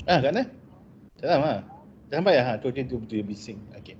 Kat mana? Dalam lah. Dah sampai lah. Tu dia betul bising. Okay.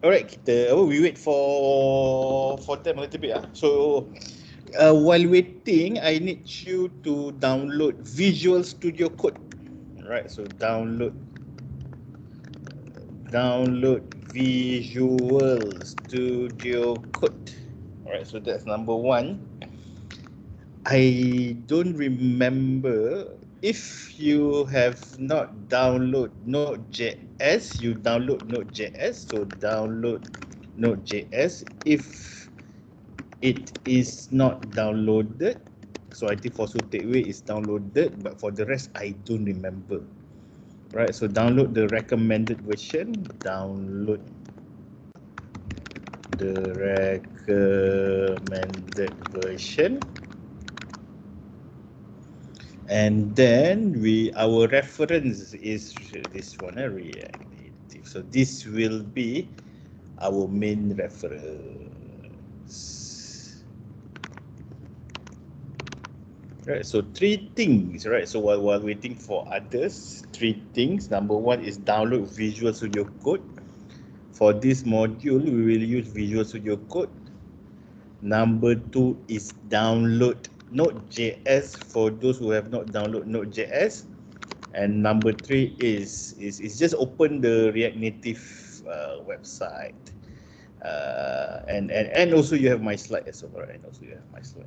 Alright, we wait for them a little bit. So while waiting, I need you to download Visual Studio Code. Alright, so download Visual Studio Code. Alright, so that's number one. I don't remember if you have not download Node.js, you download Node.js. So download Node.js. If it is not downloaded, so I think for Suteway is downloaded, but for the rest I don't remember. Right, so download the recommended version. Download the recommended version. And then our reference is this one, reactnative. So this will be our main reference. Right, so three things, right? So while waiting for others, three things. Number one is download Visual Studio Code. For this module, we will use Visual Studio Code. Number two is download Node.js for those who have not downloaded Node.js. And number three is just open the React Native website. And also you have my slide as well, right? And also you have my slide.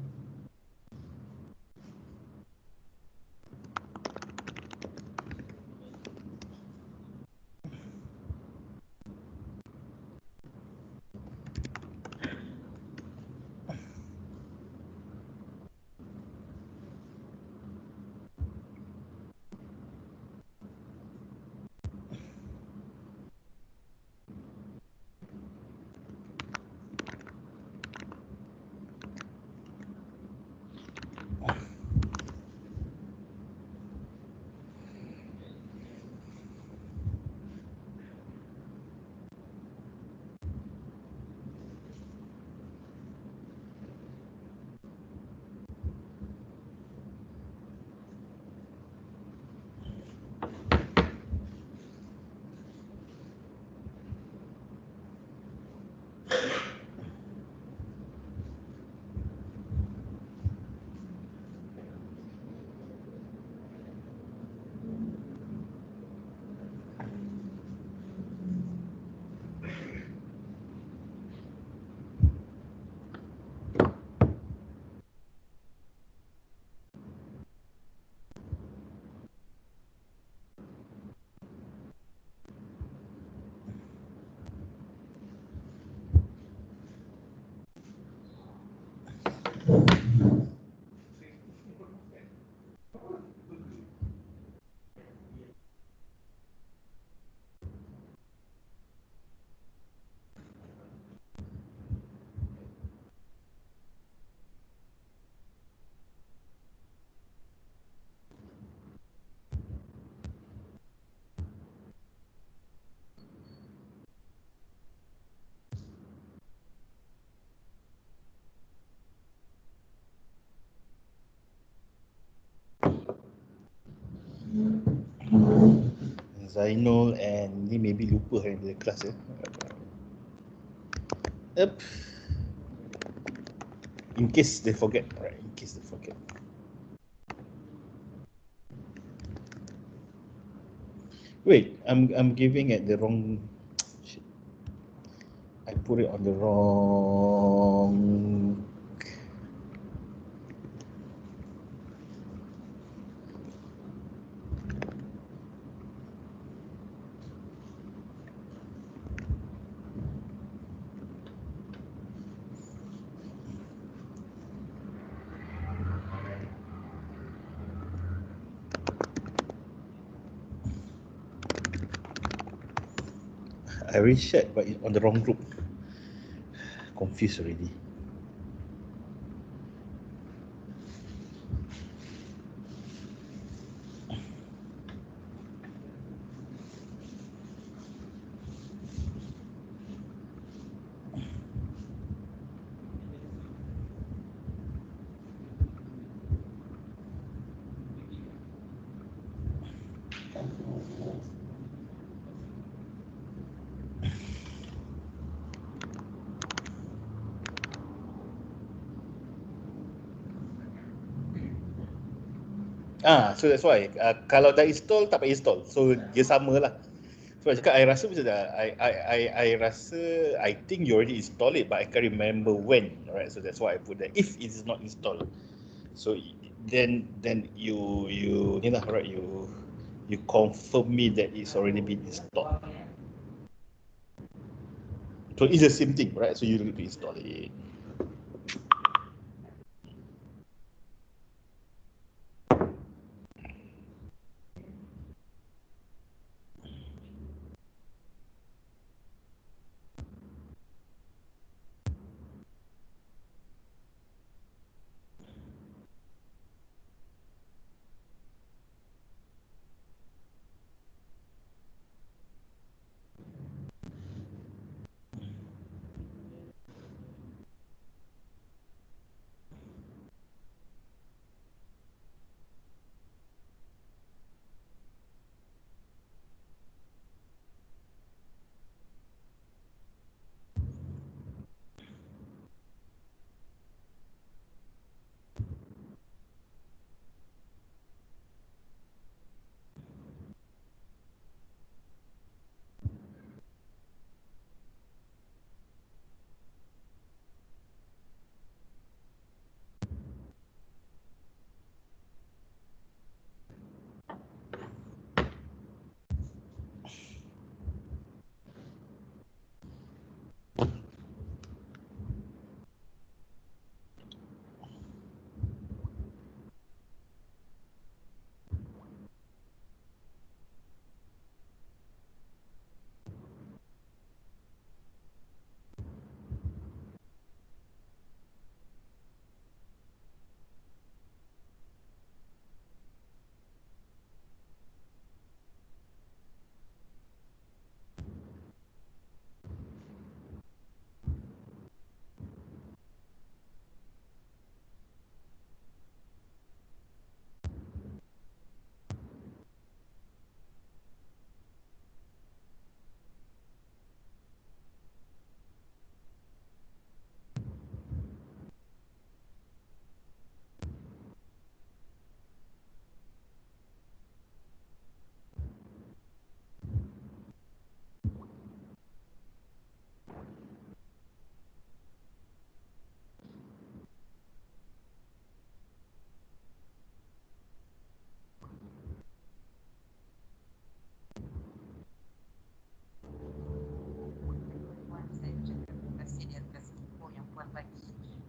Zainul and ni maybe lupa hari the class ya. Yep. In case they forget, right? In case they forget. Wait, I'm giving it the wrong. Shit. I put it on the wrong. I reshared, but it's on the wrong group. Confused already. So that's why kalau dah install tak payah install. So dia sama lah. So I cakap I rasa macam dah I rasa I think you already install it but I can't remember when. Alright, so that's why I put that if it is not installed. So then you ni lah, right, you confirm me that it's already been installed. So it's the same thing, right? So you need to install it.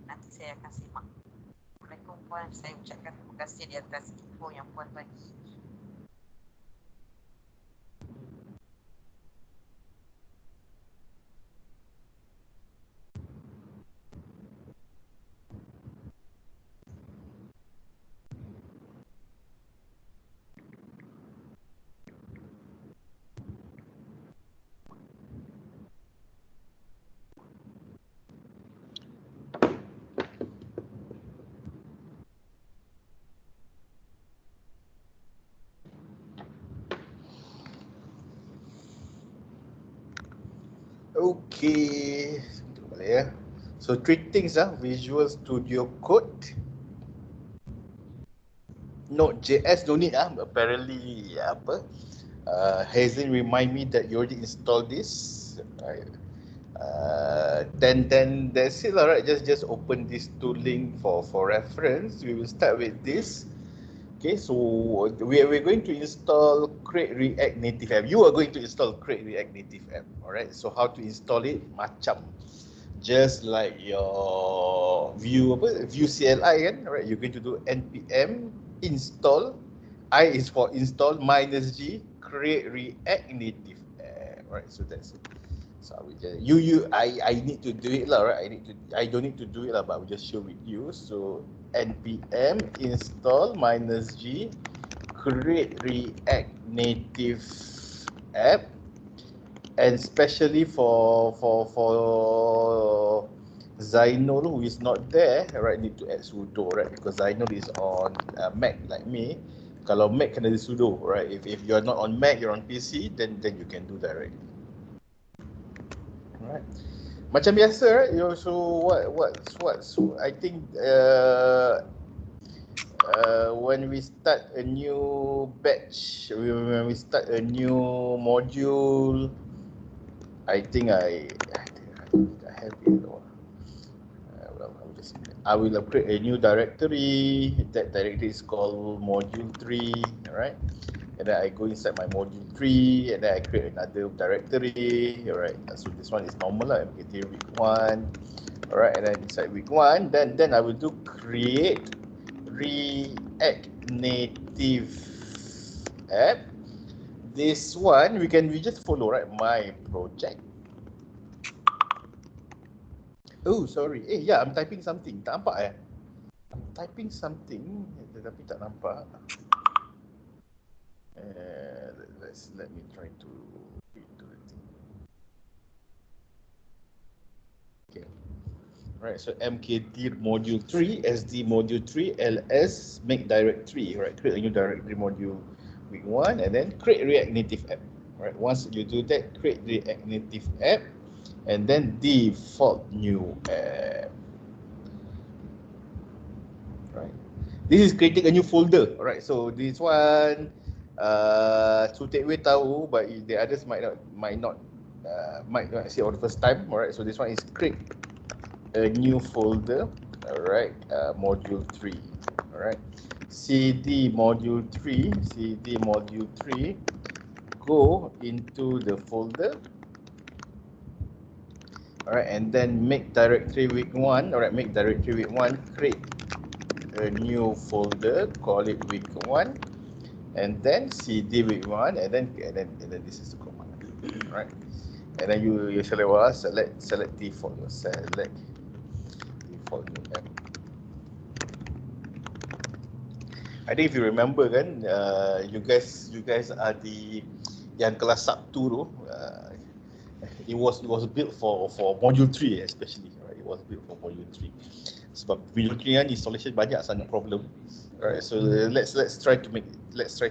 Nanti saya akan simak. Assalamualaikum puan, saya ucapkan terima kasih di atas info yang puan bagi. Okay, kita balik. Yeah. So three things, Visual Studio Code, Node.js, no need, apparently Hazen remind me that you already installed this, right? Then that's it, right? Just open this tooling for reference. We will start with this. Okay, so we're going to install Create React Native App. You are going to install Create React Native App. All right. So how to install it? Macam just like your view CLI kan, right? You're going to do npm install. I is for install, minus G create React Native App. Right. So that's it. So we just I need to do it lah, right? I don't need to do it lah, but we just show with you. So npm install minus G create React Native App, and especially for Zainul who is not there, right? Need to add sudo, right? Because Zainul is on Mac like me. Kalau Mac kena di sudo, right? If you're not on Mac, you're on PC, then you can do that, right? Alright. Macam biasa, right? So what's I think when we start a new batch, when we start a new module, I think I have it. I will create a new directory. That directory is called module 3, alright? And then I go inside my module 3, and then I create another directory. Alright, so this one is normal lah, MKT week 1. Alright, and then inside week 1, then I will do create React Native App. This one we just follow, right? My project. Oh, sorry. Yeah, I'm typing something. Tak nampak I'm typing something tetapi tak nampak. Let me try to read to the thing. Okay. Right, so MKT module 3, SD module 3, LS make directory, right? Create a new directory module week 1, and then create React Native App. Right, once you do that, create React Native App, and then default new app. Right, this is creating a new folder. Alright, so this one Sutekwe tahu, but the others might not see it for the first time. Alright, so this one is create a new folder. Alright, module 3. Alright, cd module 3, go into the folder. Alright, and then make directory week 1. Alright, make directory week 1, create a new folder, call it week 1, and then cd week 1, and then this is the command. Right, and then you select default, select default new app. I think if you remember kan, you guys are the yang kelas Sabtu tu, it was built for module 3 especially, right? It was built for module 3 sebab module 3 kan installation banyak sangat problem. Alright, so let's try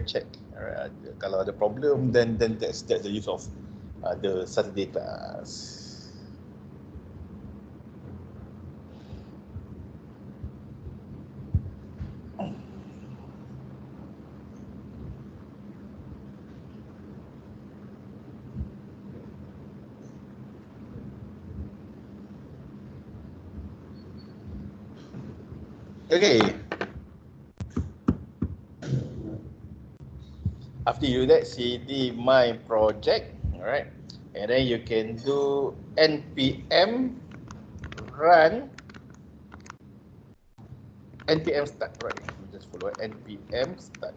check. Alright, kalau ada problem, then that's the use of the Saturday class. Okay. After you do that, cd my project, alright, and then you can do npm run npm start, right? You just follow npm start.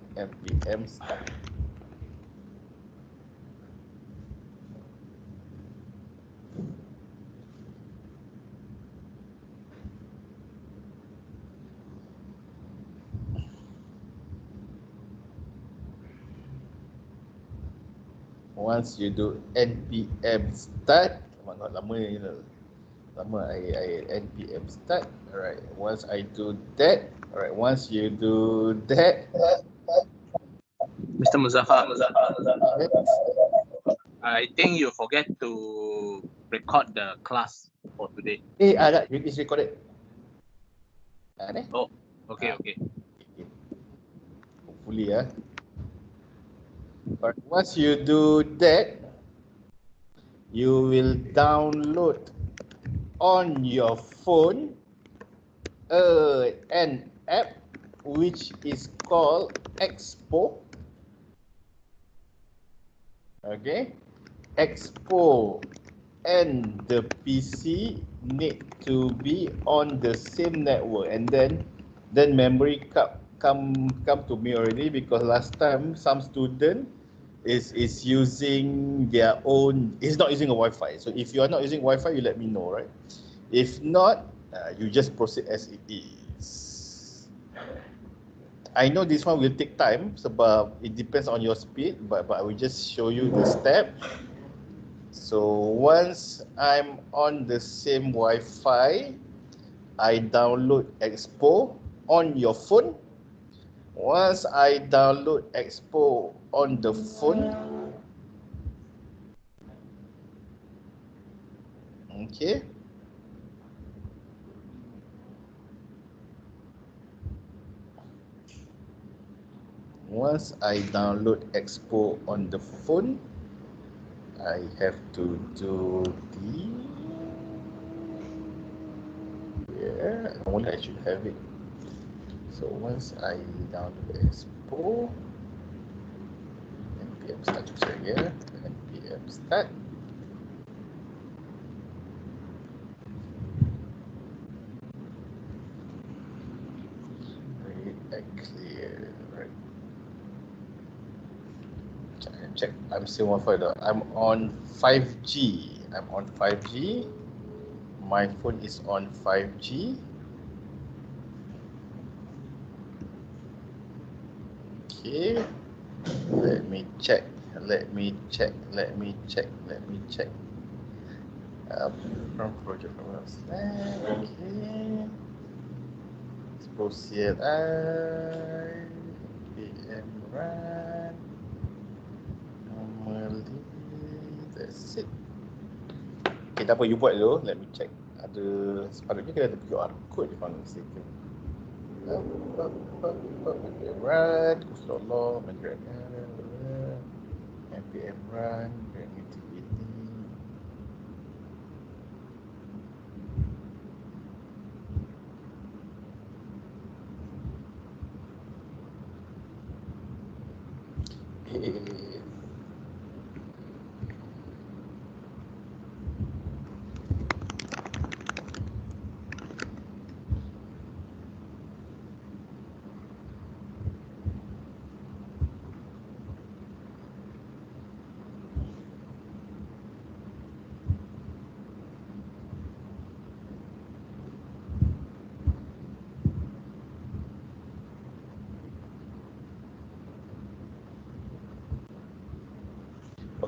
Once you do npm start, lama I npm start. Alright, once I do that, alright, once you do that, Mr. Muzaffar, I think you forget to record the class. for today. That is recorded. Oh, okay, okay. Hopefully, But once you do that, you will download on your phone an app which is called Expo. Okay, Expo and the PC need to be on the same network, and then memory come to me already, because last time some student is using their own, is not using a Wi-Fi. So if you are not using Wi-Fi, you let me know, right? If not, you just proceed as it is. I know this one will take time sebab it depends on your speed, but I will just show you the step. So once I'm on the same Wi-Fi, I download Expo on your phone. Once I download Expo on the phone, okay. Once I download Expo on the phone, I have to do normally I should have it. So once I download Expo, npm start saja, npm start. Read and clear, right? Check. I'm still on further. I'm on 5G. I'm on 5G. My phone is on 5G. Okay. Let me check. From project from Slack. Okay. Expose CLI. PM run. Normally, that's it. Okay, tak apa, you buat dulu. Let me check. Ada sepatutnya kita ada QR code if I'm not mistaken. Run, Kuslolo, npm run, reactivity.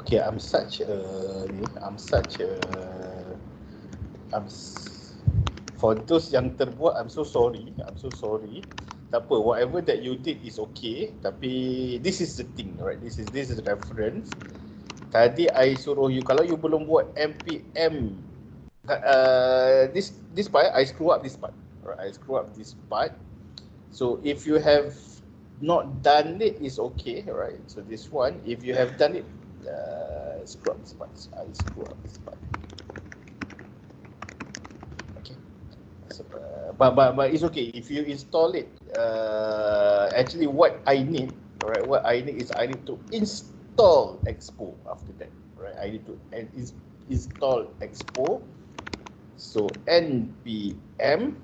Okay, for those yang terbuat, I'm so sorry. Tak apa, whatever that you did is okay. Tapi this is the thing, right? This is the reference. Tadi I suruh you, kalau you belum buat npm, this part I screw up this part. Right? I screw up this part. So if you have not done it, is okay, right? So this one, if you have done it, screw up this part. I screw up this part. Okay. So, but it's okay if you install it. Actually, what I need, right? What I need is I need to install Expo after that, right? I need to install Expo. So npm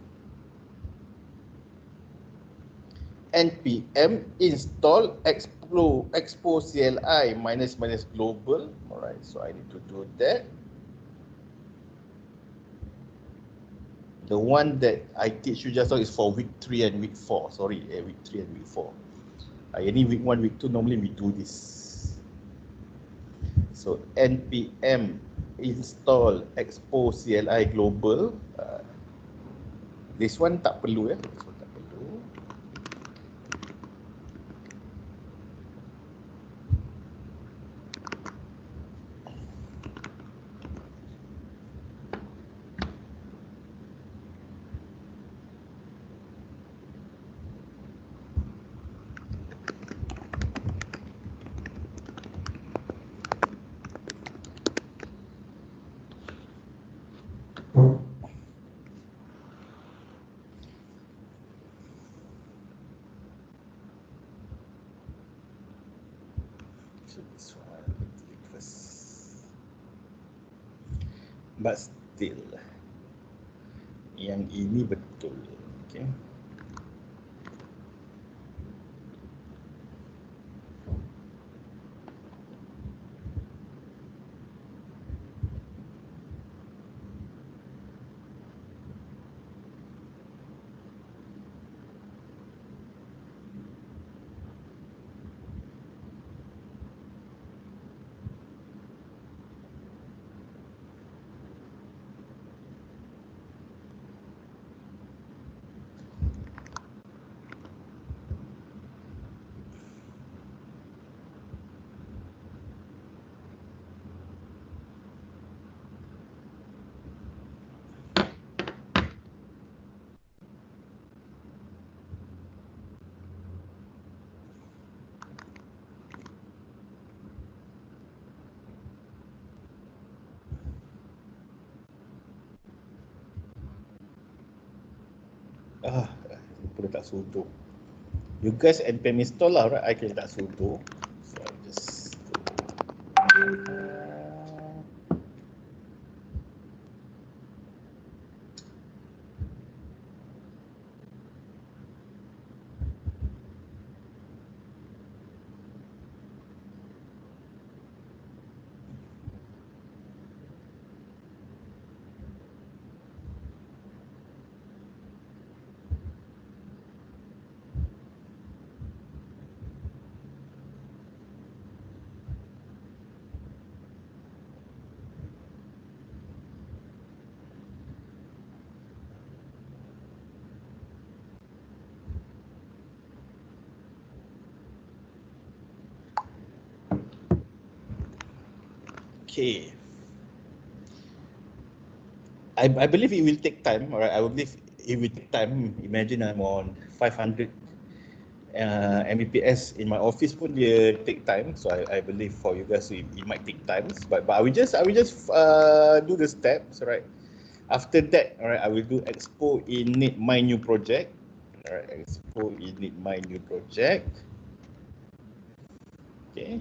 install expo CLI minus global. All right, so I need to do that. The one that I teach you just now is for week 3 and week 4. Sorry, week 3 and week 4. Any week 1, week 2, normally we do this. So npm install expo CLI global. This one tak perlu ya. This one tak perlu. but still yang ini betul. Okay. Pun tak suruh. You guys npm install lah, right? I can tak suruh. So I just okay. I believe it will take time, alright. I believe it will take time. Imagine I'm on 500 Mbps in my office pun dia take time. So I believe for you guys it might take times. But I will just do the steps, right? After that, alright, I will do expo init my new project. Alright, expo init my new project. Okay.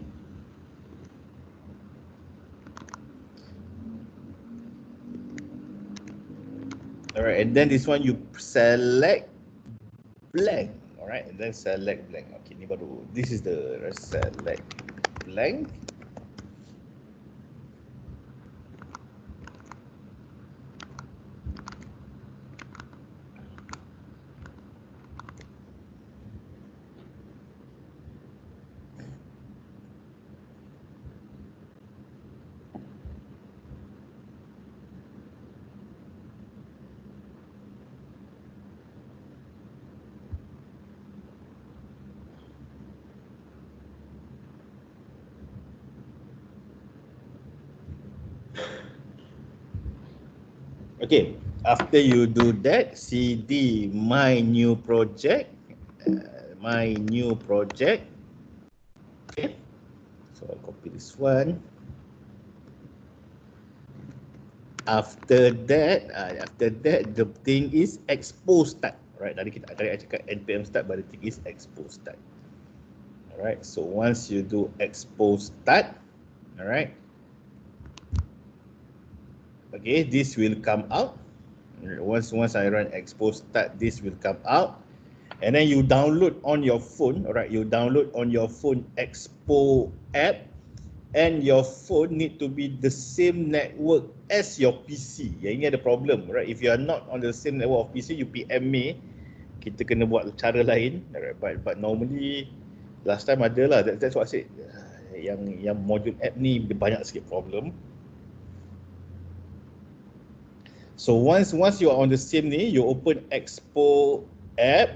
Alright, and then this one you select blank. Alright, and then select blank. Okay, ni baru. This is the select blank. Okay, after you do that, cd my new project, my new project. Okay, so I'll copy this one. After that, the thing is expose start. Right, tadi I cakap npm start, but the thing is expose start. Alright, so once you do expose start, alright, okay, this will come out. Once I run expose start, this will come out, and then you download on your phone. Alright, you download on your phone expo app, and your phone need to be the same network as your PC. Yang ini ada problem, right? If you are not on the same network of PC, you PM me, kita kena buat cara lain. Alright, but normally last time ada lah. That's what I said. Yang module app ni banyak sikit problem. So once you are on the same ni, you open expo app.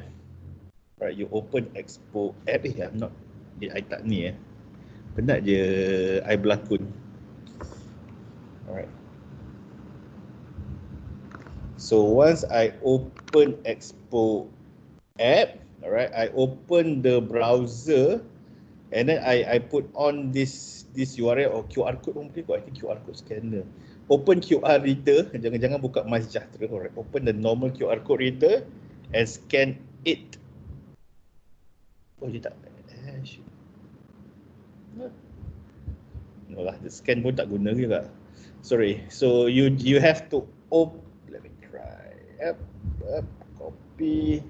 Right, you open expo app. I'm not, I tak ni penat je I berlakon. Alright. So once I open expo app, alright, I open the browser, and then I put on this URL or QR code. I think QR code scanner. Open QR reader, jangan buka MySejahtera. Alright, open the normal QR code reader and scan it. Oh, dia tak. No lah, the scan pun tak guna juga. Sorry. So you have to let me try. Copy.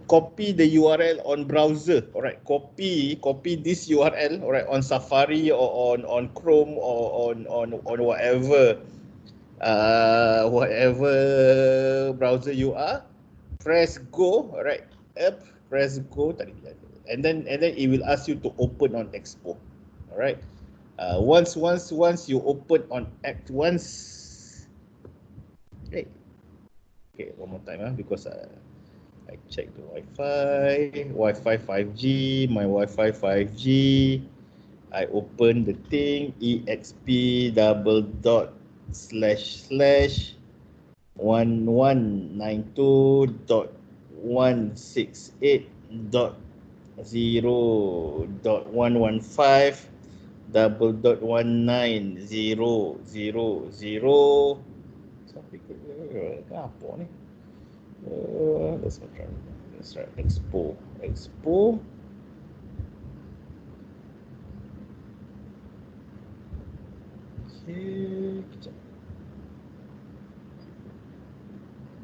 Copy the URL on browser. Alright, copy this URL. Alright, on Safari or on Chrome or on whatever whatever browser you are. Press go. Alright, press go. And then it will ask you to open on Expo. Alright. Once you open on Act once. Hey. Okay, one more time because I check the Wi-Fi 5G, my Wi-Fi 5G. I open the thing, exp double dot slash slash 1192.168.0.115 double dot 19.0.0.0. Sampai ke apa ni? Let's try Expo. Okay, kejap.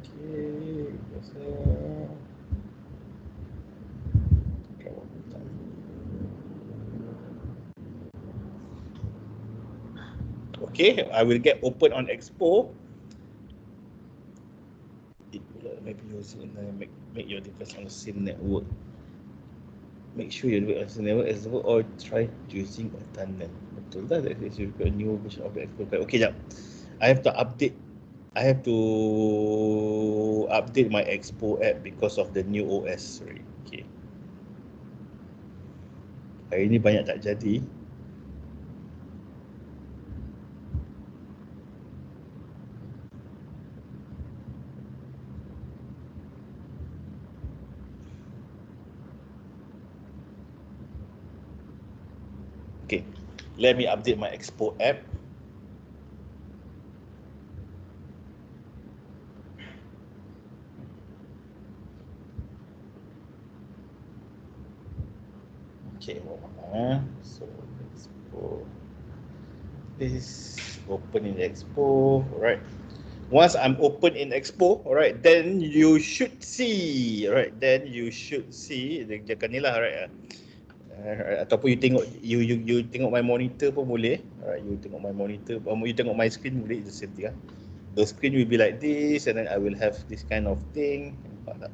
Okay, biasa. Okay, I will get open on Expo. Maybe using make your device on the same network. Make sure you do it on the same network as well, or try using a tunnel. Betul lah, that is a new version of the Expo. Okay, jap. I have to update my Expo app because of the new OS. Sorry. Okay. Hari ni banyak tak jadi. Okay, let me update my Expo app. Okay, so Expo. This open in Expo, right? Once I'm open in Expo, alright, then you should see, alright, jangan ni lah, alright. Ataupun you tengok my monitor pun boleh. Alright, you tengok my monitor, you tengok my screen boleh, the same thing. The screen will be like this, and then I will have this kind of thing. Nampak tak?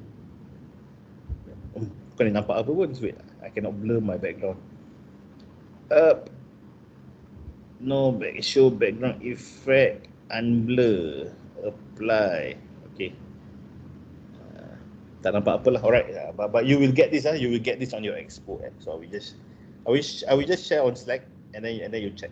Bukan nampak apa pun, wait, I cannot blur my background. No show background effect, unblur, apply. Okay. Tak nampak apalah, alright. But you will get this, you will get this on your Expo app. So I will just share on Slack, and then you check.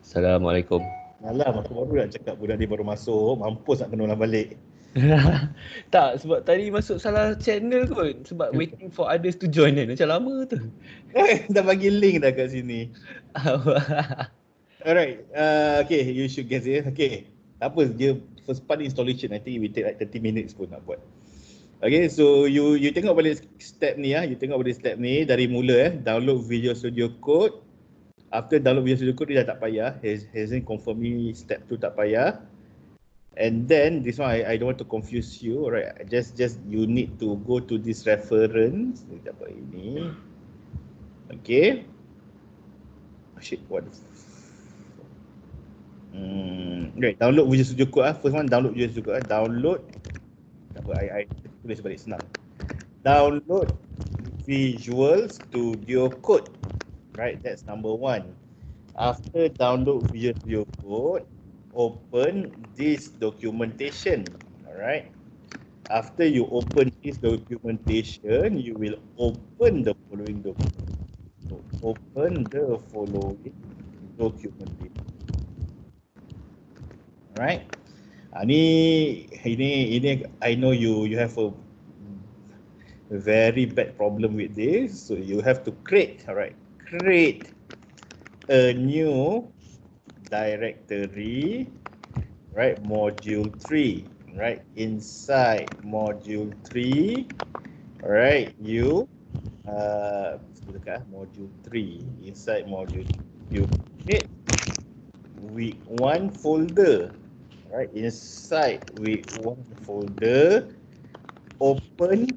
Assalamualaikum. Alah, aku baru nak cakap budak dia baru masuk, mampus nak kena ulang balik. Tak, sebab tadi masuk salah channel kot. Sebab waiting for others to join kan. Macam lama tu. Dah bagi link dah kat sini. Alright, okay, you should get it. Okay, apa dia first part installation, I think it will take like 30 minutes pun nak buat. Okay, so you tengok balik step ni you tengok balik step ni dari mula download Visual Studio Code. After download Visual Studio Code dia dah tak payah, hasn't confirm me step tu tak payah. And then this one I don't want to confuse you, alright. Just you need to go to this reference. Apa ini? Okay. Oh, shit, what? Okay, download Visual Studio Code First one, download Visual Studio Code Download. Apa I tulis balik senang. Download Visual Studio Code. Right, that's number one. After download Visual Studio Code, open this documentation. Alright. After you open this documentation, you will open the following document. So, open the following documentation. Alright. Ini I know you have a very bad problem with this, so you have to create, alright. create a new directory, right? Module 3, right? Inside module 3, right? You module 3. Inside module, you create week 1 folder, right? Inside week 1 folder, open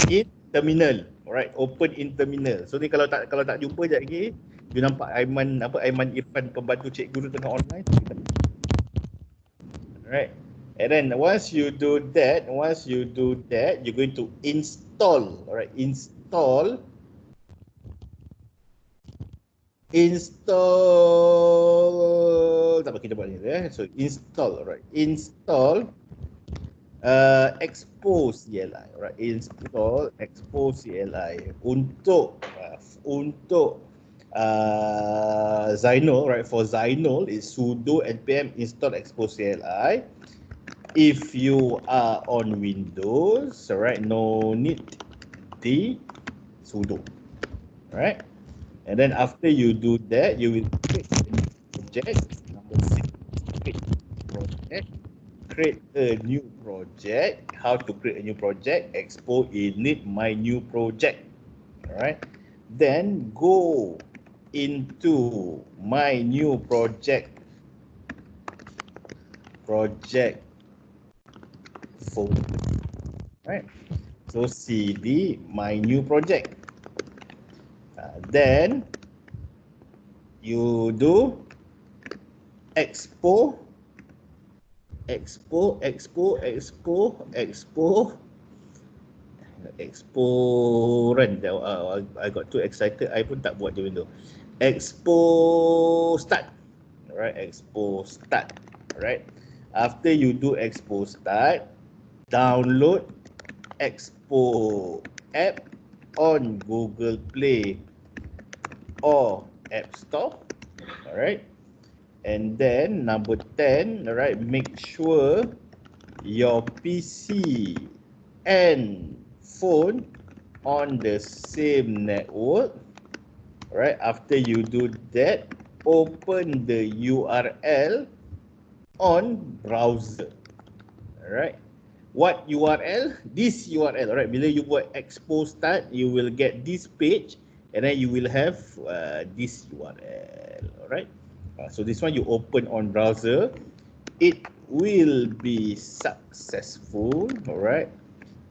in terminal, alright? Open in terminal. So ni kalau tak jumpa jap lagi, you nampak Aiman Irfan pembantu cikgu tu tengah online. Alright. And then once you do that, you're going to install, alright? Install tak apa, kita buat ni so install, alright? Install expose CLI, alright? Install expose CLI untuk Zinol, right? For Zinol is sudo npm install expose CLI. If you are on Windows, alright, no need the sudo, right? And then after you do that, you will create a new project. Number 6, create a new project. How to create a new project? Expo init my new project. Alright. Then go into my new project folder. Right. So cd my new project. Then you do expo run. I got too excited, I pun tak buat je window. Expo start. Alright, expo start. Alright. After you do expo start, download expo app on Google Play or App Store. Alright. And then number 10, alright, make sure your PC and phone on the same network. Alright, after you do that, open the URL on browser. Alright. What URL? This URL. Alright, bila you buat expo start, you will get this page and then you will have this URL. Alright. So this one you open on browser, it will be successful. Alright.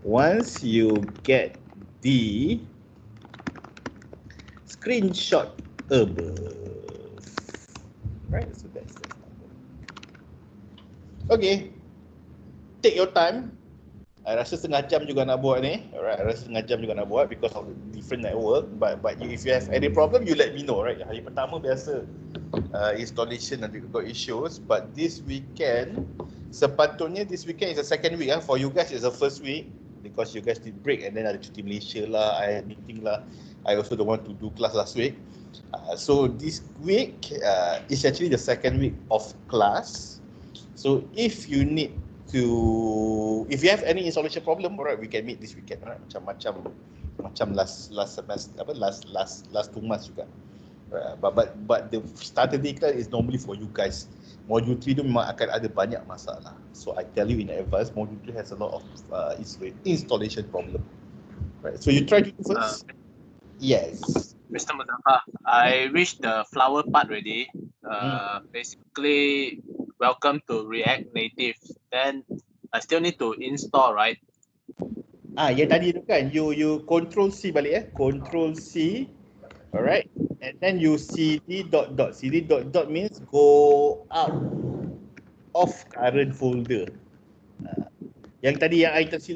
Once you get the screenshot above. Right, so that's the number. Okay. Take your time. I rasa setengah jam juga nak buat ni. Alright, I rasa setengah jam juga nak buat because of the different network. But if you have any problem, you let me know, right? Hari pertama biasa installation nanti got issues. But this weekend, sepatutnya this weekend is the second week. For you guys, it's the first week because you guys did break and then ada cuti Malaysia lah, I had meeting lah. I also don't want to do class last week. So this week is actually the second week of class. So if you need if you have any installation problem, alright, we can meet this weekend, right? Macam last semester, last 2 months juga. But the Saturday class is normally for you guys. Module 3 tu memang akan ada banyak masalah. So I tell you in advance, module 3 has a lot of installation problem. Right. So you try to do first. Yes. Mr. Muzaffar, I reached the flower part already. Basically, welcome to React Native. Then I still need to install, right? Yang tadi tu kan, you control C balik control C. Alright. And then you cd dot dot. Cd dot dot means go out of current folder. Yang tadi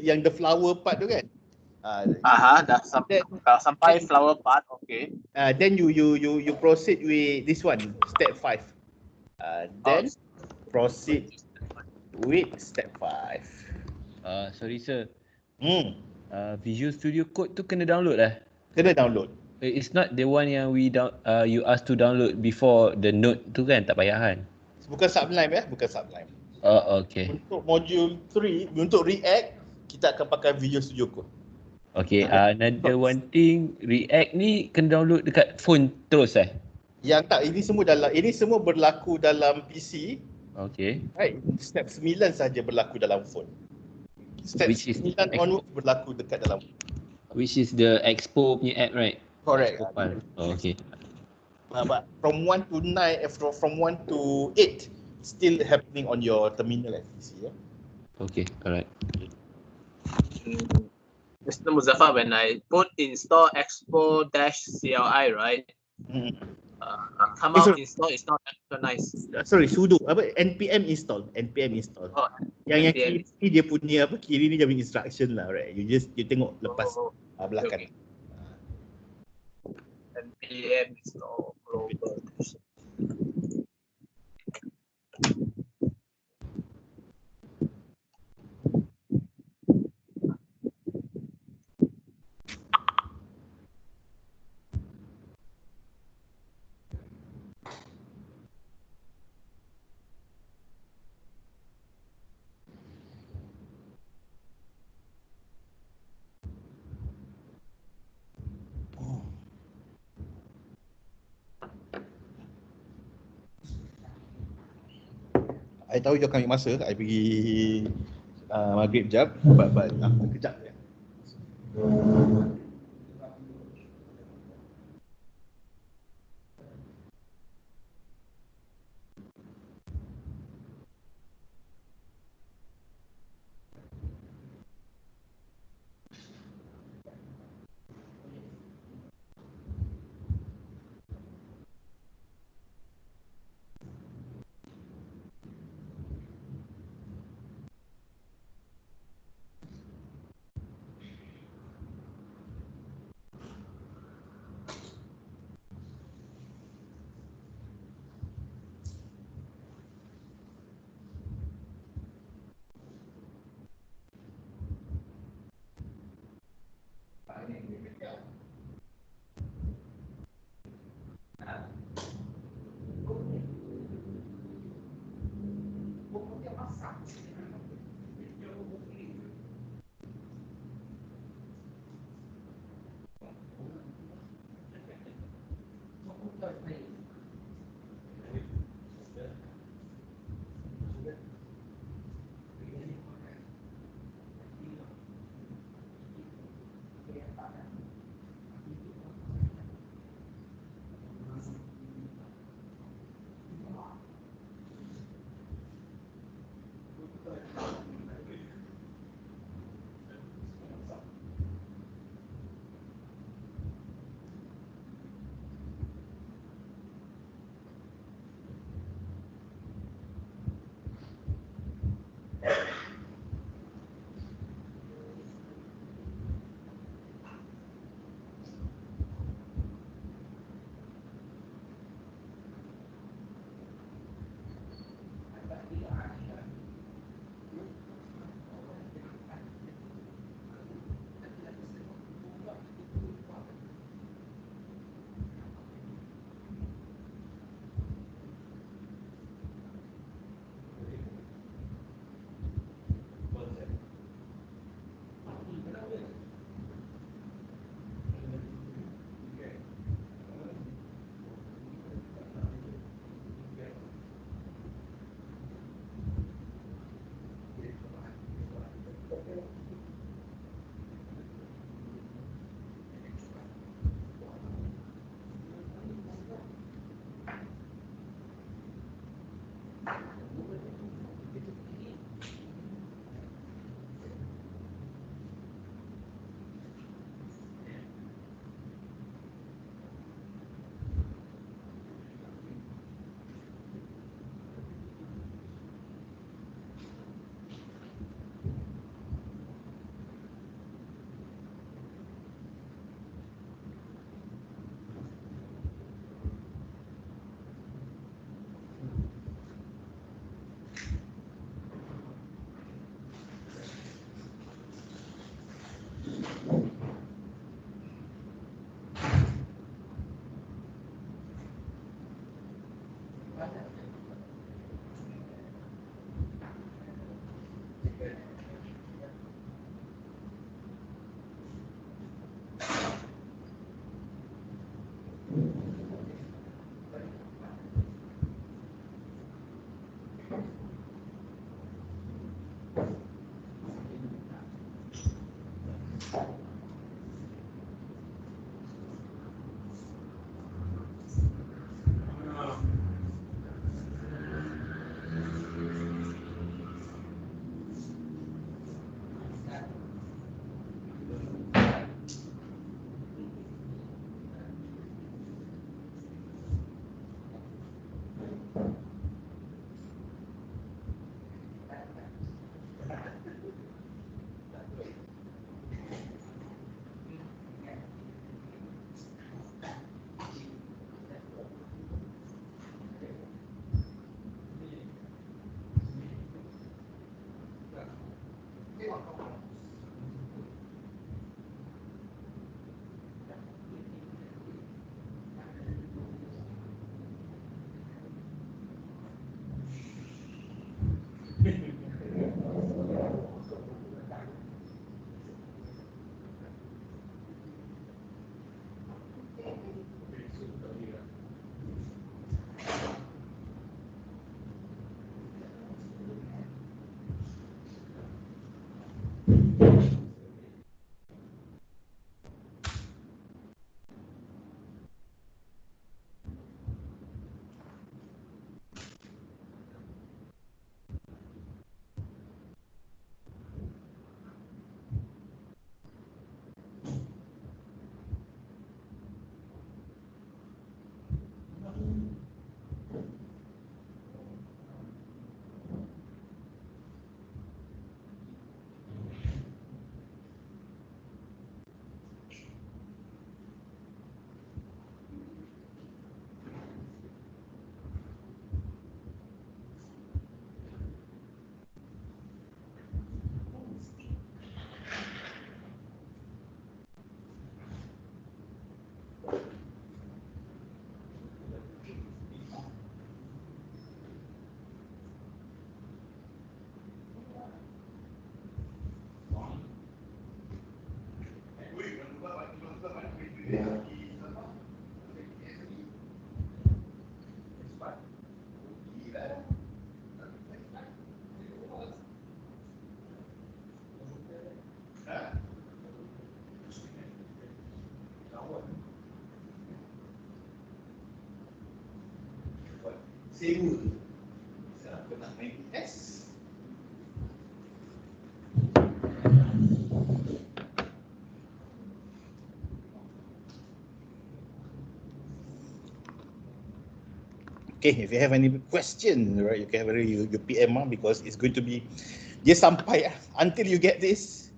yang the flower part tu kan. Dah sampai flower part, okay. Then you proceed with this one, step 5. Then proceed with step 5. Sorry sir. Visual Studio Code tu kena download lah. Kena download. It's not the one yang you asked to download before the Node tu kan, tak payah kan? Bukan Sublime bukan Sublime. Oh, okay. Untuk module 3, untuk React, kita akan pakai Visual Studio Code. Okay, another one thing, React ni kena download dekat phone terus Yang tak, ini semua berlaku dalam PC, Okay. right? Step 9 saja berlaku dalam phone. Step Which is 9 onwards berlaku dekat dalam. Which is the Expo punya app, right? Correct. Expo file. Oh, okay. But from 1 to 9, from 1 to 8, still happening on your terminal at PC. Okay, alright. Mr. Muzaffar, when I put install expo-cli, right? Come out install is not recognized. Sorry, sudo npm install. Oh, Yang NPM kiri dia punya kiri ni dia punya instruction lah, right? You tengok lepas belakang. okay. NPM install global. I tahu you akan ambil masa, I pergi maghrib jap, but aku kejap je. sewa. Siapa nak main PS? Okay, if you have any question, right, you can you PM because it's going to be dia sampai until you get this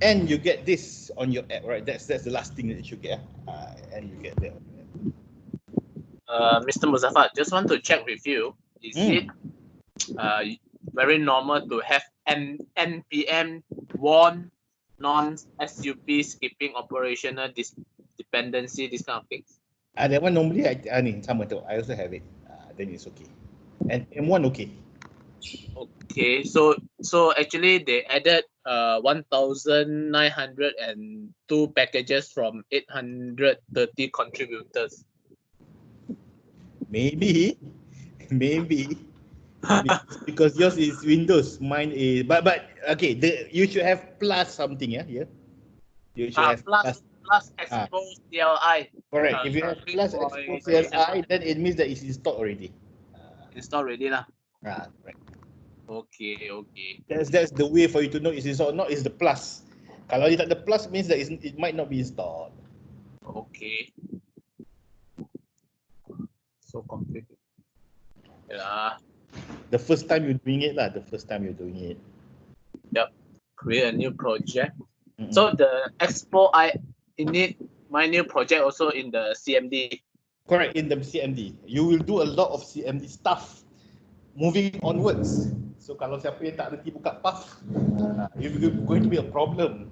and you get this on your app, right? That's the last thing that you should get, and you get that. Mr. Muzaffar, just want to check with you. Is it very normal to have NPM warn non-SUP skipping operational dependency, this kind of things? That one normally ni sama tu. I also have it. Then it's okay. And M1 okay. Okay, so actually they added 1,902 packages from 830 contributors. Maybe because yours is Windows, mine is but okay. You should have plus something, yeah. You should have plus expose CLI. Correct. If you have plus expose CLI, then it means that it's installed already. Installed already lah. Right. Okay. That's the way for you to know it's installed. Not is the plus. Kalau dia tak ada plus means that it might not be installed. Okay. So complicated. Yeah. The first time you're doing it lah. Yep. Create a new project. So the expo I init my new project also in the CMD. Correct, in the CMD. You will do a lot of CMD stuff moving onwards. So kalau siapa yang tak reti buka path, it's going to be a problem.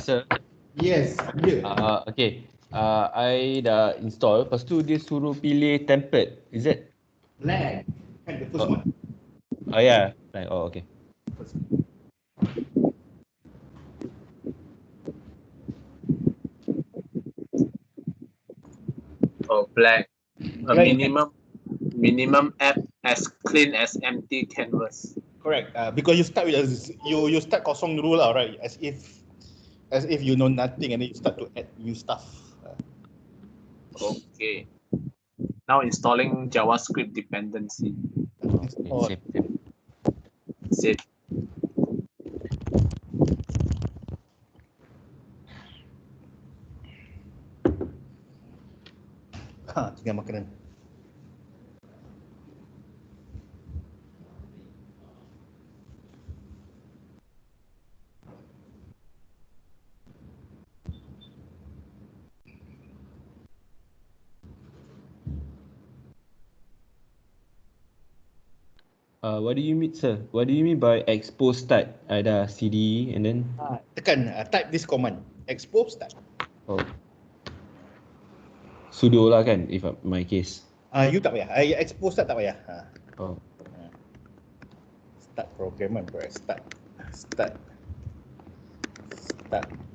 Sir. Yes, yeah. Okay. I dah install. Lepas tu dia suruh pilih template. Is it? Lag. Kan the first one. Oh yeah. Oh okay. Oh, black. A minimum app as clean as empty canvas. Correct. Because you start with you start kosong dulu lah, right? As if you know nothing and then you start to add new stuff. Okay. Now installing JavaScript dependency. Save. Tinggal makanan. What do you mean, sir? What do you mean by expose start? Ada CD and then Tekan type this command. Expose start. oh. Sudo lah kan if my case. You tak payah. Expose start tak payah. Oh. Start program press start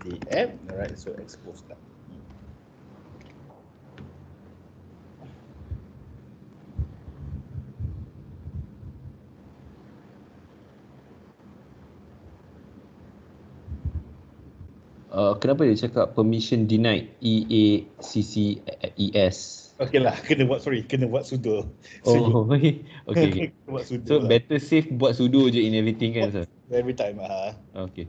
the app. Alright, so expose start. Kenapa dia cakap permission denied EACCES? Okay lah, kena buat sudo. Oh, okay. Buat sudo So lah. better safe buat sudo je in everything kan, sir? Every time. Okay.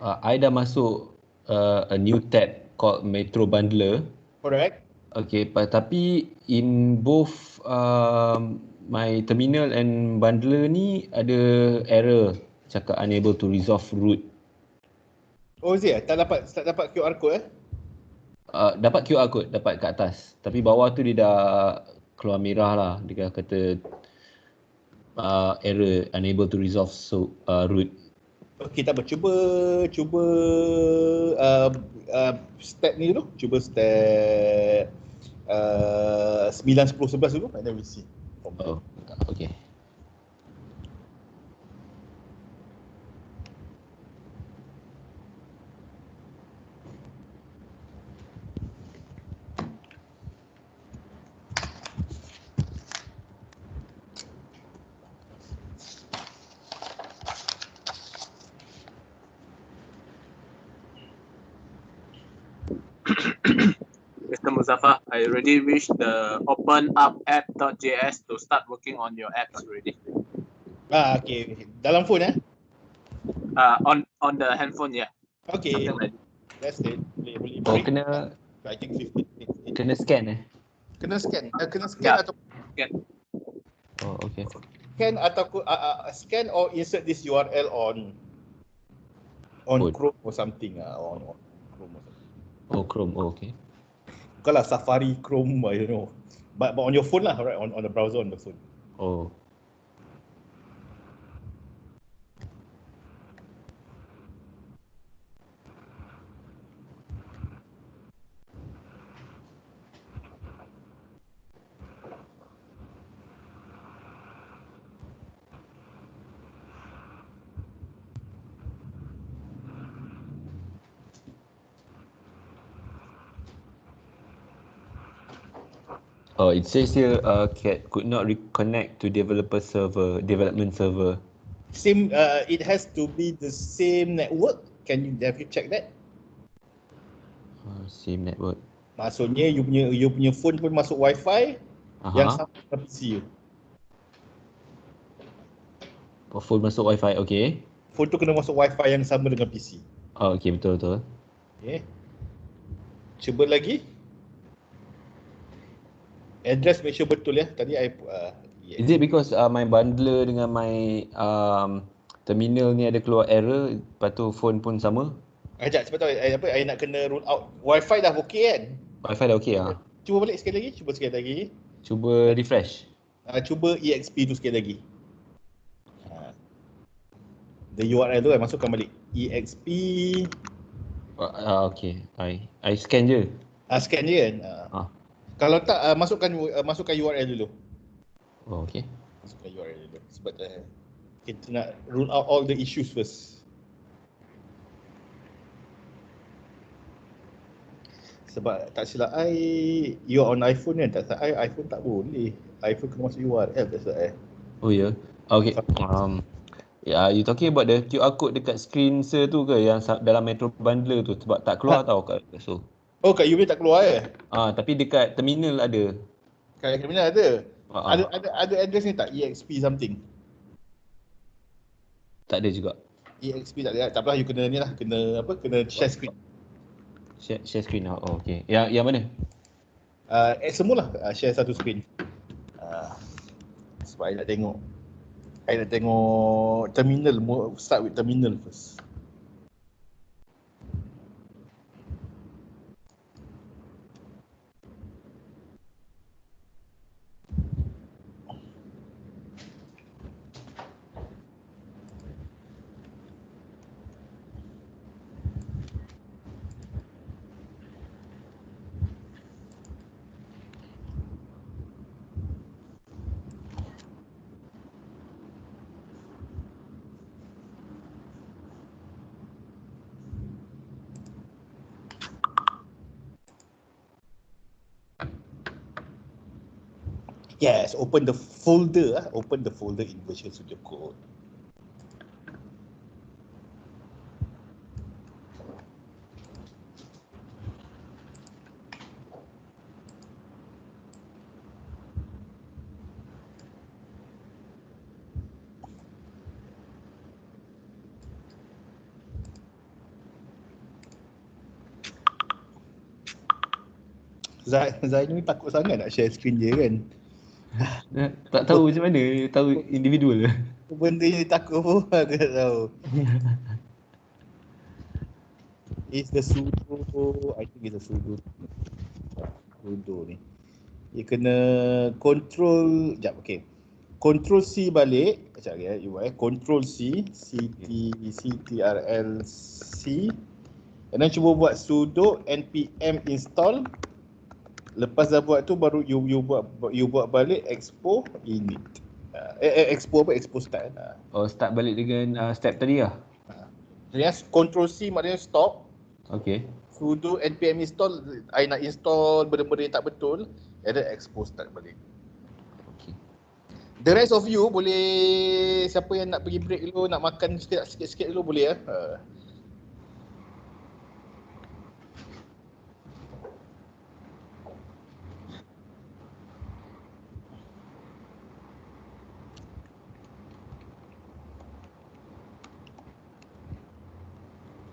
I dah masuk a new tab called Metro Bundler. Correct. Okay, tapi in both my terminal and bundler ni ada error cakap unable to resolve root. Oh, is it? Tak dapat QR code Dapat QR code, dapat kat atas. Tapi bawah tu dia dah keluar merah lah. Dia kata error unable to resolve root. Okay, tak apa. Cuba step ni dulu. Cuba step 9, 10, 11 dulu and then we see. Oh, okay. Mr. Muzaffar, I already wish the open up app.js to start working on your apps already. Okay. Dalam phone On the handphone, yeah. Okay. Something like That's it. Boleh Oh, break. kena I think 15 minutes. kena scan Kena scan. Kena scan Yeah. atau Oh, okay. scan atau scan or insert this URL on Phone. Chrome or something on Chrome or something. Oh, Chrome. Oh, okay. Bukanlah Safari, Chrome, I don't know. But on your phone lah, right? On the browser on the phone. Oh. Oh, it says here could not reconnect to development server. Same, it has to be the same network. Have you check that? Same network. Maksudnya you punya phone pun masuk wifi yang sama dengan PC you. Oh, phone masuk wifi, okay. Phone tu kena masuk wifi yang sama dengan PC. Oh, okay, betul. Okay. Cuba lagi. Address make sure betul ya. Tadi Is it because my bundler dengan my terminal ni ada keluar error, lepas tu phone pun sama? Sekejap, cepat tahu I nak kena rule out. Wifi dah okey kan? Wifi dah okey ah. Cuba balik sekali lagi, cuba sekali lagi. Cuba refresh. Cuba EXP tu sekali lagi. The URL tu masukkan balik. EXP. Okay. I scan je. Scan je kan? Kalau tak, masukkan URL dulu. Oh, okay. Masukkan URL dulu. Sebab kita nak rule out all the issues first. Sebab tak silap you on iPhone kan? Tak silap iPhone tak boleh. iPhone kena masuk URL tak silap Oh ya. Okay. You talking about the QR code dekat screen tu ke yang dalam Metro Bundler tu, sebab tak keluar tau kat so. Oh, kat you tak keluar Tapi dekat terminal ada. Kat terminal ada. Ada address ni tak? EXP something. Tak ada juga. EXP tak ada. Tak apalah, you kena ni lah, kena share screen. Share screen lah. Oh, okay. Yang mana? Semualah share satu screen. Sebab I nak tengok terminal. Start with terminal first. Yes, open the folder. Open the folder in Visual Studio Code. Zain ni takut sangat nak share screen dia kan. Tak tahu macam mana, tahu individual. Benda ni takut pun aku tak tahu. It's the sudo, I think it's the sudo ni. Dia kena control, okay. Control C balik, sekejap you control C, ctrl C. And then cuba buat sudo npm install Lepas dah buat tu baru you buat balik expo init. Expo apa? Expo start. Oh, start balik dengan step tadi lah. Yes, Ctrl C maknanya stop. Okay. Sudo npm install, I nak install benda-benda yang tak betul, ada expo start balik. Okay. The rest of you boleh, siapa yang nak pergi break dulu, nak makan sikit-sikit dulu boleh ya.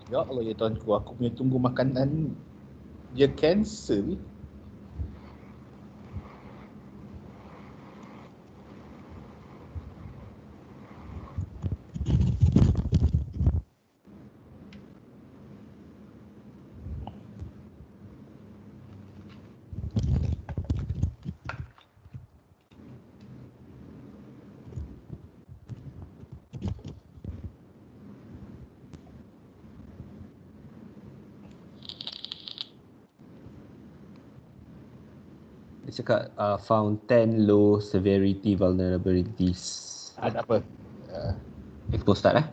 Ya Allah ya tuanku, aku punya tunggu makanan dia cancel. Dia cakap found 10 low severity vulnerabilities. Ada apa? Expo start lah.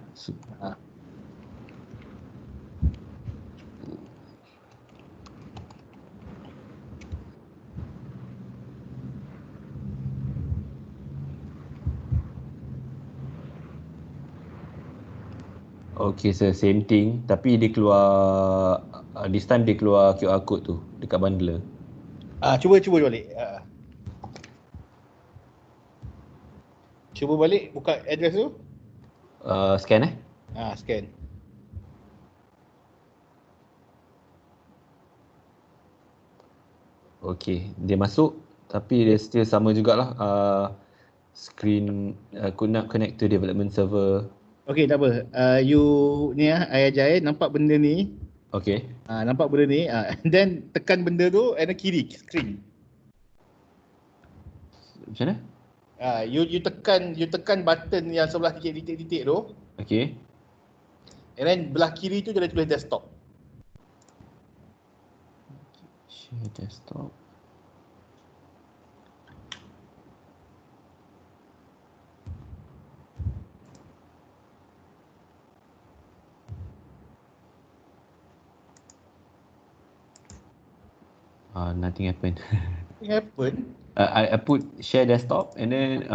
Okay, so same thing, tapi dia keluar this time dia keluar QR code tu dekat bundler. Cuba balik. Cuba balik buka address tu. Scan Scan. Okay, dia masuk tapi dia still sama jugalah screen could not connect to development server. Okay, tak apa. You ni I ajar nampak benda ni. Okay. Nampak benda ni. And then tekan benda tu and kiri screen. Macam mana? You tekan button yang sebelah titik-titik tu. Okay. And then belah kiri tu dia ada tulis desktop. Share desktop. Nothing happened. What happened? I put share desktop and then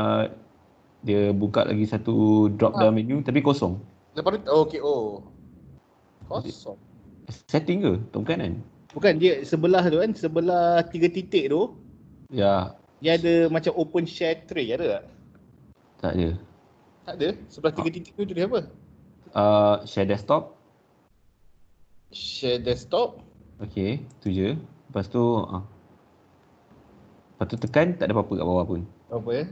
dia buka lagi satu drop down menu tapi kosong. Lepas tu kosong. Setting ke? Tom kanan? Bukan, dia sebelah tu kan, sebelah 3 titik tu. Ya. Dia ada macam open share tray, ada tak? Tak ada. Tak ada? Sebelah 3 titik tu dia apa? Share desktop. Share desktop. Okay, tu je. Lepas tu tekan, tak ada apa-apa kat bawah pun. Apa ya?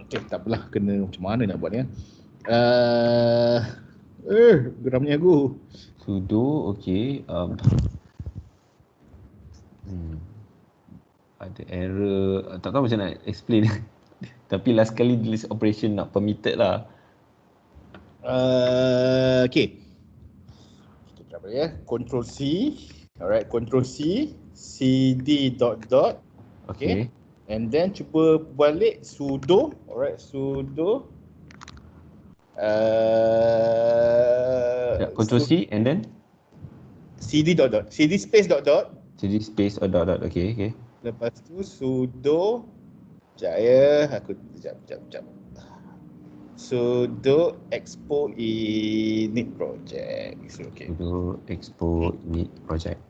Okay, tak apalah, kena macam mana nak buat ni. Geramnya aku. Sudo, okay. Ada error, tak tahu macam nak explain. Tapi last kali list operation nak permitted lah. Okay. Kita apa ya? Control C. Alright, Control C. CD dot dot. Okay. And then cuba balik sudo. Alright, sudo. Control C and then CD dot dot. CD space dot dot. CD space dot dot. Okay. Lepas tu sudo. Sekejap ya. Aku sekejap. Sudo expo init project. Okay. Sudo expo init project.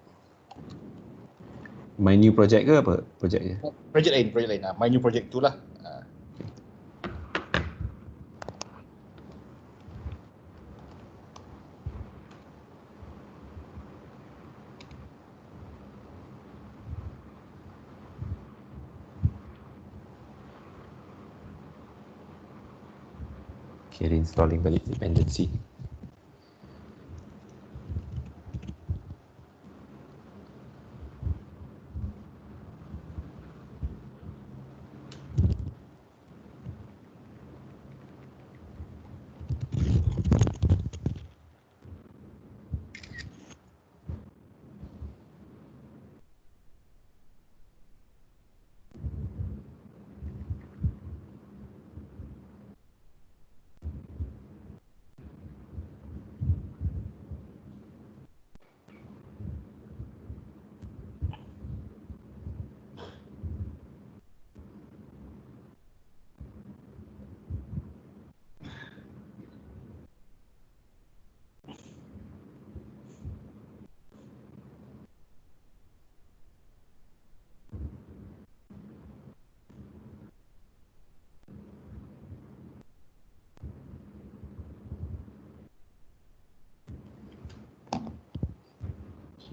My new project ke apa? Project je? Project lain. My new project tu lah. Okay, reinstalling balik dependency.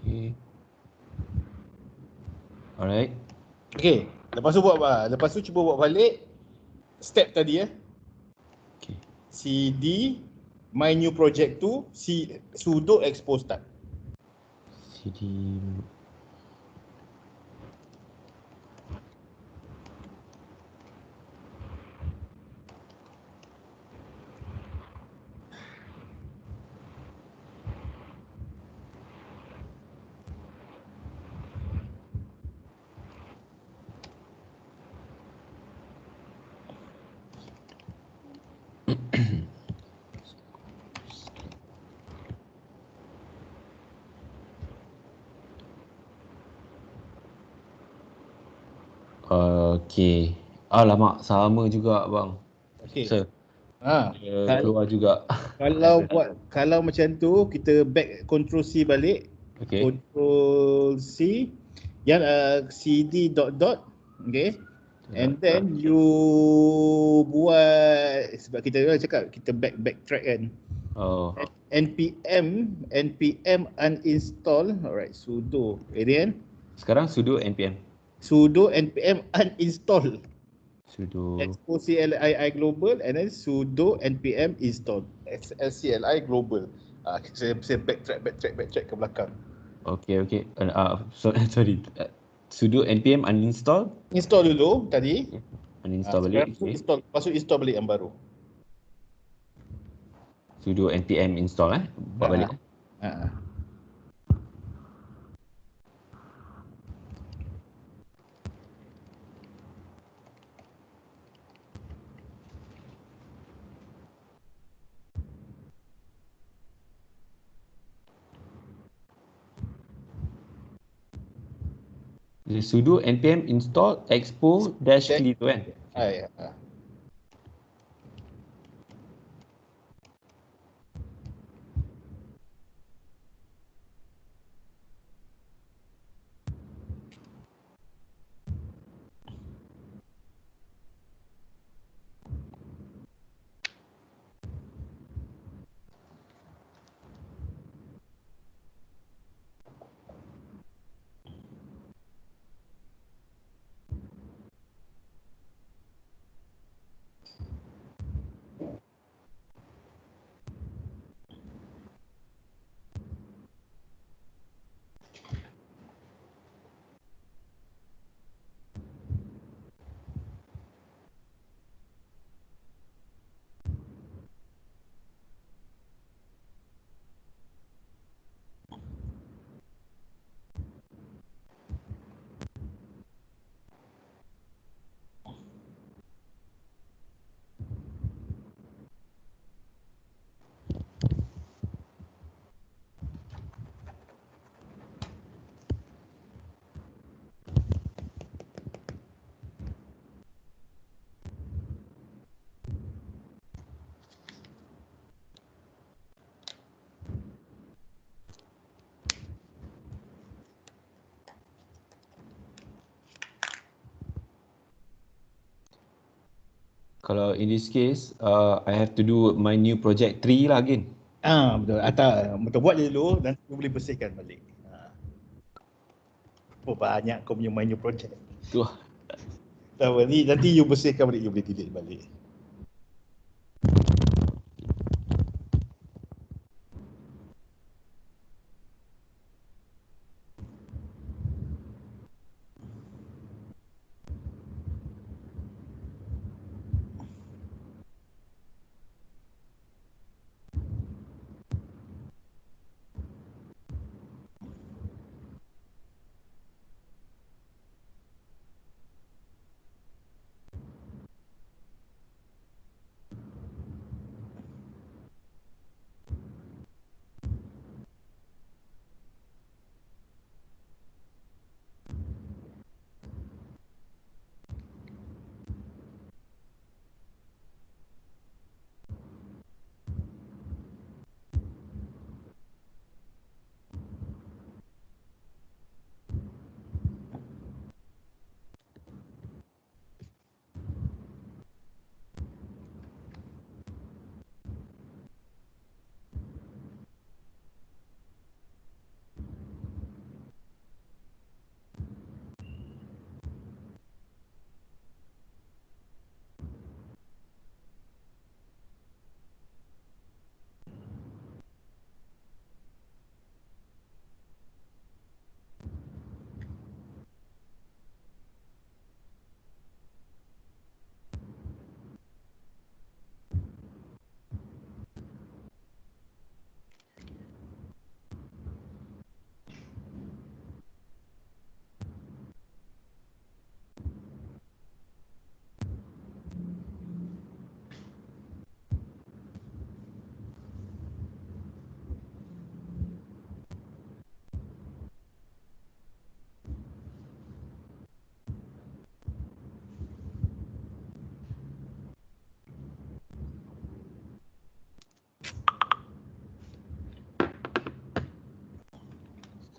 Okay. Alright. Okay, lepas tu buat apa? Lepas tu cuba buat balik step tadi Okay. cd my new project tu sudo expose start. CD. Okay. Alamak, sama juga bang. Okay. Sir, Ha, keluar juga. kalau macam tu kita back control C balik. Okay. Control C yang cd dot dot, okay, and then you buat, sebab kita cakap kita backtrack kan. Oh. npm uninstall, alright, sudo, okay kan, Sekarang sudo npm. sudo npm uninstall Sudo. expose CLI global, and then sudo npm install CLI global. Saya backtrack ke belakang. Okay. Sorry. Sudo npm uninstall. Install dulu tadi. Uninstall Sekarang balik. tu Okay. install, lepas tu install balik yang baru. Sudo npm install buat balik. Sudo npm install expo dash clean tu kan. Ya. Kalau in this case, I have to do my new project 3 lah again. Betul. Betul, buat je dulu, nanti kau boleh bersihkan balik. Oh, banyak kau punya minor project. Tu. Tak apa, nanti you bersihkan balik, you boleh delete balik.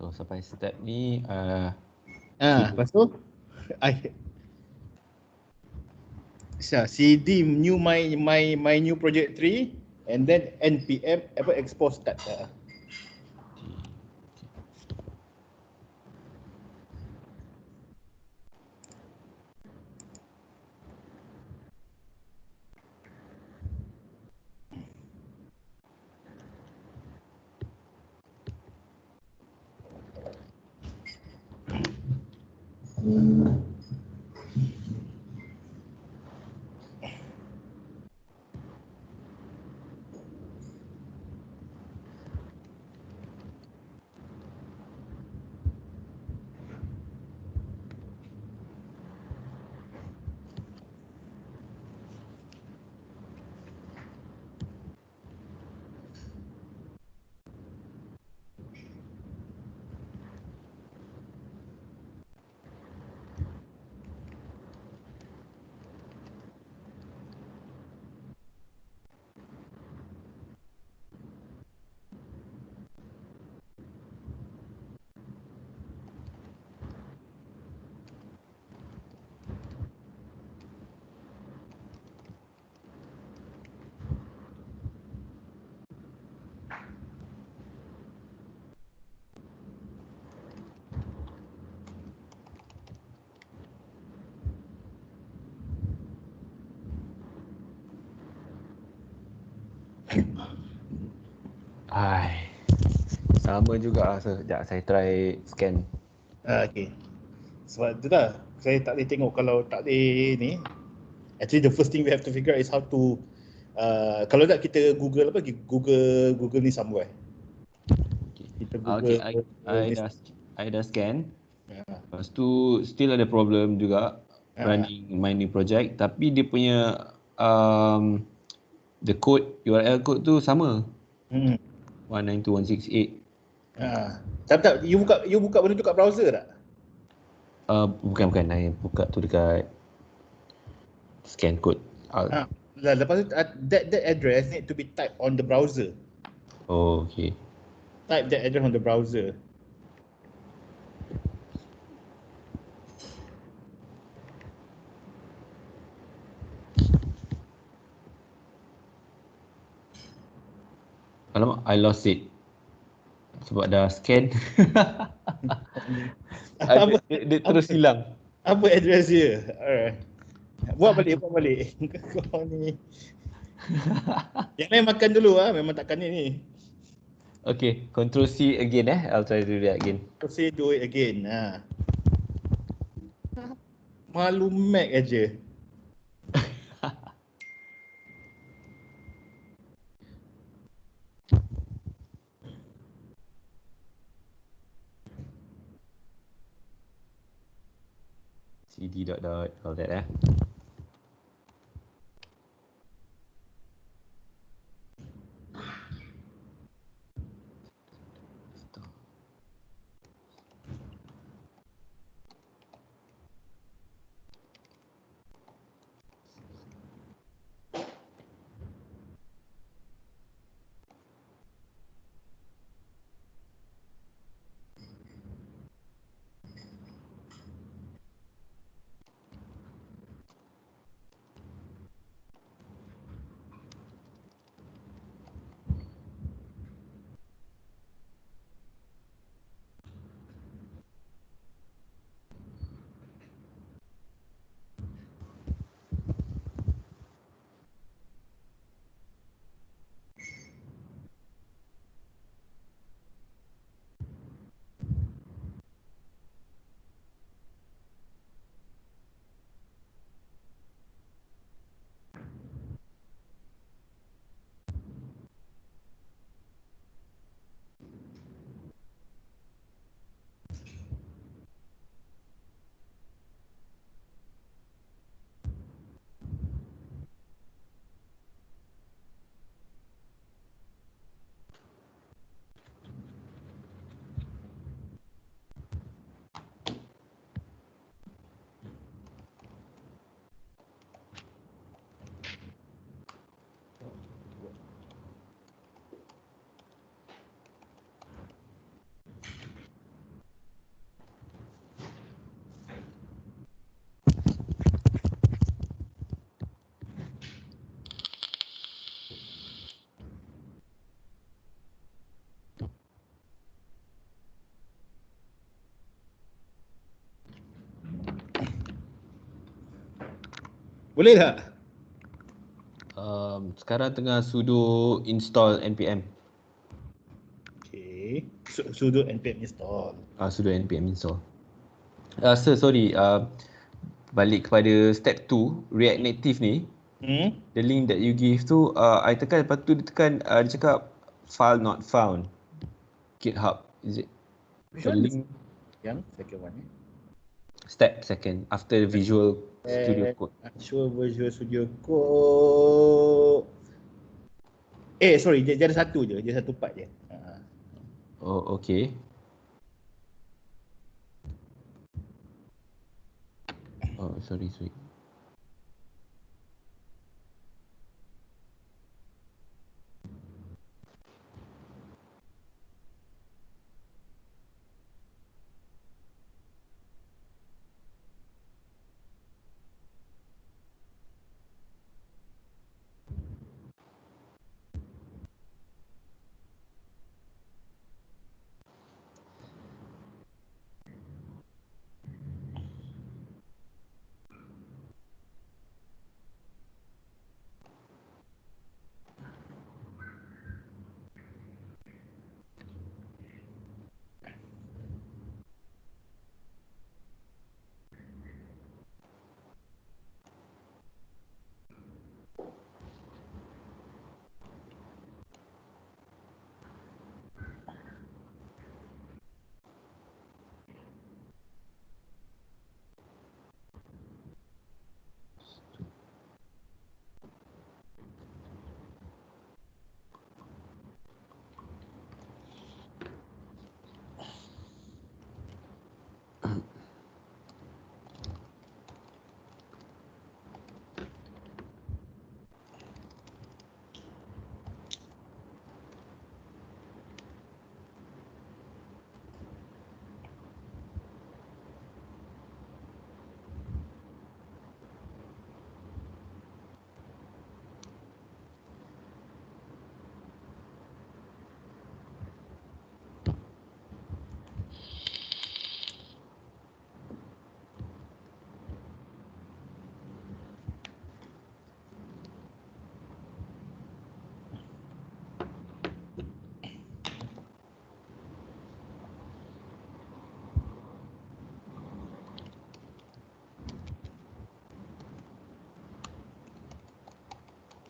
So sampai step ni Lepas tu CD new my new project tree and then npm export start. Sama juga lah. Sekejap saya try scan. Okay. Sebab tu dah saya tak boleh tengok kalau tak boleh ni. Actually the first thing we have to figure out is how to kalau tak kita Google Google ni somewhere. Kita Google. Okay, I dah scan. Ya. Lepas tu still ada problem juga running my new project, tapi dia punya the code, URL code tu sama. 192.168. Tak, you buka benda tu kat browser tak? Bukan, I buka tu dekat scan code. Lepas tu that address need to be typed on the browser. Oh, okay. Type that address on the browser. Alamak, I lost it. Sebab dah scan. Dia terus hilang. Apa address dia? Alright. Buat balik. Kau ni. Yang lain makan dulu memang takkan ni. Okay, Control C again I'll try to do that again. Control C, do it again. Malu Mac aja. CD dot all that Boleh tak? Sekarang tengah sudo install npm. Okay. Sudo npm install. Sudo npm install. Sir, sorry. Balik kepada step 2, reactnative ni. The link that you give tu, I tekan, lepas tu dia tekan, dia cakap file not found. GitHub, is it? Which The one? link. Yang second one Step second, after Visual Studio Code. Actual Visual Studio Code. Sorry, dia ada satu je, dia satu part je. Oh, okay. Oh, sorry.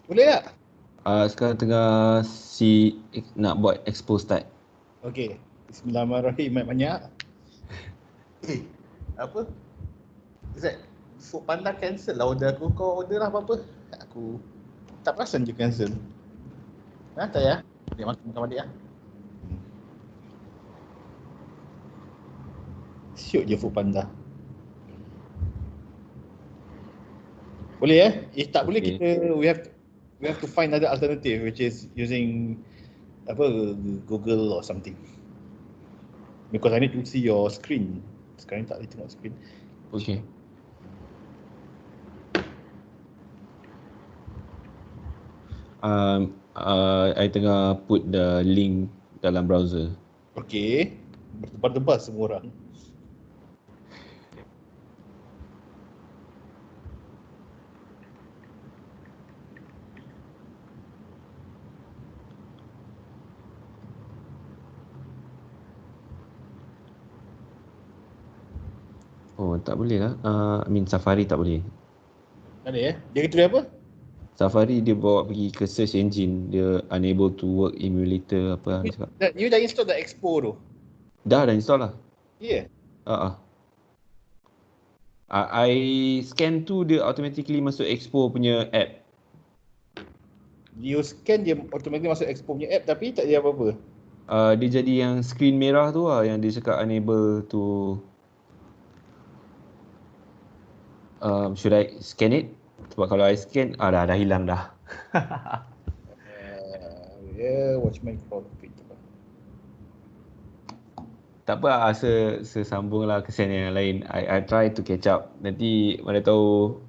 Boleh tak? Sekarang tengah nak buat expose start. Okay. Bismillahirrahmanirrahim, banyak. Apa? Zat, Food Panda cancel lah order aku. Kau order lah apa-apa. Aku tak perasan je cancel. Tak ya? Dia makan balik lah. Syuk je Food Panda. Boleh If tak boleh, Okay. we have to find another alternative, which is using Google or something. Because I need to see your screen. Sekarang tak boleh tengok screen. Okay. I tengah put the link dalam browser. Okay. Berdebar-debar semua orang. Oh, tak boleh lah. Safari tak boleh. Tak ada Dia kata dia apa? Safari dia bawa pergi ke search engine, dia unable to work emulator apa dia cakap. You dah install the Expo tu? Dah install lah. Ya. I scan tu dia automatically masuk Expo punya app. You scan dia automatically masuk Expo punya app, tapi tak ada apa-apa. Dia jadi yang screen merah tu lah, yang dia cakap unable to should I scan it? Sebab kalau I scan, dah hilang dah. Watch my profit. Tak apa, sesambung lah kesian yang lain. I try to catch up. Nanti mana tahu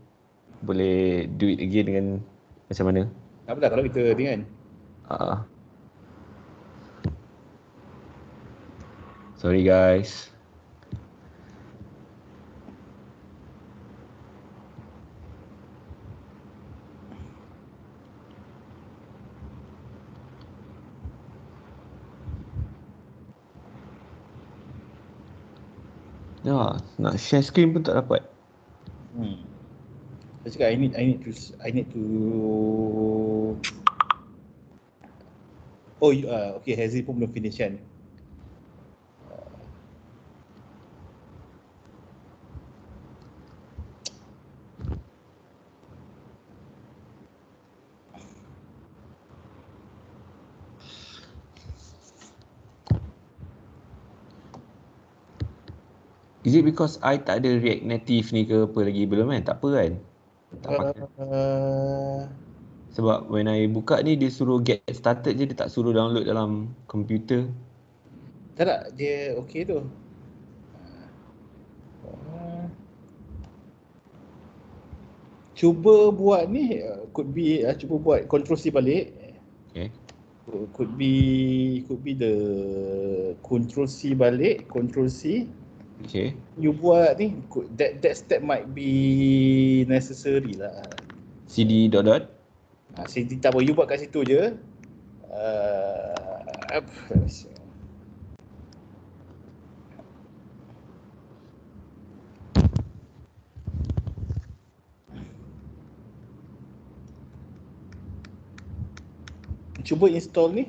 boleh do it again dengan macam mana. Apa dah kalau kita ni kan? Sorry guys. Ya, nak share screen pun tak dapat. Saya cakap I need to okay, Hazy pun belum finish kan. Is it because I tak ada React Native ni ke apa lagi? Belum kan? Tak apa kan? Tak pakai. Sebab when I buka ni dia suruh get started je, dia tak suruh download dalam komputer. Tak, dia okay tu. Cuba buat ni, could be cuba buat Ctrl C balik. Okay. Could be the Ctrl C balik, Ctrl C. Okay. You buat ni, that step might be necessary lah. CD dot. CD tak apa, you buat kat situ je. Cuba install ni.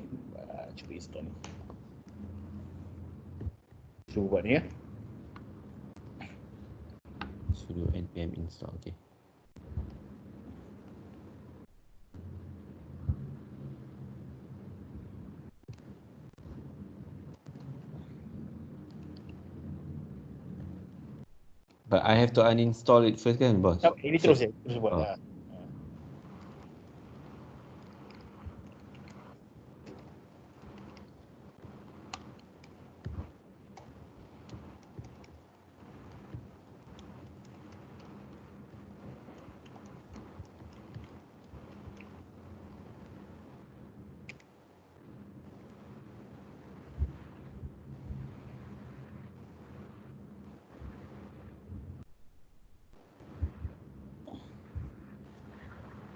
Cuba install ni. Cuba buat ni ya. Sudo npm install. Okay. But I have to uninstall it first kan, boss? Ini terus buat lah.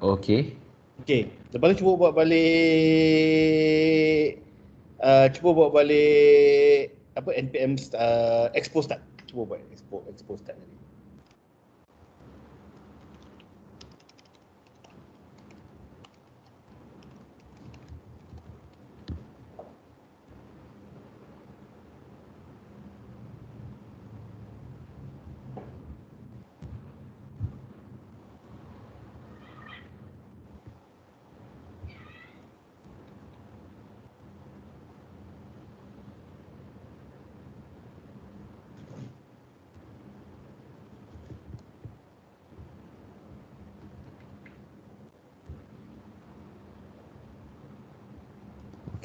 Okay. Okay, lepas tu cuba buat balik apa npm expose start. Cuba buat expose start tadi.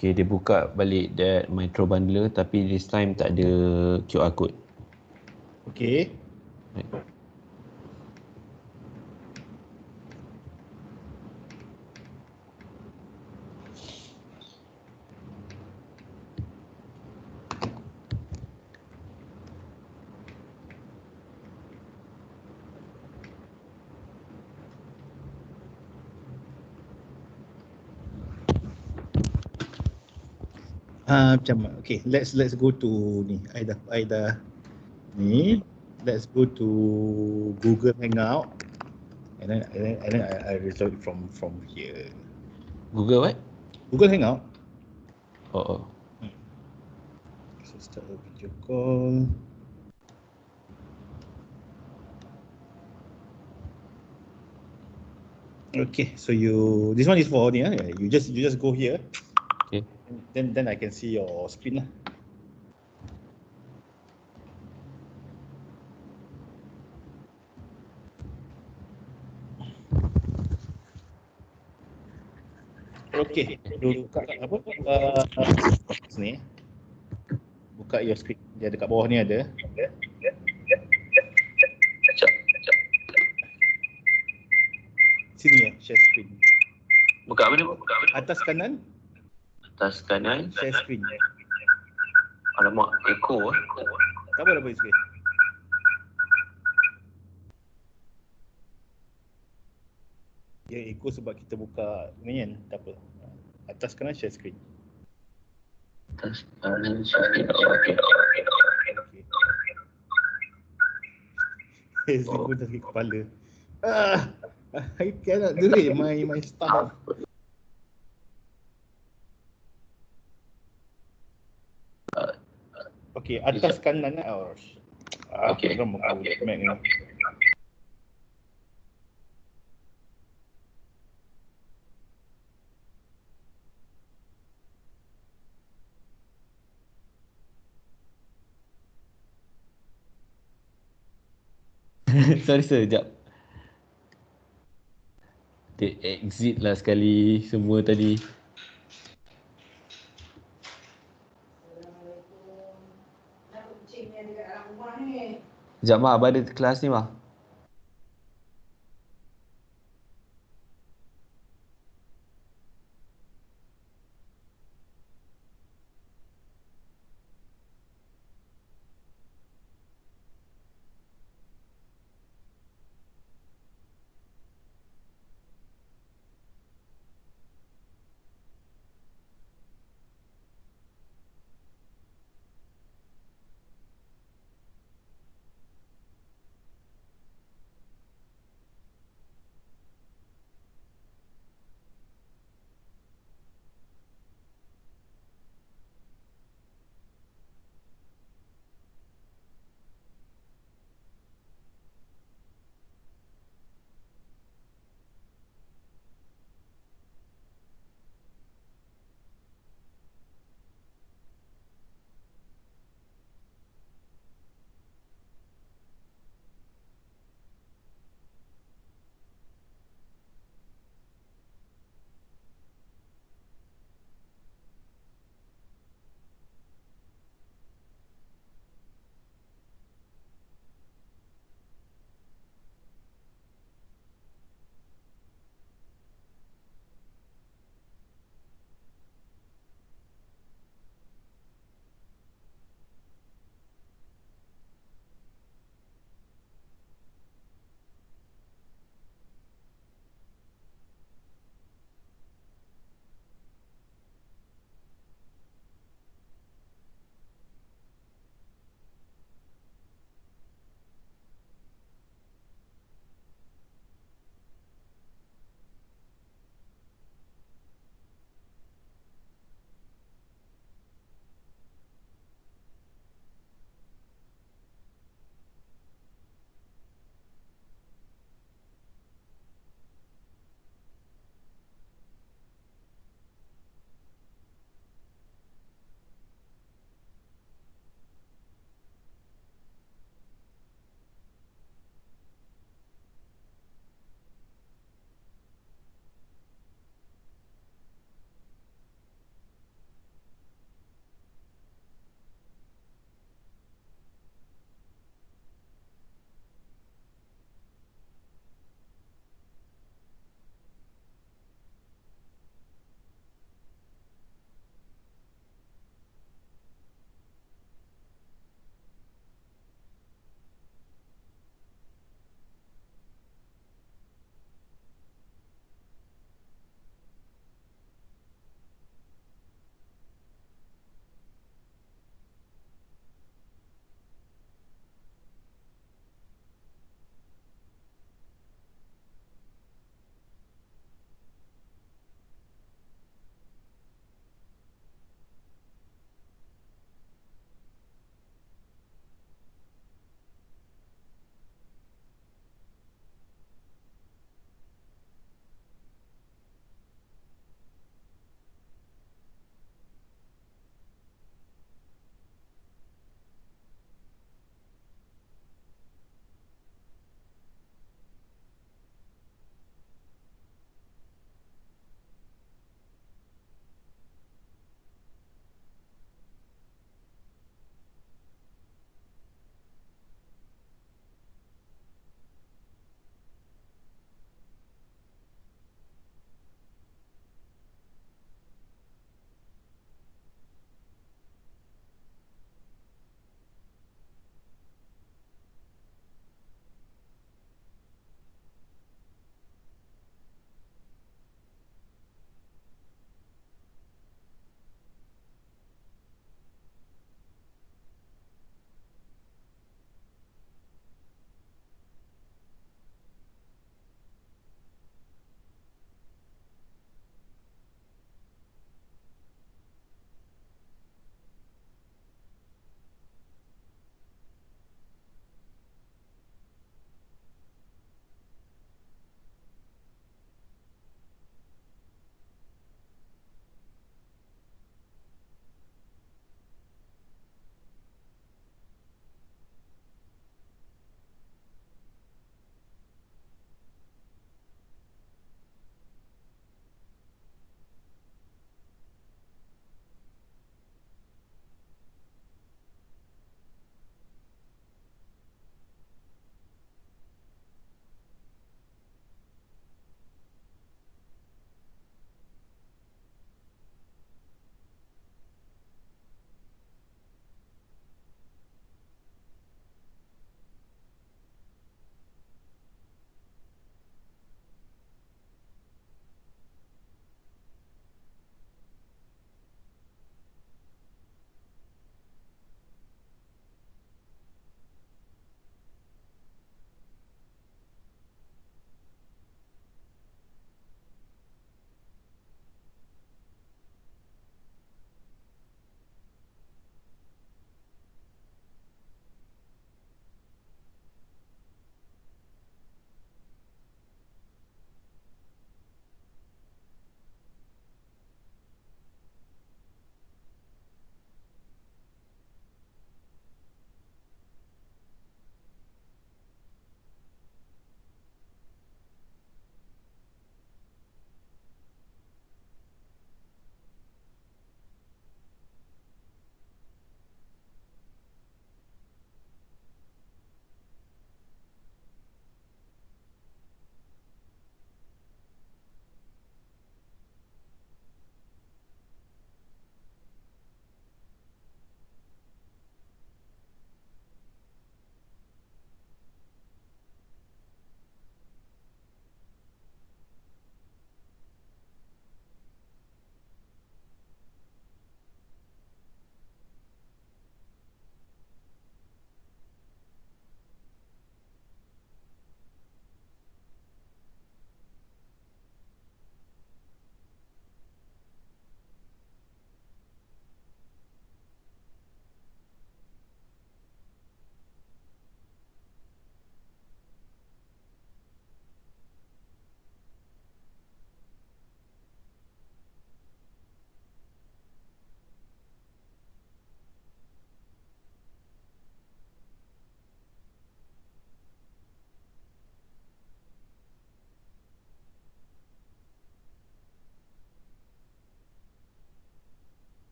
Okay, dia buka balik that micro bundler tapi this time tak ada QR code. Okay. Right. Macam okay, let's go to ni. I dah ni. Let's go to Google Hangout and then I resolve it from here. Google what? Google Hangout. Oh. So start a video call. Okay, so this one is for ni you just go here. Okay. Then I can see your screen lah. Okay, buka apa? Ni. Buka your screen. Dia dekat bawah ni ada. Sini ya, share screen. Buka apa ni? Atas kanan, Atas kanan. share screen. Alamak, echo. Tak apa, boleh screen. Ya, echo sebab kita buka ni kan, tak apa. Atas kanan share screen. Atas kanan share screen. Okay. Selingkuh dari kepala. I cannot do it, my stomach. Okay, atas kanan lah. Okay. Kan muka Mac ni. Sorry sir, sekejap. Dia exit lah sekali semua tadi. Sekejap Mak, abang ada kelas ni Mak.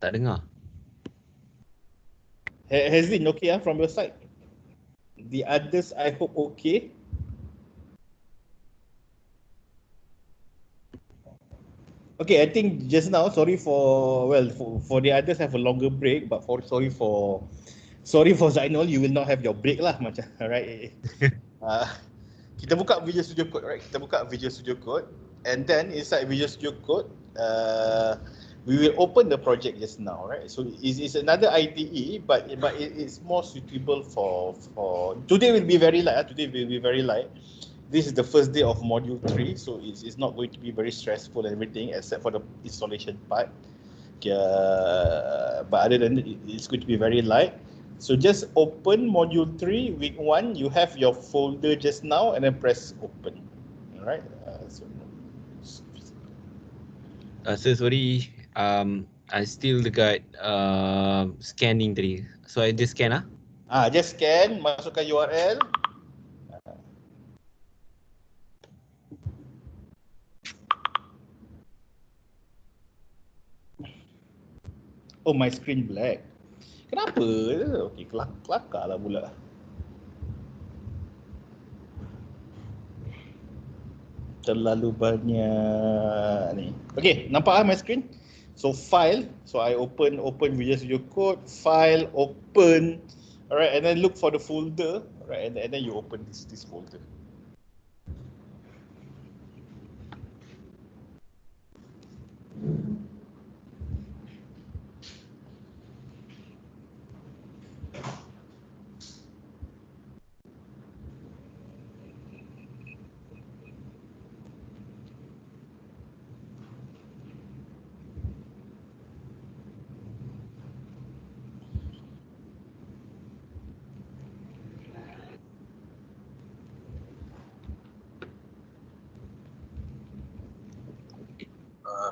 Tak dengar. Has it okay from your side? The others, I hope okay. Okay, I think just now, sorry for, well, for the others have a longer break, but sorry for Zainul, you will not have your break lah macam, alright. Kita buka Visual Studio Code, right? Kita buka Visual Studio Code, and then inside Visual Studio Code, we will open the project just now, right? So it's another IDE, but it's more suitable for today will be very light. Today will be very light. This is the first day of module 3, so it's not going to be very stressful and everything except for the installation part. But other than that, it's going to be very light. So just open module 3, week 1, you have your folder just now and then press open. Alright. Sorry, I still dekat scanning tadi. So I just scan Just scan, masukkan URL. Oh, my screen black. Kenapa? Okey, kelakar lah pula. Terlalu banyak ni. Okey, nampak my screen? So file, so I open Visual Studio Code, file, open, alright, and then look for the folder, alright, and then you open this folder.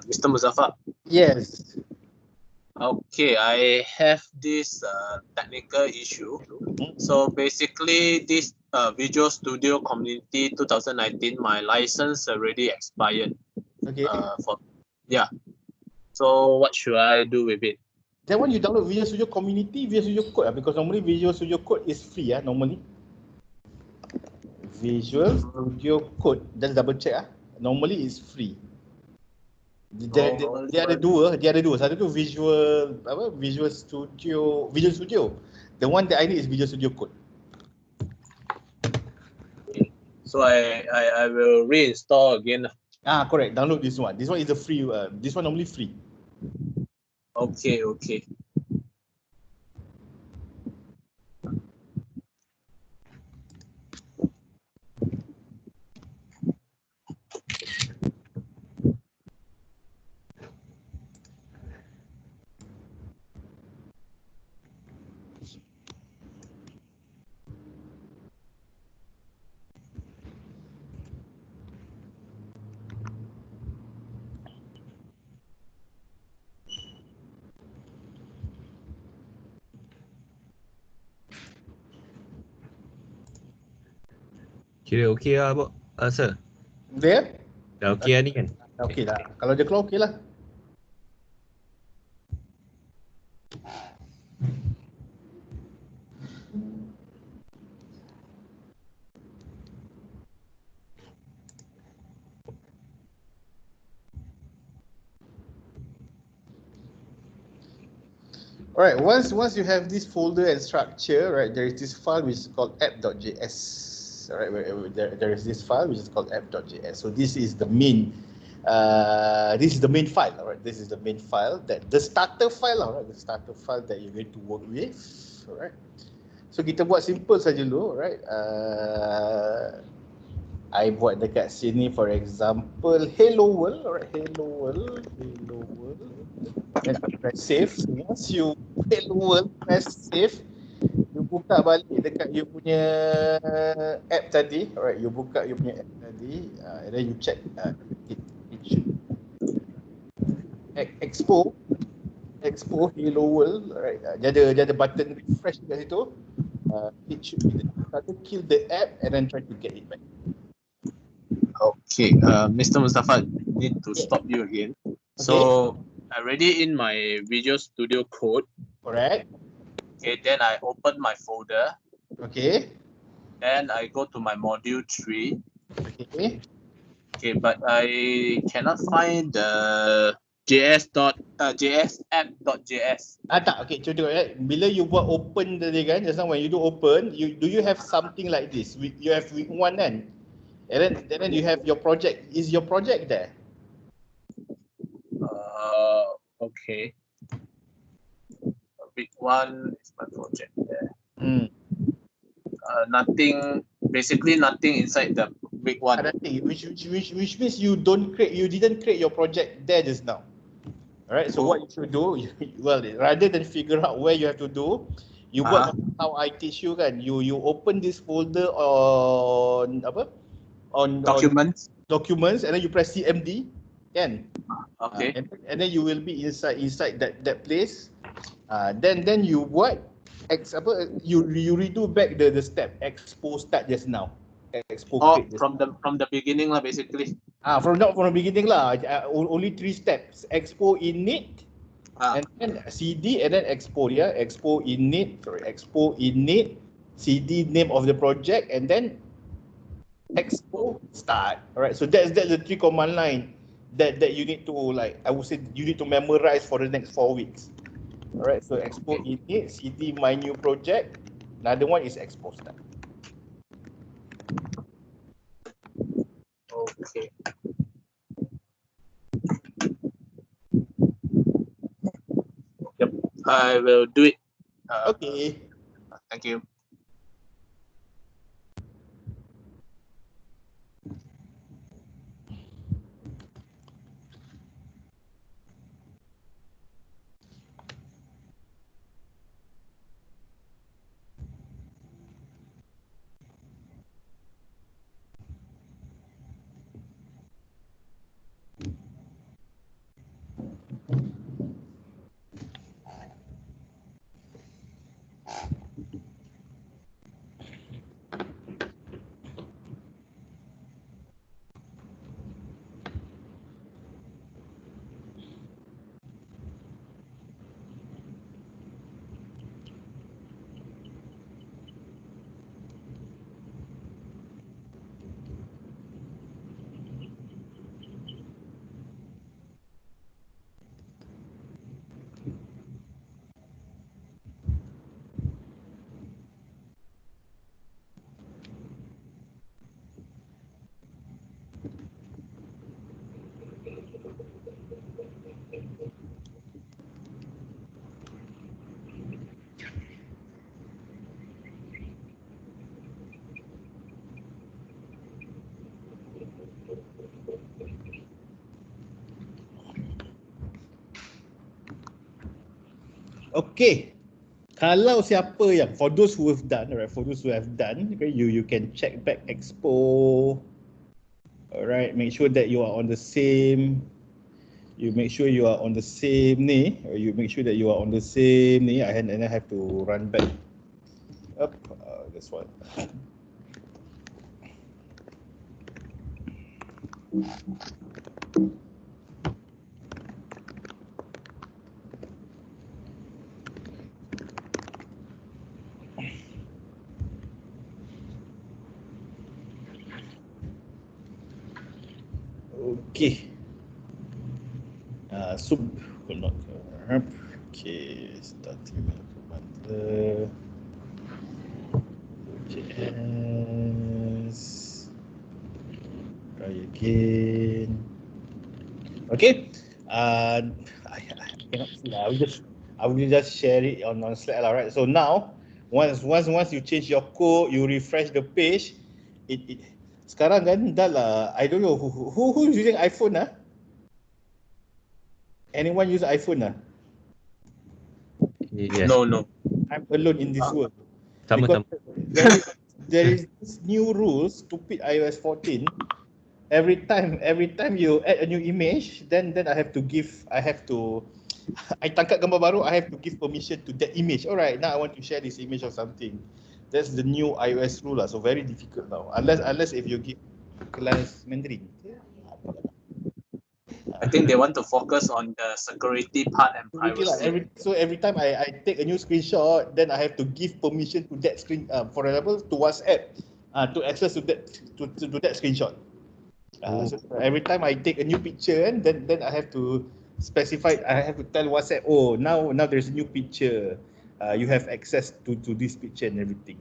Mr. Muzaffar. Yes. Okay, I have this technical issue. So basically, this Visual Studio Community 2019, my license already expired. Okay. So what should I do with it? That one you download Visual Studio Community, Visual Studio Code, because normally Visual Studio Code is free normally. Visual Studio Code, just double check normally it's free. Dia ada dua. Satu tu Visual Studio. The one that I need is Visual Studio Code. So I will reinstall again. Correct. Download this one. This one is a free. This one normally free. Okay. Kira okey lah, Abang. Sir. There? Dah okey lah ni kan? Okey lah. Kalau dia keluar okey lah. Alright, once you have this folder and structure, right, there is this file which is called app.js. Alright, there is this file which is called app.js. So this is the main file. Alright, this is the main file, that the starter file, alright, the starter file that you're going to work with. Alright. So kita buat simple saja dulu, right? I buat dekat sini, for example, hello world, alright, hello world. Then press save. Once you hello world, press save. You buka balik dekat you punya app tadi, alright. You buka you punya app tadi, and then you check it should expo hello world, alright. Dia ada button refresh dekat situ. It should be there. Try to kill the app and then try to get it back. Okay, Mr. Mustafa, need to stop you again. Okay. So already in my Visual Studio Code. Correct. Okay, then I open my folder. Okay. Then I go to my module 3. Okay. Okay, but I cannot find the JS app.js. Tak. Okay, contoh bila you buat open tadi kan, just now when you do open, do you have something like this? You have week 1 kan? And then you have your project. Is your project there? Okay. Week 1 is my project there. Nothing, basically nothing inside the week 1. Nothing, which means you didn't create your project there just now. Alright, so what you should do, well, rather than figure out where you have to do, you buat how I teach you kan. You open this folder on apa? On Documents. Documents, and then you press CMD, kan? Okay. And then you will be inside that place. Then you buat you redo back the step expo start just now. Expo create just from the beginning lah, basically. From the beginning lah. Only 3 steps. Expo init, and then CD, and then expo. Yeah, expo init, CD name of the project, and then expo start. Alright, so that's the 3 command line that you need to, like, I would say you need to memorize for the next 4 weeks. Alright, so expo init, CD my new project. Another one is expo start. Okay. Yep, I will do it. Okay. Thank you. Okay. Kalau siapa yang, for those who have done, okay, you can check back expo. Alright, make sure that you are on the same. You make sure you are on the same ni. You make sure that you are on the same ni. And I have to run back up. This one. Okay. Okay, starting bundle. JS. Try again. Okay. I cannot see. I will just share it on Slack, right? So now, once you change your code, you refresh the page, it sekarang kan dah lah. I don't know who is using iPhone ah? Anyone use iPhone ah? Yes. No. I'm alone in this world. Sama. There is this new rule, stupid iOS 14. Every time you add a new image, then I tangkap gambar baru, I have to give permission to that image. Alright, now I want to share this image or something. That's the new iOS rule lah. So very difficult now. Unless if you give class Mandarin. I think they want to focus on the security part and Security lah. privacy. Every time I take a new screenshot, then I have to give permission to that screen, for example, to WhatsApp, to access to that screenshot. So every time I take a new picture, and then I have to specify. I have to tell WhatsApp, oh, now there's a new picture. You have access to this picture and everything.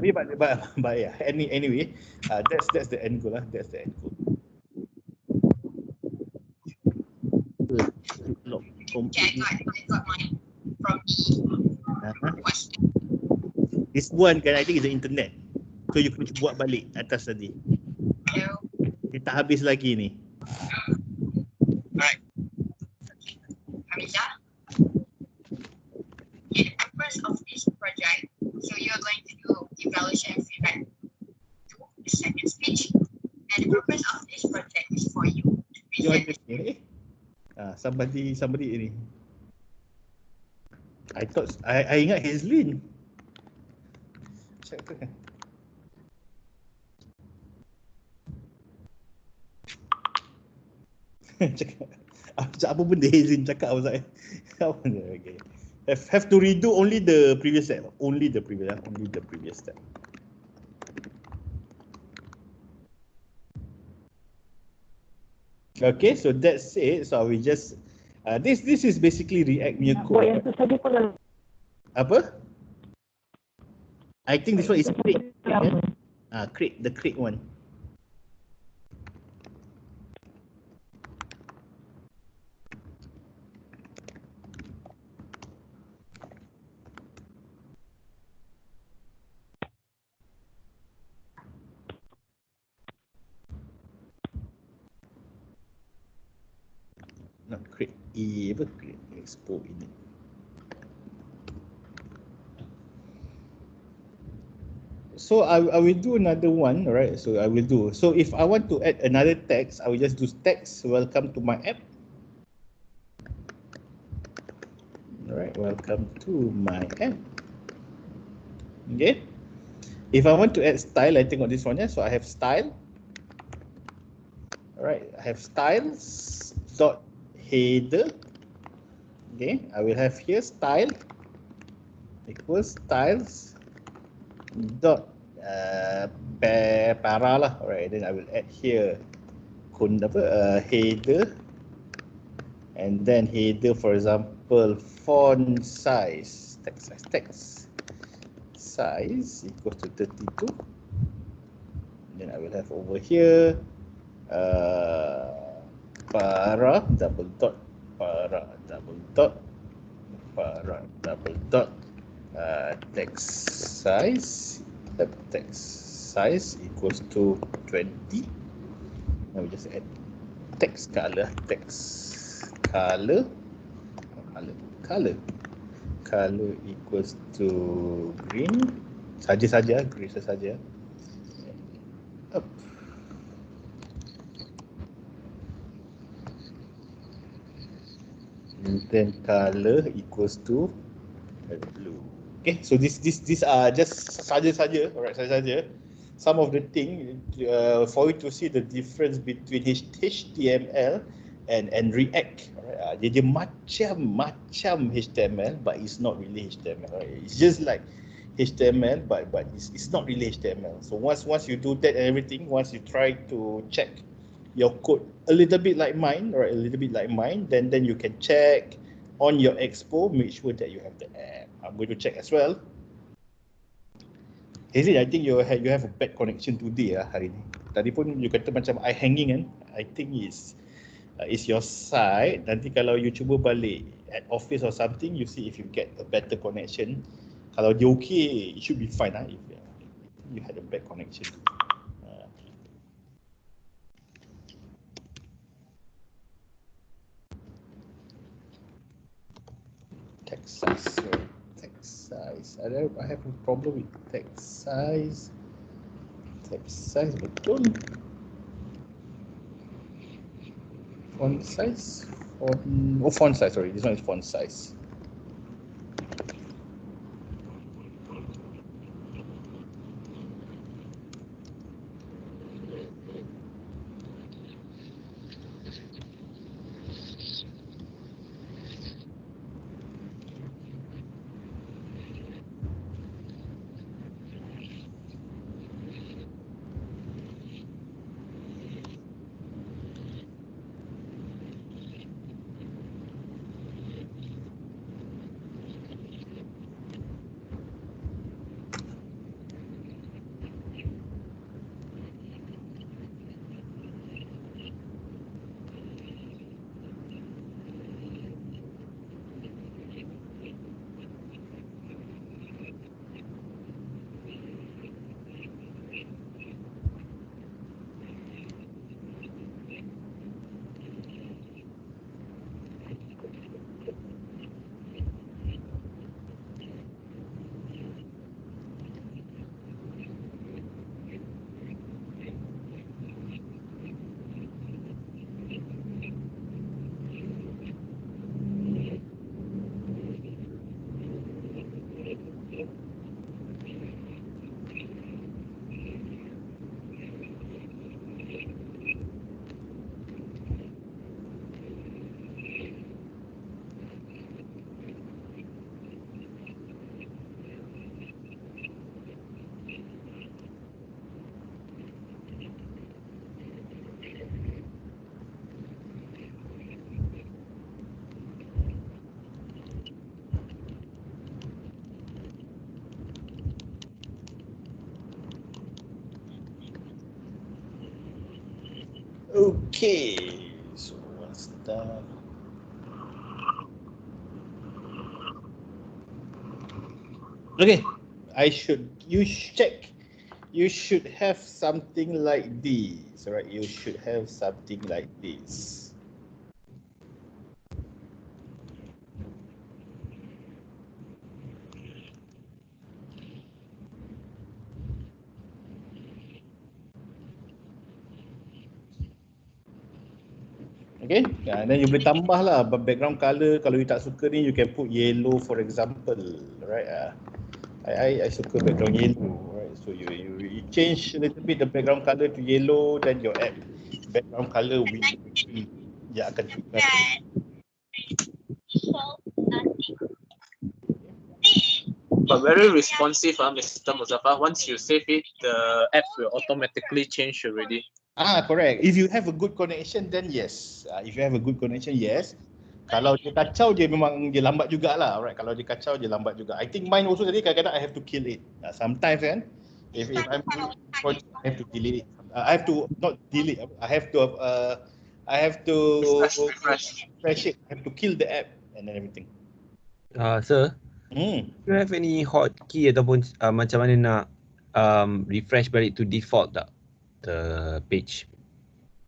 But yeah. Anyway, that's the end goal lah. That's the end goal. Okay, I got mine from the question. This one kan, I think is the internet. So you kena buat balik atas tadi. Hello. Dia tak habis lagi ni. Alright. Okay. Hamida. Okay, the purpose of this project, so you're going to do evaluation and feedback to the second speech. And the purpose of this project is for you to present. Somebody ini. I ingat Hazlin. Cakap apa benda Hazlin cakap Ustaz? Okay. Have to redo only the previous step. Only the previous step. Okay, so that's it. So we just this is basically React new code. Apa? I think this one is create. Create the create one. Not create create expo ini. So I will do another one, right? So I will do. So if I want to add another text, I will just do text. Welcome to my app. Alright, welcome to my app. Okay. If I want to add style, I think on this one, yeah. So I have style. Alright, I have styles dot header. Okay, I will have here style equals styles dot para lah. Alright, then I will add here header, and then header, for example, font size, text size equals to 32. Then I will have over here para double dot text size equals to 20. Now we just add text color equals to green saja up. And then color equals to blue. Okay, so these are just saja. Alright, saja. Some of the thing for you to see the difference between HTML and React. Alright, dia macam HTML, but it's not really HTML. Right? It's just like HTML, but it's not really HTML. So once you do that and everything, once you try to check your code a little bit like mine, right? Then you can check on your expo, make sure that you have the app. I'm going to check as well. Hazel, I think you have a bad connection today hari ni. Tadi pun you kata macam I hanging kan. I think it's your side. Nanti kalau you cuba balik at office or something, you see if you get a better connection. Kalau dia okay, it should be fine if you had a bad connection. Text size. I have a problem with text size. Betul. Font size. Font size. Sorry, this one is font size. Okay. So what's that? Okay. You should have something like this, alright? You should have something like this. Okay, and then you boleh tambah lah background color. Kalau you tak suka ni, you can put yellow for example, right? I suka background yellow, right? So you change a little bit the background color to yellow, then your app background color will akan tukar. But very responsive, Mr. Muzaffar. Once you save it, the app will automatically change already. Correct. If you have a good connection, then yes. If you have a good connection, yes. Kalau dia kacau, dia memang dia lambat jugalah. Alright, kalau dia kacau, dia lambat juga. I think mine also tadi kadang-kadang I have to kill it. Sometimes kan, if I'm doing project, I have to delete it. I have to not delete. I have to refresh it. I have to kill the app and then everything. Sir, do you have any hotkey ataupun macam mana nak refresh balik to default tak the page?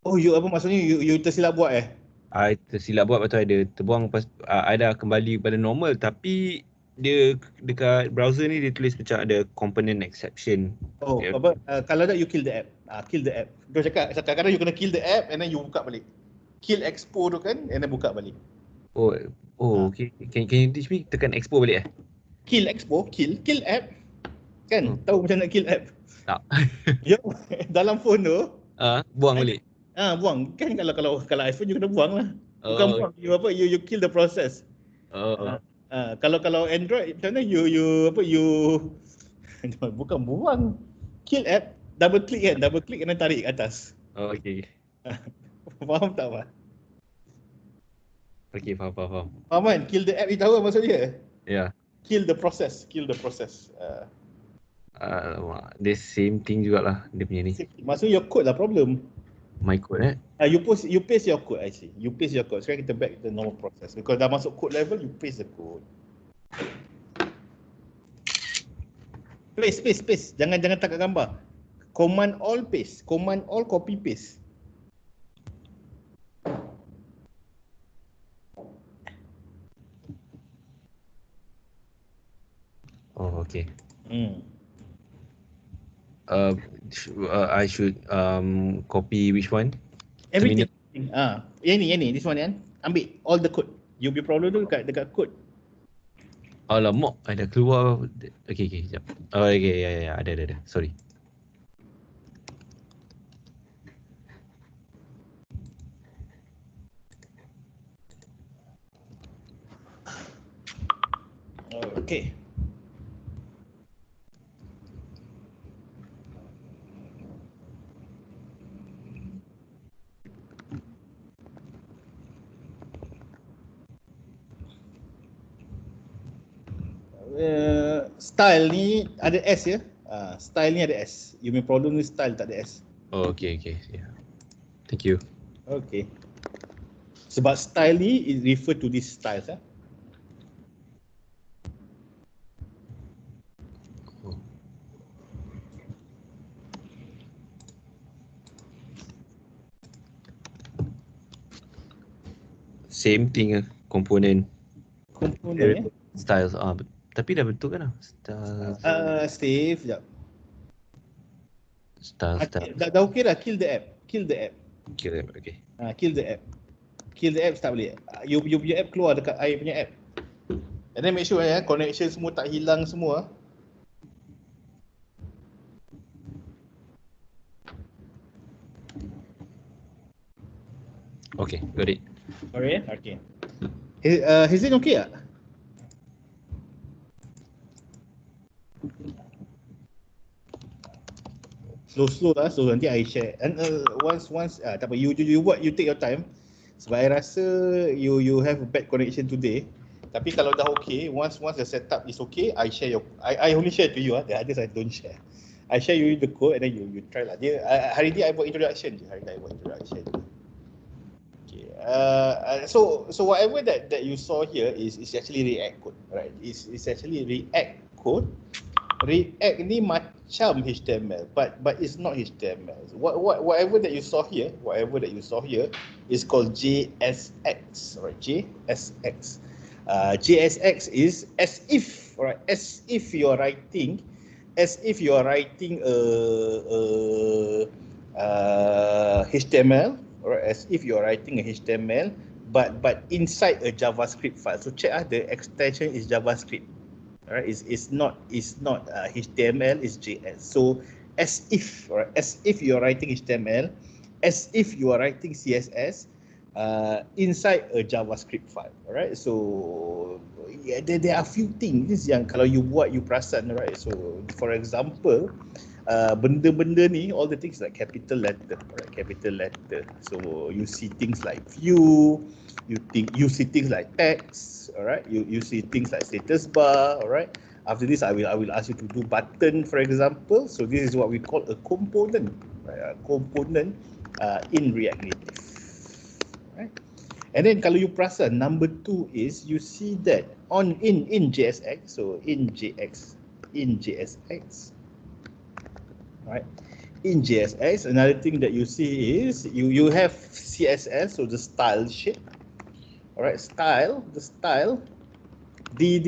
Oh, you apa maksudnya you tersilap buat I tersilap buat, lepas tu ada terbuang, I dah kembali pada normal, tapi dia dekat browser ni dia tulis macam ada component exception. Oh, apa? Kalau tak you kill the app. Kill the app. Dia cakap kadang-kadang you kena kill the app and then you buka balik. Kill expo tu kan and then buka balik. Okay. Can you teach me tekan expo balik Kill expo, kill app. Kan? Tahu macam nak kill app? Tak. Ya, dalam phone tu. Buang balik. Buang. Kan kalau iPhone you kena buang lah. Bukan buang. You kill the process. Kalau Android macam mana you bukan buang. Kill app, double click and then tarik atas. Okay. Faham tak Pak? Okay, faham. Faham kan? Kill the app, you tahu maksud dia? Yeah. Kill the process. The same thing jugalah dia punya ni. Maksudnya your code lah problem. My code You paste your code actually. You paste your code. Sekarang kita back to the normal process. Because dah masuk code level, you paste the code. Paste. Jangan tak kat gambar. Command all paste. Command all copy paste. Oh, okay. I should copy which one? Everything. Yang ni, this one kan. Ambil all the code. You punya problem tu dekat code. Alamak, ada keluar. Okay, sekejap. Okay, ya, ada. Sorry. Okay. Style ni ada S ya. Style ni ada S. You punya problem ni style tak ada S. Oh, okay. Yeah. Thank you. Okay. Sebab style ni is refer to this styles Same thing Komponen styles. Tapi dah betul kan? Save sekejap. Styles. Dah okey dah. Kill the app. Okay. Kill the app start balik. You punya app keluar dekat I punya app. And then make sure connection semua tak hilang semua. Okay, got it. Alright, okay. Is it okay tak? Slow lah, so nanti I share. And once tak apa, you buat, you take your time. Sebab I rasa you have a bad connection today. Tapi kalau dah okay, once the setup is okay, I only share to you the others I don't share. I share you the code and then you try lah. Hari ni I buat introduction je. So whatever that you saw here is actually React code, right? It's actually React code. React ni macam HTML, but it's not HTML. Whatever that you saw here, is called JSX, right? JSX. JSX is as if, right? As if you are writing HTML, right? As if you are writing a HTML, but inside a JavaScript file. So check the extension is JavaScript. Alright, it's not HTML, it's JS. So as if, right, as if you are writing HTML, as if you are writing CSS inside a JavaScript file. Alright, so yeah, there are few things yang kalau you buat you perasan, right? So for example, benda-benda ni, all the things like capital letter, right? Capital letter. So you see things like view, you see things like text, all right? You see things like status bar, all right? After this, I will ask you to do button, for example. So this is what we call a component, right? A component in React Native, right? And then kalau you perasan, number 2 is you see that in JSX, so in JSX, right? In JSX, another thing that you see is you have CSS, so the style sheet. All right, the style, the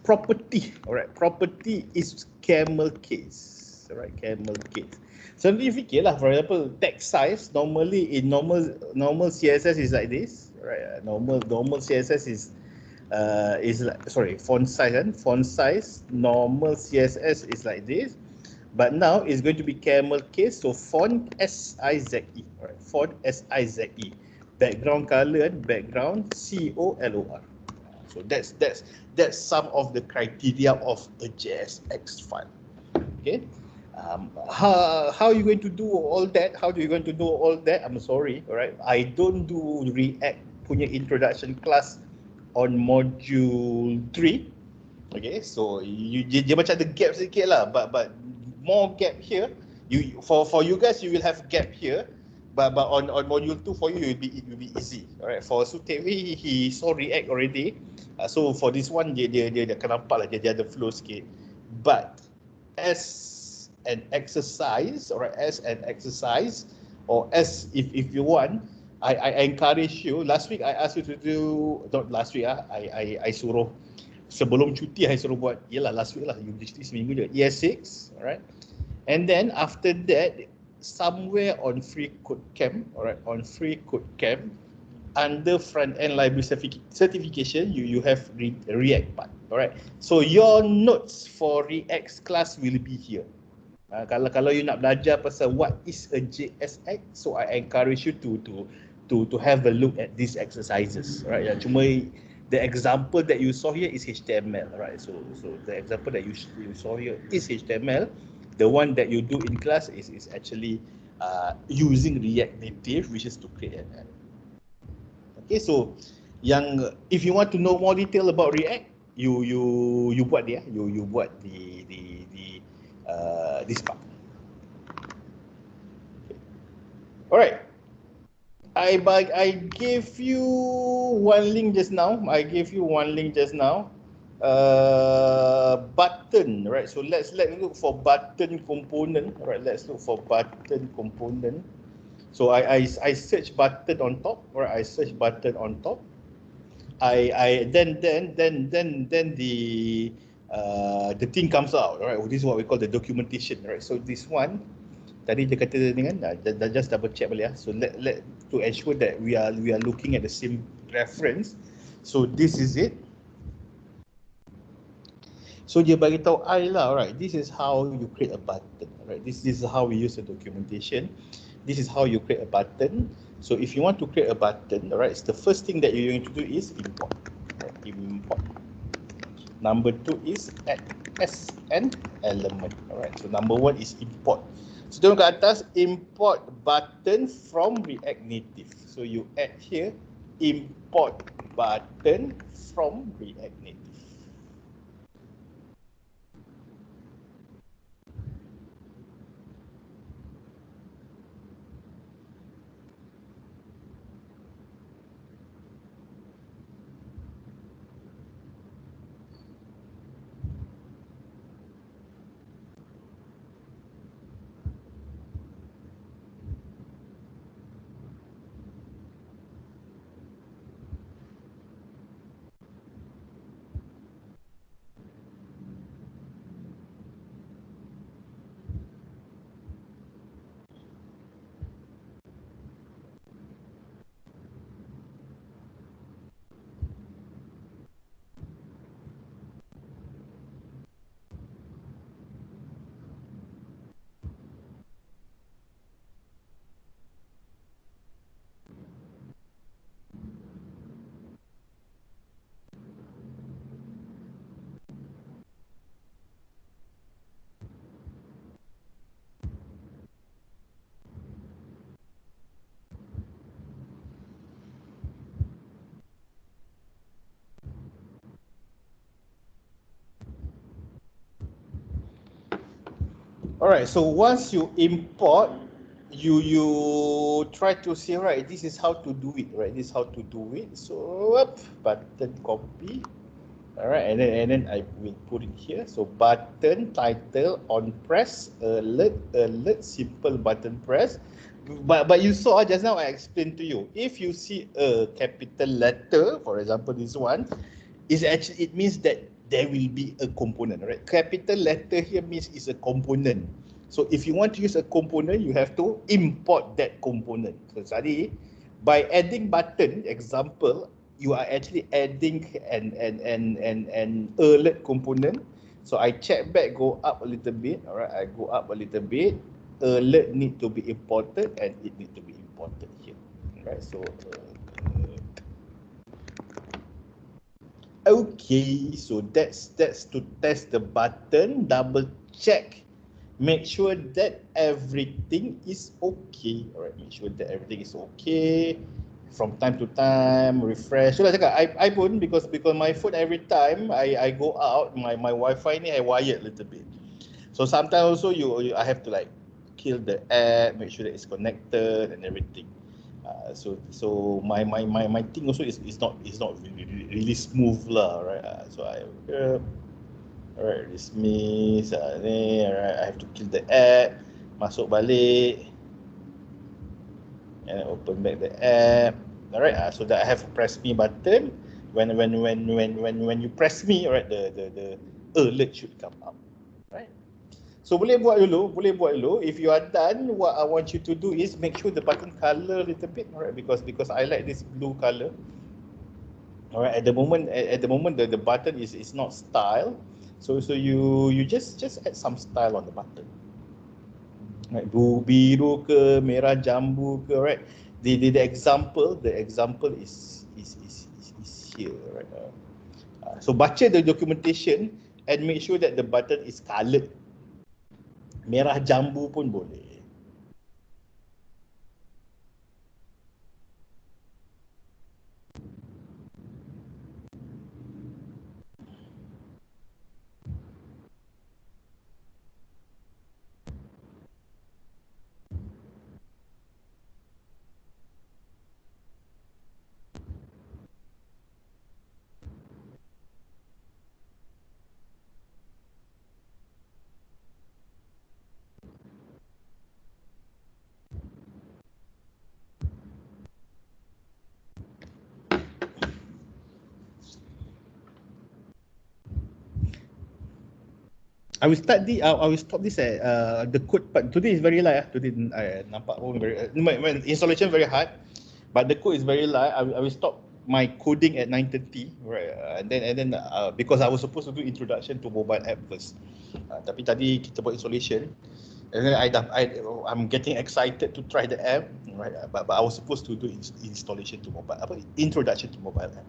property. All right, property is camel case. All right, camel case. So you fikirlah, for example, text size normally in normal CSS is like this, right? Normal CSS is like, sorry, font size, and font size normal CSS is like this, but now it's going to be camel case. So font size, right? Font size, background color and background color. So that's some of the criteria of a JSX file. Okay. How are you going to do all that? How are you going to do all that? I'm sorry, all right. I don't do React punya introduction class on module 3. Okay, so dia macam ada gap sikit lah, but more gap here. For you guys, you will have gap here, but on module 2 for you, it will be easy. Alright, for Sutewi, he saw React already, so for this one dia akan nampak lah dia ada flow sikit. But as an exercise, or as or as if you want, I encourage you. Last week I asked you to do, not last week I suruh sebelum cuti I suruh buat, yelah last week lah, you literally seminggu je, year 6, alright. And then after that, somewhere on freecodecamp, alright, on freecodecamp, under front-end library certification, you have React part, alright. So your notes for React class will be here. Kalau you nak belajar pasal what is a JSX, so I encourage you to have a look at these exercises, right? Cuma the example that you saw here is HTML, right? So the example that you saw here is HTML. The one that you do in class is actually using React Native, which is to create an app. Okay, so if you want to know more detail about React, you buat dia, you buat the this part. Okay. All right. I gave you one link just now. Button, right? So let's look for button component. Right? Let's look for button component. So I search button on top. Right? I search button on top. Then the thing comes out. Right? This is what we call the documentation. Right? So this one. Tadi dia kata dengan just double check balik. So let to ensure that we are looking at the same reference. So this is it. So dia bagi tahu I lah, right? This is how you create a button, right? This is how we use the documentation. This is how you create a button. So if you want to create a button, right, the first thing that you're going to do is import. Right? Import. Number 2 is add as an element. Alright. So number 1 is import. So tengok kat atas, import button from React Native. So you add here, import button from React Native. Alright, so once you import, you try to see, right, this is how to do it, right? This is how to do it. So button copy. Alright, and then I will put it here. So button title on press, alert, simple button press. But you saw just now I explained to you. If you see a capital letter, for example this one, it means that there will be a component, right? Capital letter here means it's a component. So if you want to use a component, you have to import that component. So tadi, by adding button, example, you are actually adding an alert component. So I check back, go up a little bit, all right? I go up a little bit. Alert need to be imported and it need to be imported here, right? So okay, so that's to test the button, double check, make sure that everything is okay. Alright, make sure that everything is okay. From time to time, refresh. So like I pun because my phone every time I go out, my Wi-Fi ni I wired a little bit. So sometimes also I have to like kill the app, make sure that it's connected and everything. So my thing also is not really smooth lah, right? So I alright, dismiss ni, alright, I have to kill the app, masuk balik and open back the app, alright. So that I have a press me button. When you press me, alright, the alert should come up, right? So boleh buat dulu. If you are done, what I want you to do is make sure the button color a little bit, alright, because I like this blue color. Alright, at the moment the button is not style. So you just add some style on the button. Right, biru ke, merah jambu ke, right? The example is here, right? So baca the documentation and make sure that the button is colored. Merah jambu pun boleh. I will stop this at the code part. Today is very light. Today nampak pun very when installation very hard, but the code is very light. I will stop my coding at 9:30, right? And then because I was supposed to do introduction to mobile app first. Tapi tadi kita buat installation, and then I'm getting excited to try the app, right? But I was supposed to do installation to mobile, introduction to mobile app.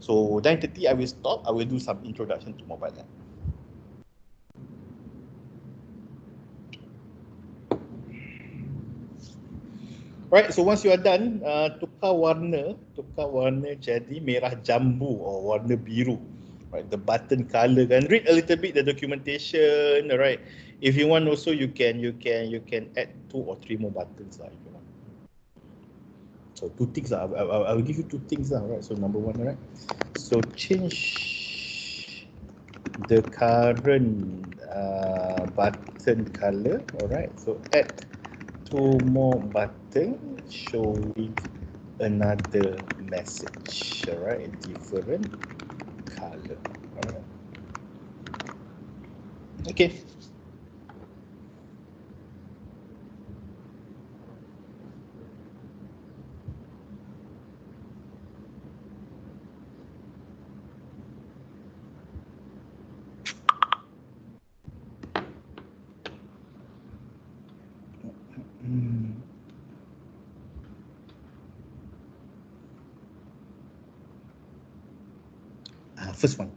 So 9:30 I will stop. I will do some introduction to mobile app. Right, so once you are done, tukar warna jadi merah jambu or warna biru. Right, the button color kan. Read a little bit the documentation, right? If you want also you can add 2 or 3 more buttons lah if you want. So 2 things lah. I will give you 2 things lah, right? So number 1, right? So change the current button color, alright? So add 2 more button showing another message, alright, different color, alright. Okay. First one.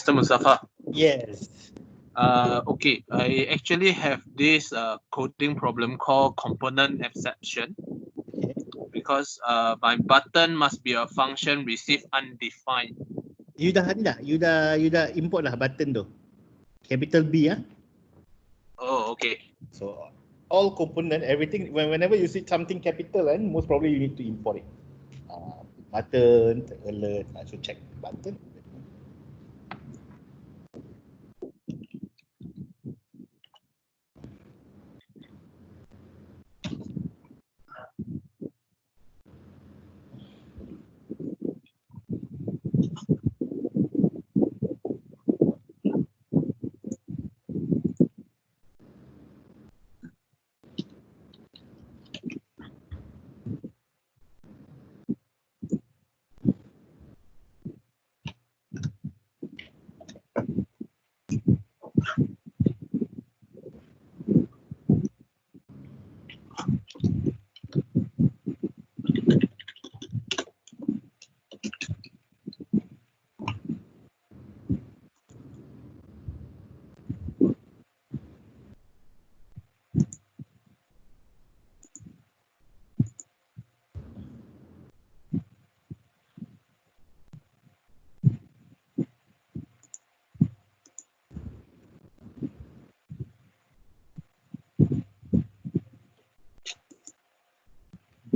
Mr. Mustafa. Yes. Okay, I actually have this coding problem called component exception Okay. because my button must be a function received undefined. You dah import lah button tu. Capital B ah. Oh, okay. So all component, everything, whenever you see something capital and most probably you need to import it. Button, alert, so check button.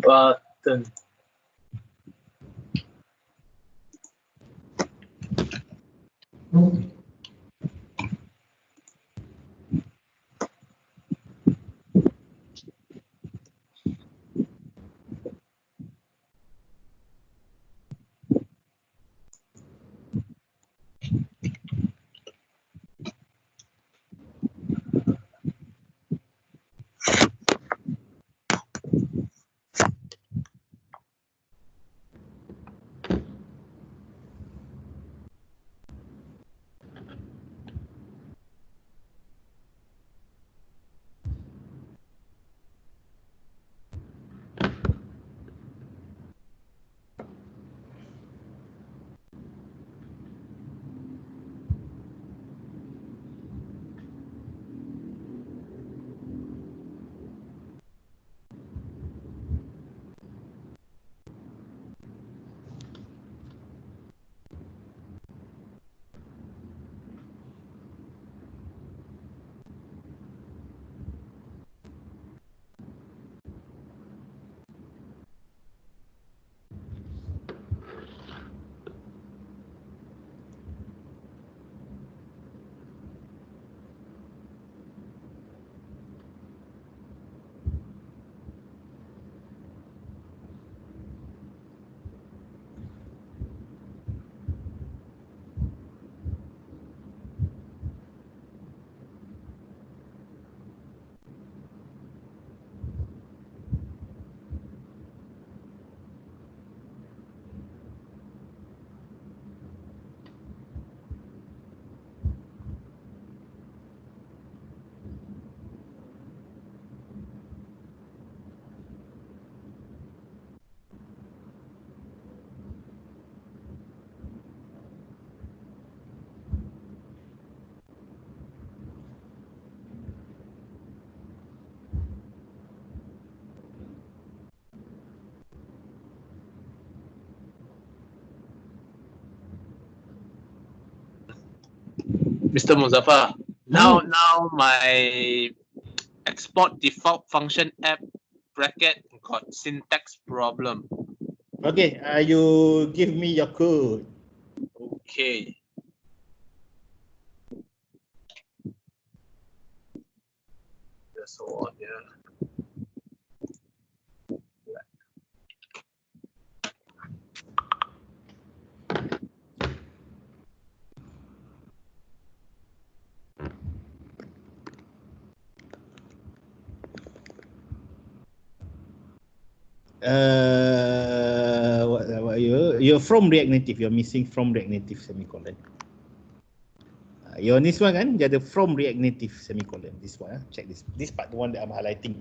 Button. Mr. Mustafa. Now my export default function app bracket got syntax problem. Okay, you give me your code. Okay. That's all, yeah. What you're from React Native, you're missing from React Native semicolon. Your this one kan, dia ada from React Native semicolon. This one, check this part, the one that I'm highlighting.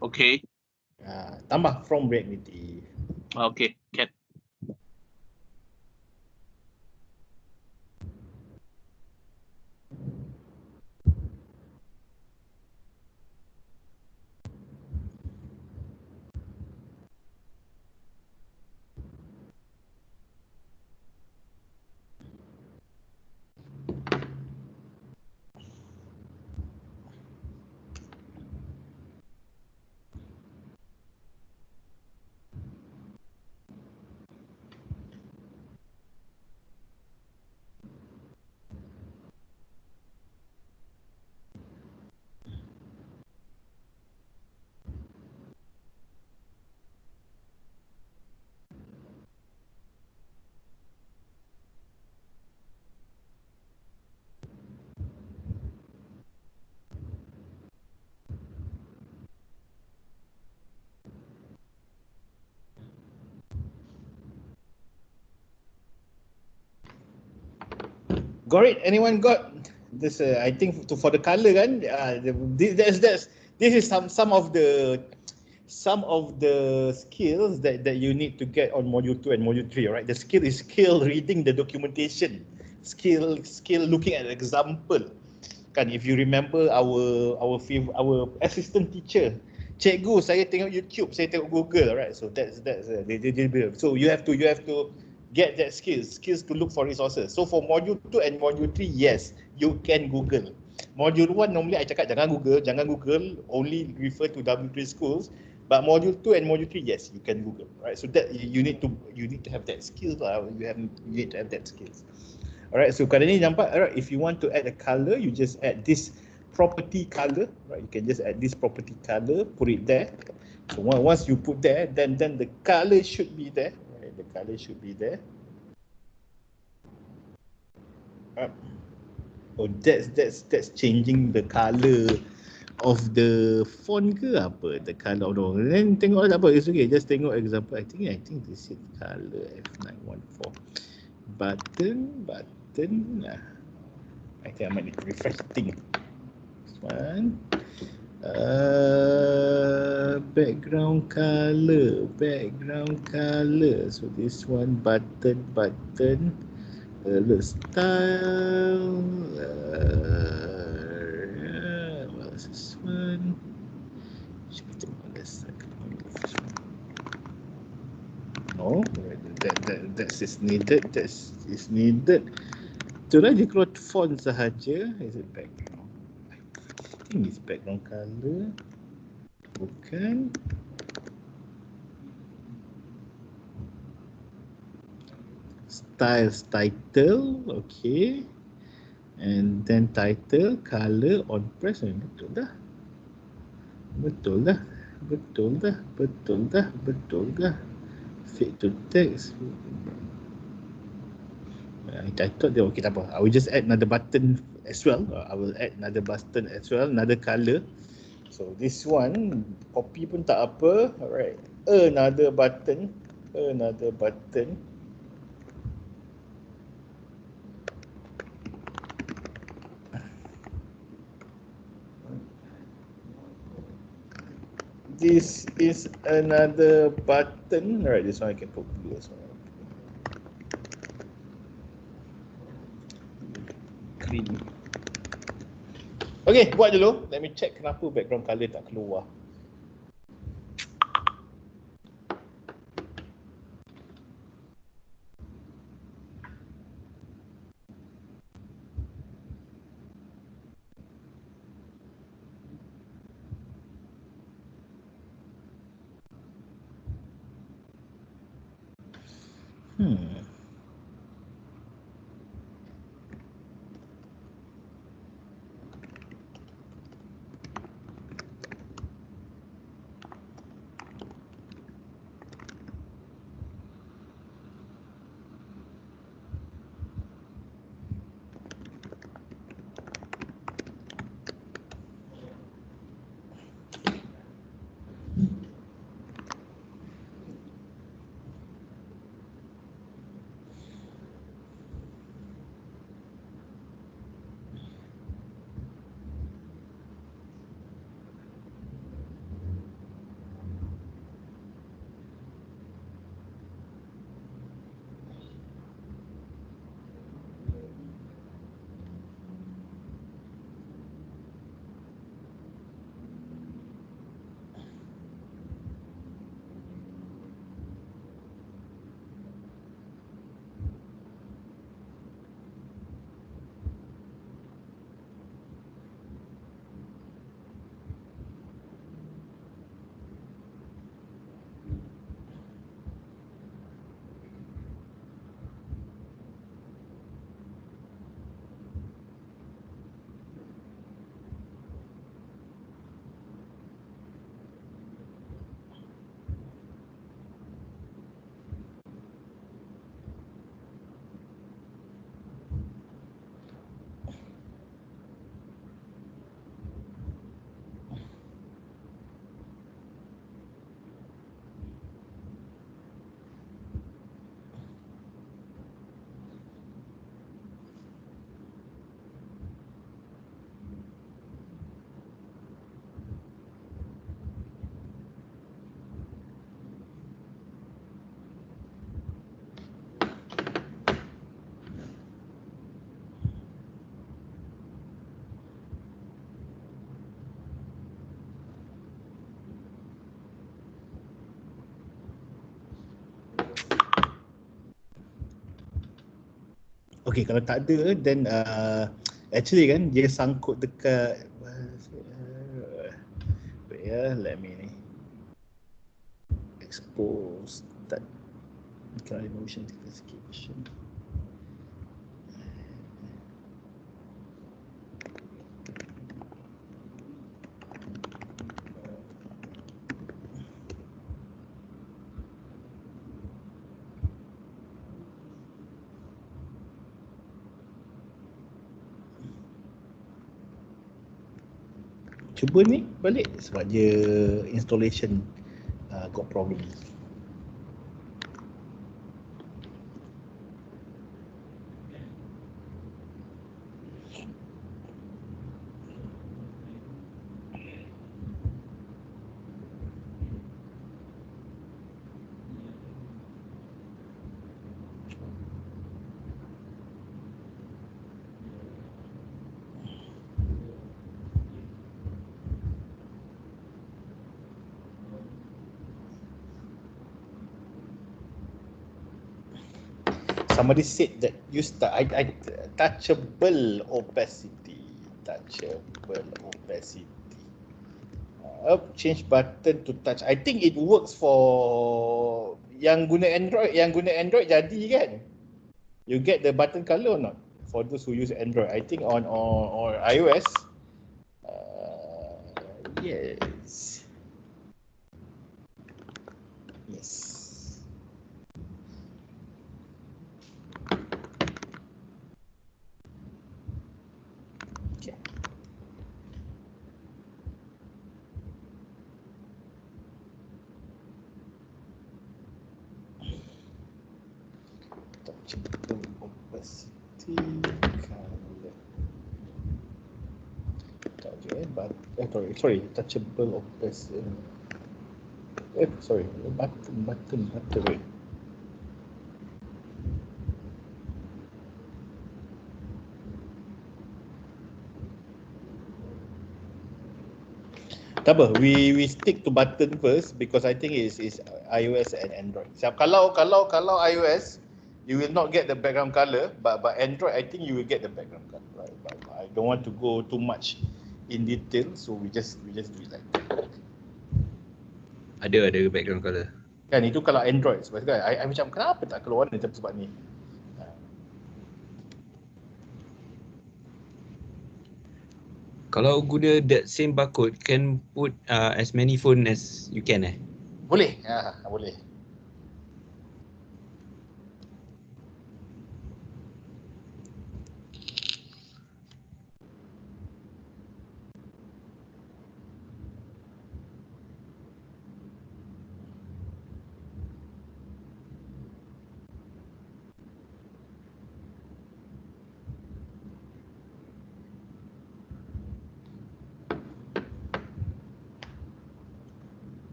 Okay. Tambah from React Native. Okay, can. Got it? Anyone got this? I think for the color kan, this is some of the skills that you need to get on module 2 and module 3. Right? The skill reading the documentation, skill looking at example. Kan, if you remember our assistant teacher, cikgu saya tengok YouTube, saya tengok Google, right? So that's so you have to get that skills to look for resources. So for module 2 and module 3, yes, you can Google. Module 1 normally I cakap jangan Google, only refer to W3 schools. But module 2 and module 3, yes, you can Google, right? So that you need to have that skills lah. You need to have that skills. Alright, so kat ni nampak, alright, if you want to add a color, you just add this property color, right? You can just add this property color, put it there. So once you put there, then the color should be there, right? The color should be there. Oh, that's changing the color of the font ke apa? The color no. Then tengok apa, it's okay. Just tengok example. I think this is color F914. Button. I think I might need to refresh the thing. This one. Background color. So this one button. Color style. What's this one? Should we tengok this? No, that is needed. That is needed. Itulah dia keluar font sahaja. Is it background? I think it's background color. Bukan. Styles title. Okay. And then title, color, on press. Betul dah. Fit to text. I thought that okay, tak apa. I will just add another button as well. Another color. So this one copy pun tak apa. Alright, another button. This is another button. Alright, this one I can put blue as well. Green. Okay, buat dulu. Let me check kenapa background color tak keluar. Okay, kalau tak ada, then actually kan dia sangkut dekat wait ya, let me ni expose that motion classification. Cuba ni balik sebab dia installation got problem. Somebody said that use touchable opacity. Change button to touch. I think it works for yang guna Android. Yang guna Android jadi kan? You get the button color or not? For those who use Android, I think on iOS. Yes. Opacity color. Sorry, touchable opacity. Button. Wait. Tak apa, we stick to button first because I think is iOS and Android. So, kalau iOS, you will not get the background color, but Android I think you will get the background color. Right? But I don't want to go too much in detail, so we just do it like that. Ada background color. Kan itu kalau Android sebab kan I macam kenapa tak keluar ni sebab ni. Kalau guna that same barcode, can put as many phone as you can Boleh. Boleh.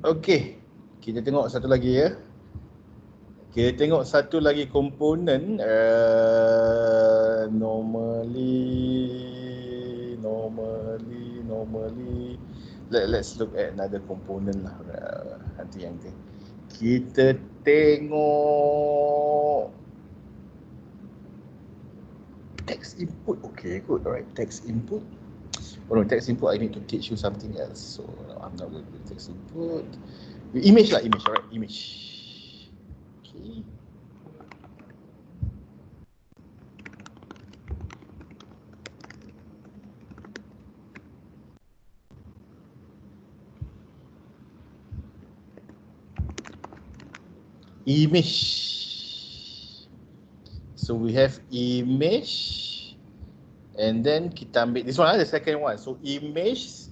Okey, kita tengok satu lagi ya. Kita tengok satu lagi komponen normally let's look at another component lah. Nanti yang kita tengok text input. Okay, good. Alright, text input. Oh no, text input I need to teach you something else. So I'm not going to do text input. Image, alright, image. Okay. Image. So we have image, and then kita ambil this one, the second one. So image,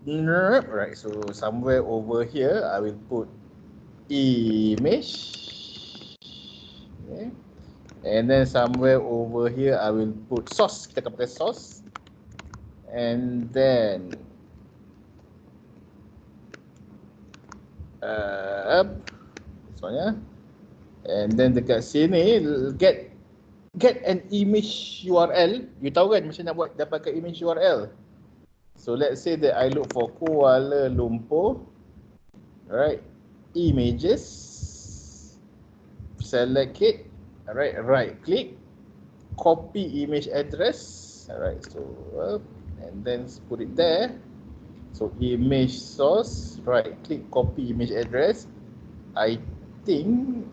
right? So somewhere over here, I will put image. Okay. And then somewhere over here I will put source. Kita akan pakai source. And then this one ya. And then dekat sini get an image URL. You tahu kan macam nak buat dapatkan image URL. So let's say that I look for Kuala Lumpur. Right, images, select it, alright, right click, copy image address, alright, so and then put it there. So image source, right click, copy image address. I think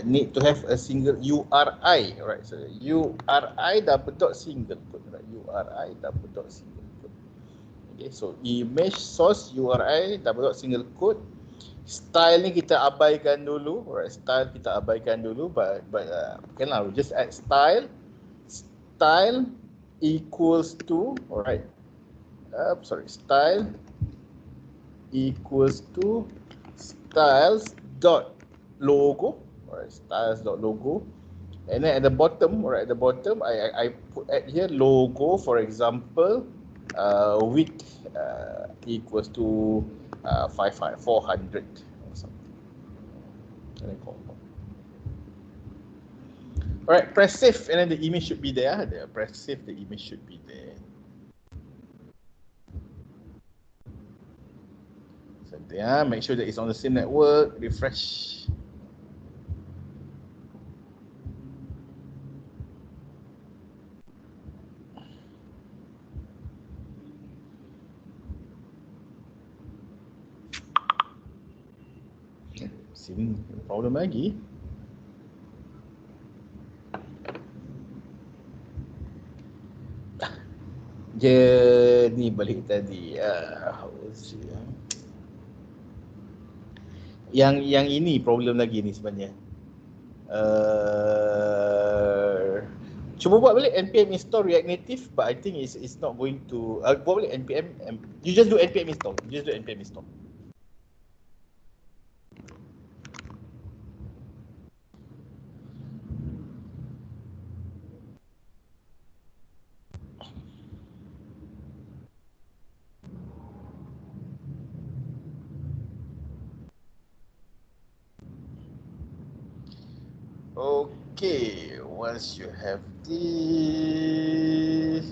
need to have a single URI, right? So URI double dot single quote, right? URI double dot single quote. Okay, so image source URI double dot single quote. Style ni kita abaikan dulu, right? Style kita abaikan dulu, but can lah, we just add style. Style equals to, alright. Style equals to styles dot logo, alright, styles dot logo. And then at the bottom, alright, at the bottom I put at here logo, for example, width equals to 400 or something. Alright, press save and then the image should be there. Press save, the image should be there. So there, make sure that it's on the same network, refresh. Sini problem lagi. Ni balik tadi. Yang ini problem lagi ni sebenarnya. Cuba buat balik npm install React Native, but I think it's not going to. Buat balik npm. You just do npm install. Okay, once you have this,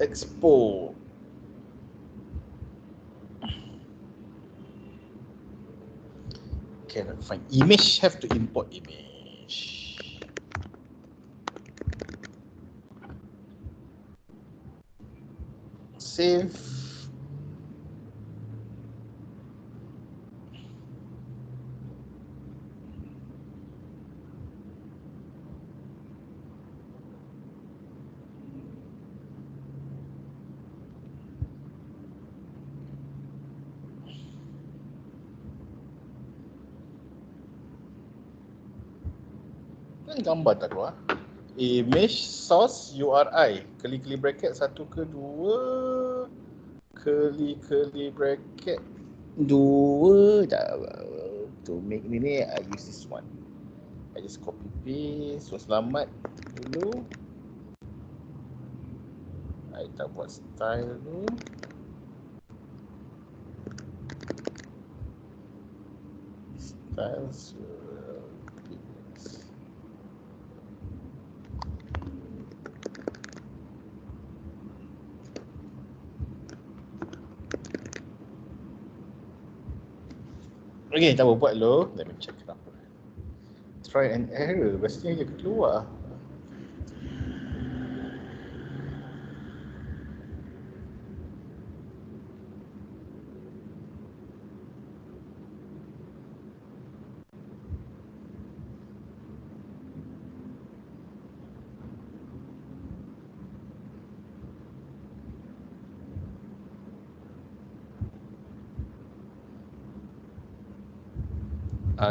export. Cannot find image, have to import image. Save. Kan gambar tak keluar. Image source URI, curly bracket 1 ke 2, curly bracket 2. To make ni I use this one. I just copy paste. So selamat dulu. I tak buat style dulu. Styles. Okay, tak apa, buat dulu. Let me check kenapa. Try and error, biasanya dia keluar.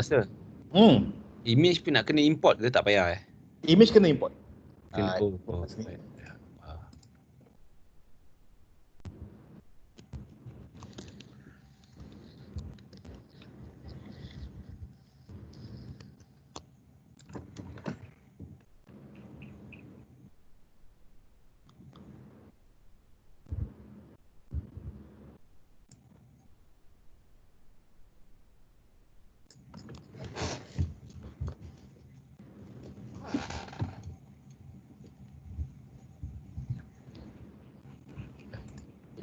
Sir, Hmm. image pun nak kena import ke tak payah Image kena import. Kena, Kat sini. baik.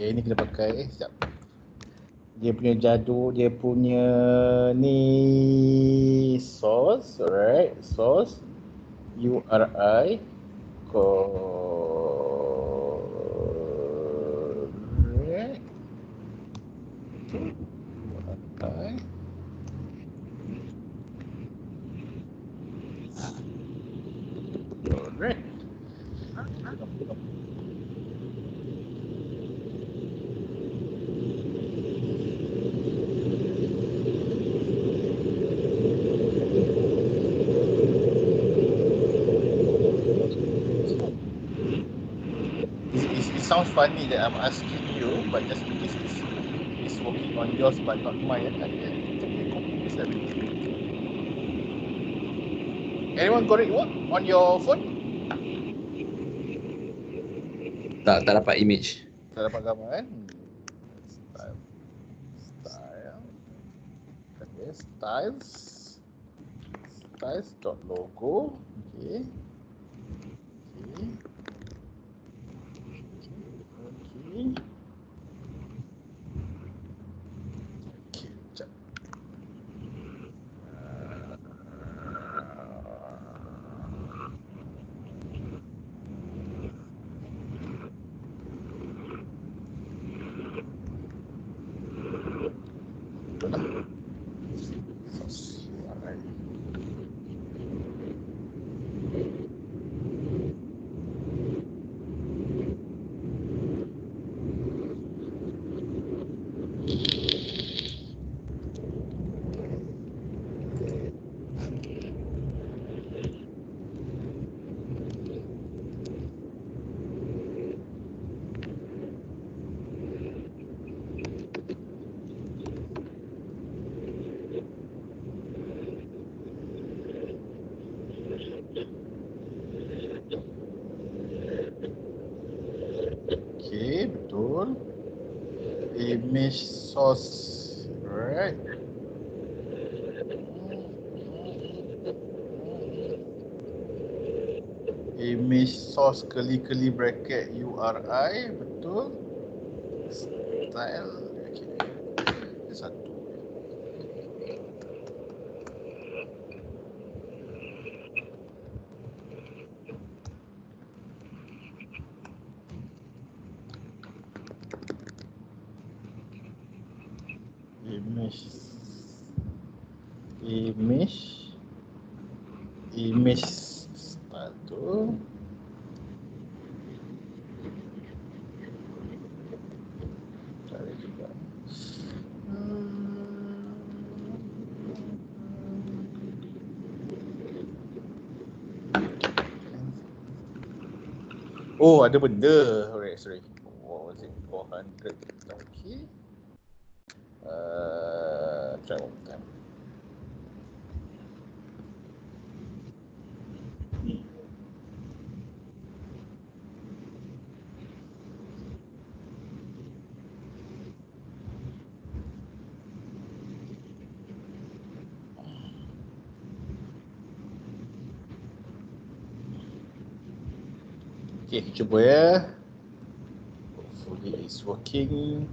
Okay, ni kena pakai. Sekejap. Dia punya dia punya ni source, alright, source URI correct. URI. Correct. It sounds funny that I'm asking you, but just because it's working on yours but not mine. Anyone got it work on your phone? Tak dapat image. Tak dapat gambar kan? Style. Okay, styles.logo. Okay. Okay. Sekejap. Okay, betul. Image source, right? Image source kali bracket URI, betul. Style, okay. Satu. Image style tu. Cari juga. Oh, ada benda. Alright, sorry. What was it? 400. Okay. Try one more time. Okay, cuba ya. Hopefully it's working.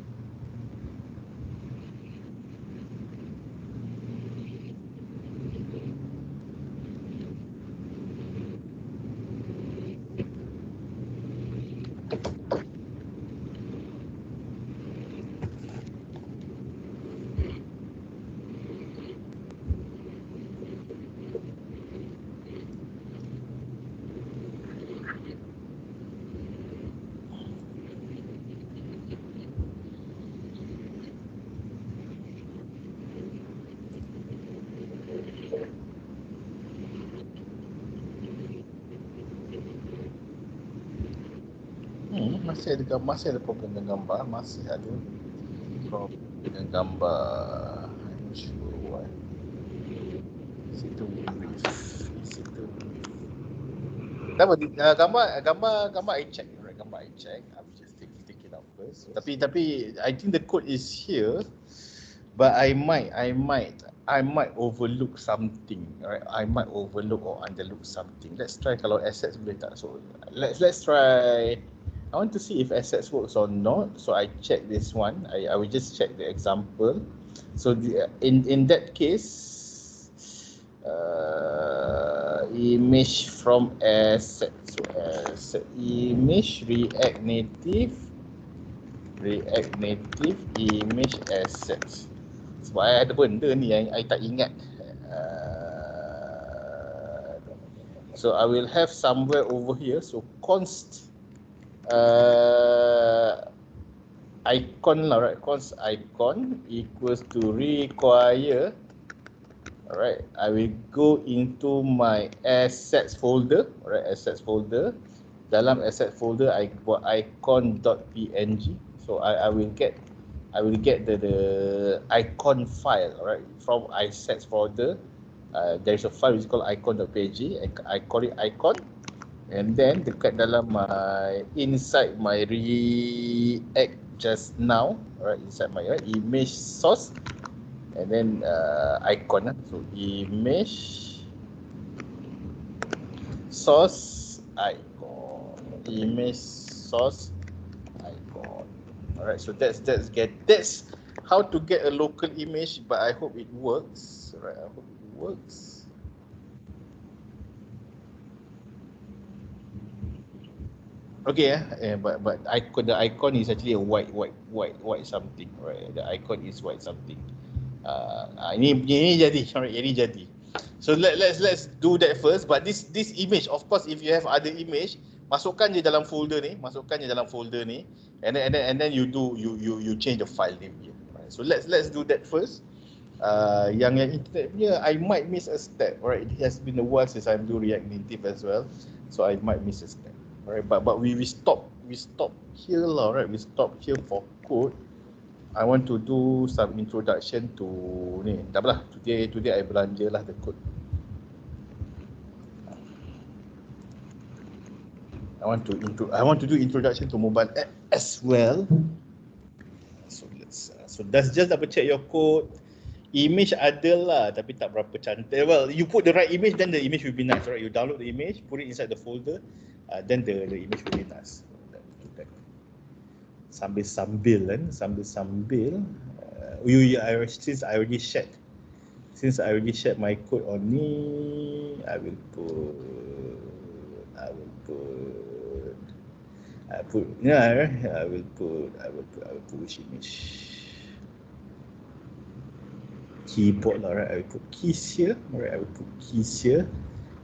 masih ada problem dengan gambar, masih ada problem dengan gambar. I'm sure why. Situ brief. Situ. Gambar I check, right? Gambar I check. I will just take it out first. Tapi I think the code is here, but I might overlook something, right? I might overlook or underlook something. Let's try kalau assets boleh tak. So let's try. I want to see if assets works or not. So I check this one. I will just check the example. So in that case, image from asset. So asset image reactnative image assets. Sebab I ada benda ni yang I tak ingat. So I will have somewhere over here. So const icon lah, right? Const icon equals to require. Alright, I will go into my assets folder. Alright, assets folder. Dalam assets folder, I buat icon.png. So I will get the icon file. Alright, from assets folder. There is a file which is called icon.png. I call it icon. And then dekat dalam inside my React just now, alright, inside my image source, and then icon. So image source icon, image source icon. Alright, so that's how to get a local image, but I hope it works. Alright, I hope it works. Okay, but the icon is actually a white something, right? The icon is white something. Ini jadi, alright, ini jadi. So let's do that first. But this image, of course, if you have other image, masukkan je dalam folder ni, and then you change the file name here. Right? So let's do that first. Yang internet punya, I might miss a step. Right? It has been a while since I'm doing React Native as well, so I might miss a step. Right? But we stop here lah. Right? We stop here for code. I want to do some introduction to ni. Dah lah. Today I belanja lah the code. I want to do introduction to mobile app as well. So let's just double check your code. Image ada lah, tapi tak berapa cantik. Well, you put the right image, then the image will be nice, right? You download the image, put it inside the folder, then the image will be nice. Sambil since I already shared my code on me, I will put which image, keyboard lah, right? I will put keys here. Alright, I will put keys here,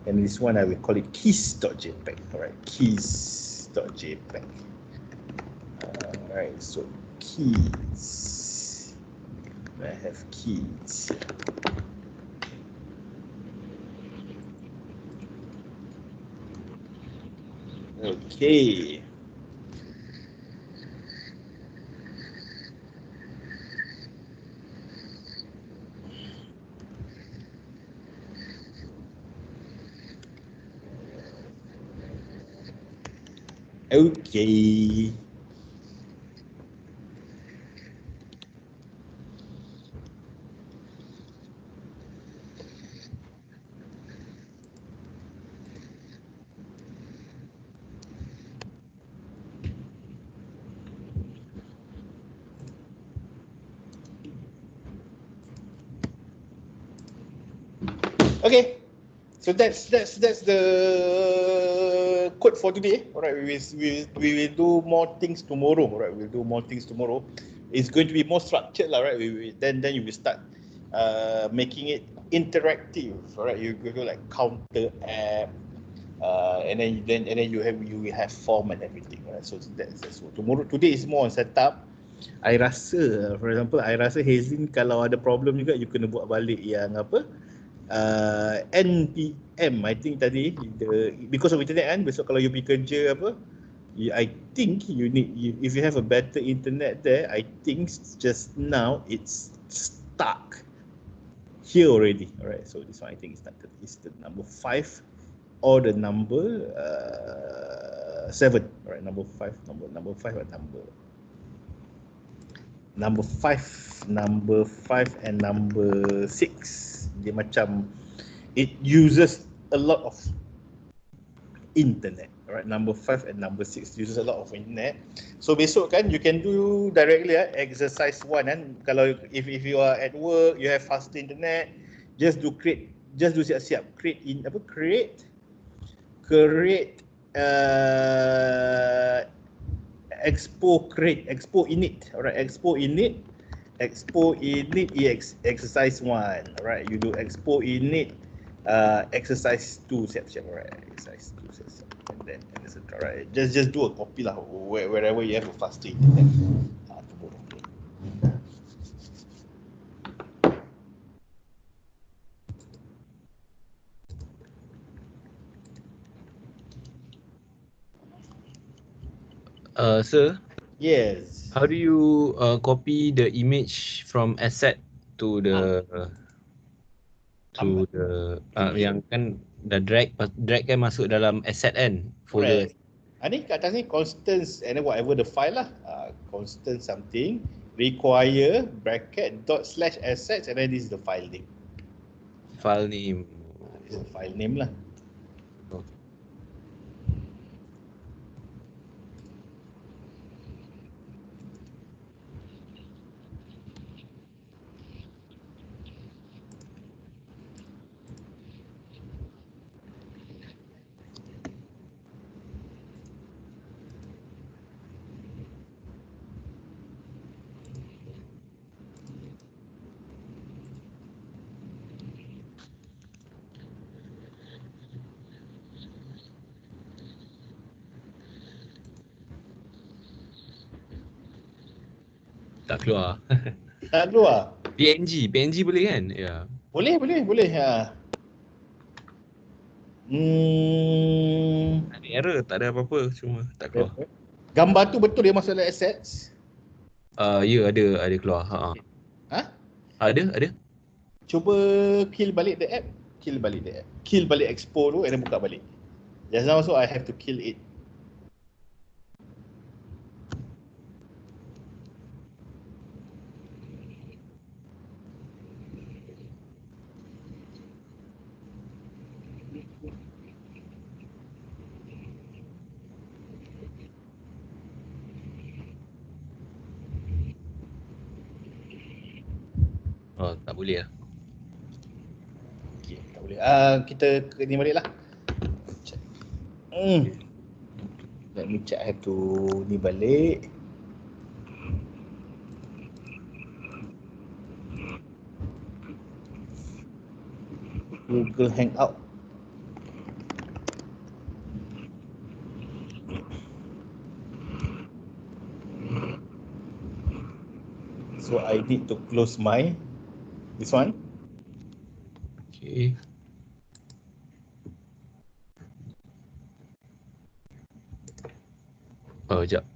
and this one I will call it keys.jpg. Alright, keys.jpg. Alright, so keys. I have keys. Okay. Okay. Okay, so that's the code for today. All right, we will do more things tomorrow. All right, we'll do more things tomorrow. It's going to be more structured, right? Then you will start making it interactive. All right, you go like counter app, and then you will have form and everything. Right? So that's so today is more on setup. I rasa, for example, Hazin kalau ada problem juga, you kena buat balik yang apa? NPM, I think tadi because of internet kan, besok kalau you pergi kerja apa, I think if you have a better internet there, I think just now it's stuck here already. All right, so this one I think is the number 5 or the number 7. All right, number 5 or number 5 and number 6. Dia macam it uses a lot of internet. Alright, number 5 and number 6 uses a lot of internet. So besok kan you can do directly exercise 1 kan. Kalau if you are at work, you have faster internet, just do siap-siap create expo init. Alright, expo init exercise 1. Alright, you do expo init exercise 2 siap-siap. Alright, exercise 2 siap-siap. And then etc. Right, just do a copy lah wherever you have a faster internet. Sir, Yes. how do you copy the image from asset to the yang kan dah drag kan masuk dalam asset kan folder. Ni kat atas ni constants and then whatever the file lah. Constant something require bracket dot slash assets and then this is the file name. File name. This is the file name lah. Tak keluar. Tak keluar. PNG boleh kan? Ya. Boleh. Ha. Ada error, tak ada apa-apa, cuma tak keluar. Gambar tu betul dia masuk dalam assets? Ya, ada keluar. Ha? Ada. Cuba kill balik the app. Kill balik expo tu and then buka balik. Just now also I have to kill it. Oh, tak boleh lah. Okay, tak boleh. Kita ke ni balik lah. Let me check. I have to ni balik. Google Hangout. So I need to close this one. Okay. Sekejap.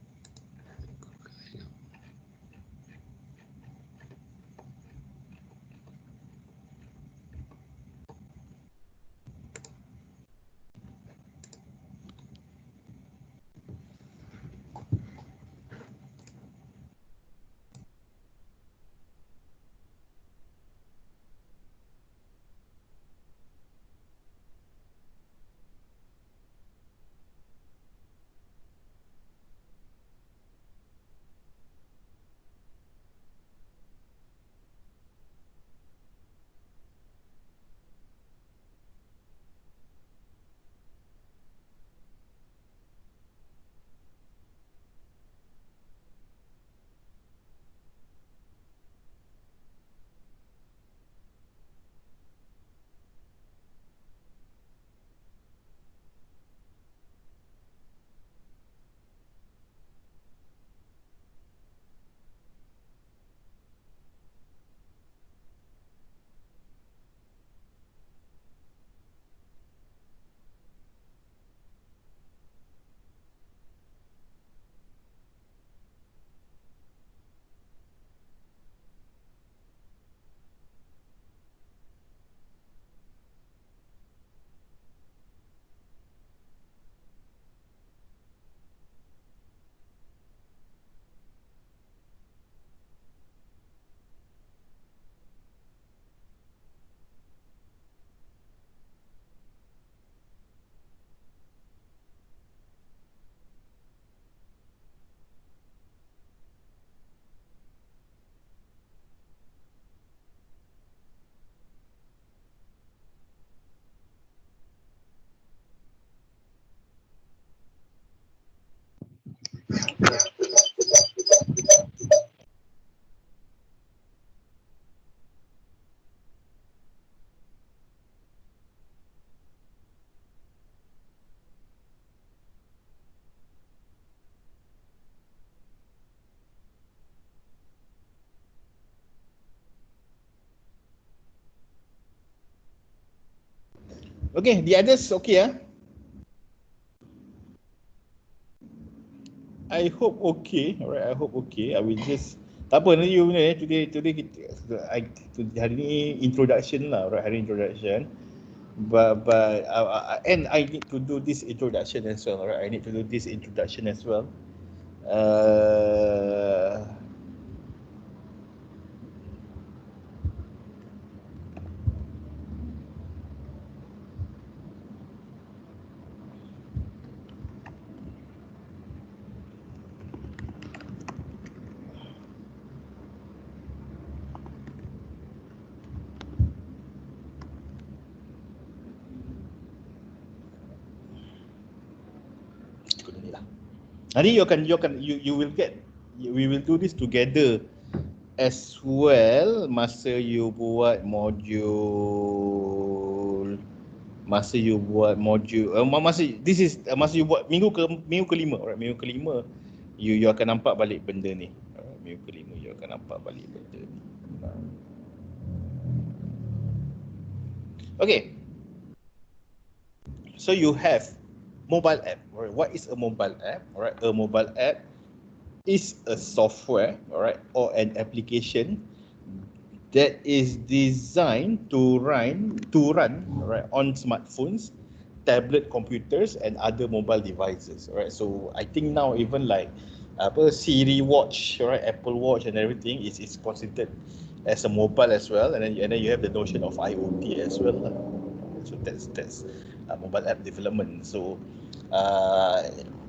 Okay, the others okay ah. I hope okay. Alright, I hope okay. I will just tak apa nanti you today kita hari ni introduction lah, right? Hari introduction. But and I need to do this introduction as well, right? I need to do this introduction as well. Nanti you will get, we will do this together as well masa you buat modul masa you you buat minggu kelima, alright, minggu kelima you akan nampak balik benda ni. Alright, minggu kelima you akan nampak balik benda ni. Okay. So you have mobile app. Alright, what is a mobile app? Alright, a mobile app is a software, alright, or an application that is designed to run, alright, on smartphones, tablet computers, and other mobile devices. Alright, so I think now even like Siri Watch, right, Apple Watch, and everything is considered as a mobile as well, and then you have the notion of IoT as well. So that's mobile app development. So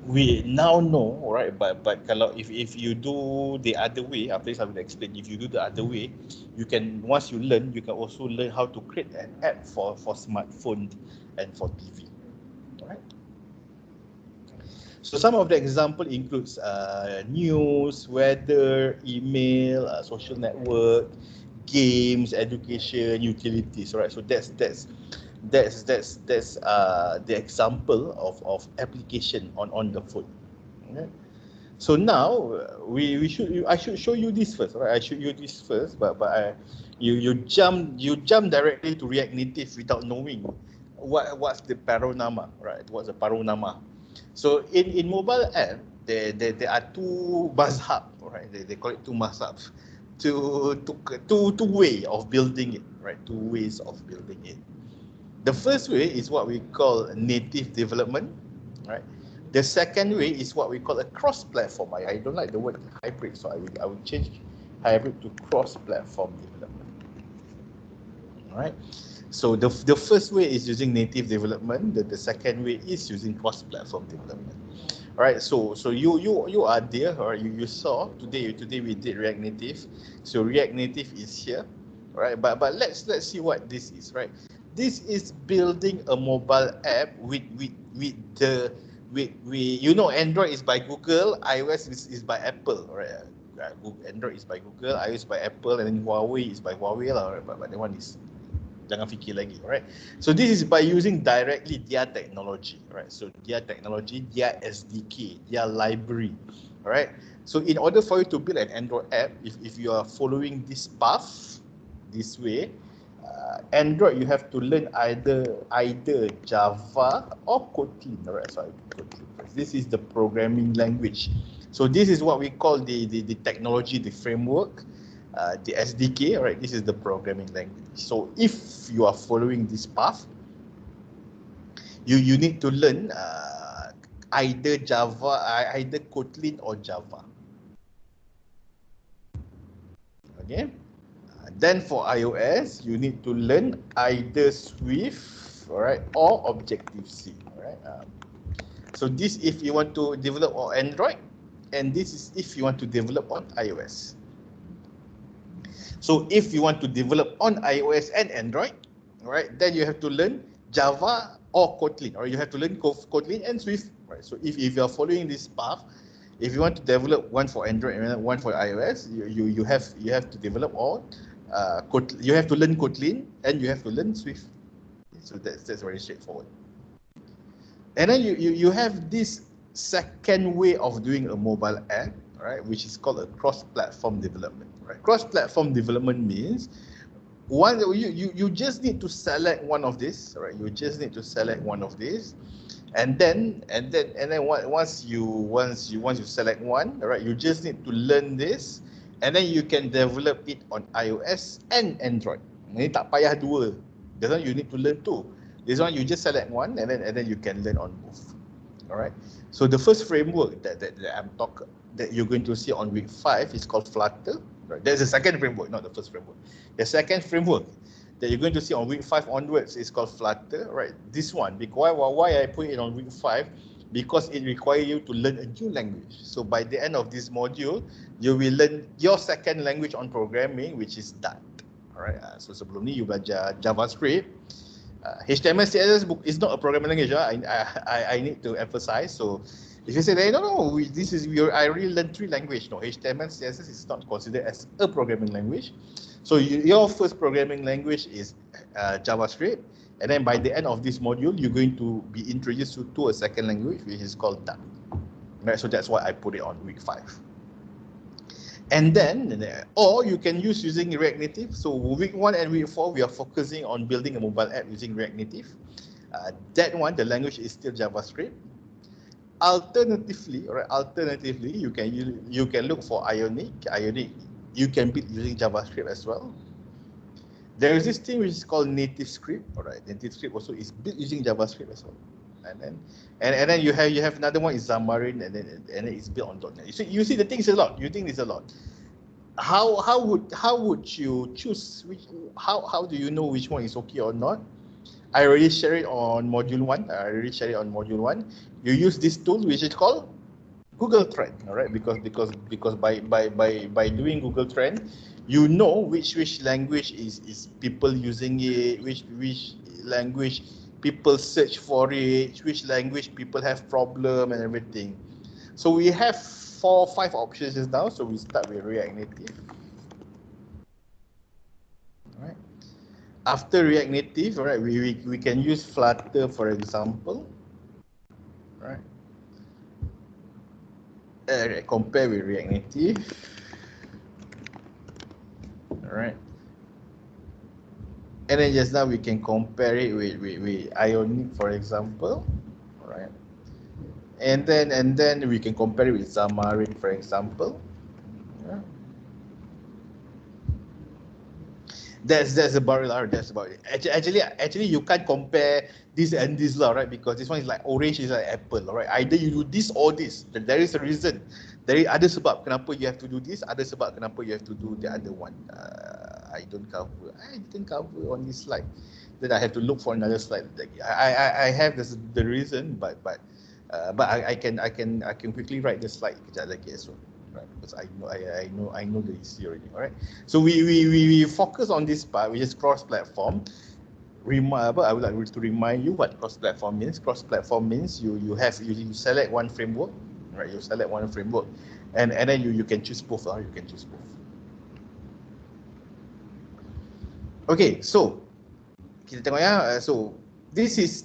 we now know, right? But kalau if you do the other way, after this I will explain. If you do the other way, you can, once you learn, you can also learn how to create an app for smartphone and for TV. Alright. So some of the example includes news, weather, email, social network, games, education, utilities. Right. So that's the example of application on the phone. Okay. So now I should show you this first, right? I show you this first, but you jump directly to React Native without knowing what's the paronama, right? What's the paronama? So in mobile app there are two mazhab, right? They call it two mazhabs, two way of building it, right? Two ways of building it. The first way is what we call native development, right? The second way is what we call a cross-platform. I don't like the word hybrid, so I will change hybrid to cross-platform development. All right. So the first way is using native development. The second way is using cross-platform development. All right. So you are there, or you saw today we did React Native. So React Native is here, all right? But let's see what this is, right? This is building a mobile app with Android is by Google, iOS is by Apple, right? Android is by Google, iOS by Apple, and then Huawei is by Huawei lah, right? But that one is jangan fikir lagi, right? So this is by using directly their technology, right? So their technology, their SDK, their library, right? So in order for you to build an Android app, if you are following this path, this way, Android you have to learn either Java or Kotlin, right? So Kotlin. This is the programming language. So this is what we call the technology, the framework, the SDK, right? This is the programming language. So if you are following this path, you need to learn either Java, either Kotlin or Java. Okay. Then for iOS, you need to learn either Swift, all right, or Objective-C, all right. So this if you want to develop on Android, and this is if you want to develop on iOS. So if you want to develop on iOS and Android, all right, then you have to learn Java or Kotlin, or you have to learn Kotlin and Swift, right? So if you are following this path, If you want to develop one for Android and one for iOS, you have to develop all you have to learn Kotlin and you have to learn Swift. So that's very straightforward. And then you have this second way of doing a mobile app, right, which is called a cross-platform development. Right, cross-platform development means you just need to select one of these, right? You just need to select one of these, and then once you select one, right, you just need to learn this, and then you can develop it on iOS and Android. Ini tak payah dua. This one you need to learn two. This one you just select one, and then you can learn on both. All right. So the first framework that you're going to see on week 5 is called Flutter. Right. There's a second framework, not the first framework. The second framework that you're going to see on week 5 onwards is called Flutter. Right. This one, because why I put it on week 5? Because it requires you to learn a new language. So by the end of this module, you will learn your second language on programming, which is Dart. All right. So sebelum ni you belajar JavaScript. HTML CSS is not a programming language. I need to emphasize. So if you say that, no, I really learned 3 languages. No, HTML CSS is not considered as a programming language. So your first programming language is JavaScript, and then by the end of this module, you're going to be introduced to a second language, which is called Dart. Right, so that's why I put it on week 5. And then, or you can using React Native. So week 1 and week 4, we are focusing on building a mobile app using React Native. That one, the language is still JavaScript. Alternatively, you can look for Ionic. Ionic, you can build using JavaScript as well. There is this thing which is called Native Script. All right, Native Script also is built using JavaScript as well. And then you have another one is Xamarin, and then it's built on .NET. You see the thing is a lot. You think it's a lot. How would you choose which? How do you know which one is okay or not? I already shared it on module 1. You use this tool which is called Google Trend. All right, because by doing Google Trend, you know which language is people using it, which language people search for it, which language people have problem and everything. So we have 4 or 5 options just now. So we start with React Native. All right. After React Native, all right, we can use Flutter, for example. All right. Compare with React Native. All right. And then just now we can compare it with Ionic, for example. All right. And then we can compare it with Xamarin, for example. Yeah. That's about it. That's about it. Actually, you can't compare this and this, right? Because this one is like orange, is like apple, right? Either you do this or this. There is a reason. There is other sebab kenapa you have to do this. Other sebab kenapa you have to do the other one. I didn't cover on this slide. Then I have to look for another slide. I have the reason, but I can quickly write the slide kejap lagi as well. Right, because I know the history already. All right, so we focus on this part, which is cross-platform. I would like to remind you what cross-platform means. Cross-platform means you select one framework, right? You select one framework, and then you can choose both. You can choose both. Okay, so kita tengok ya. So this is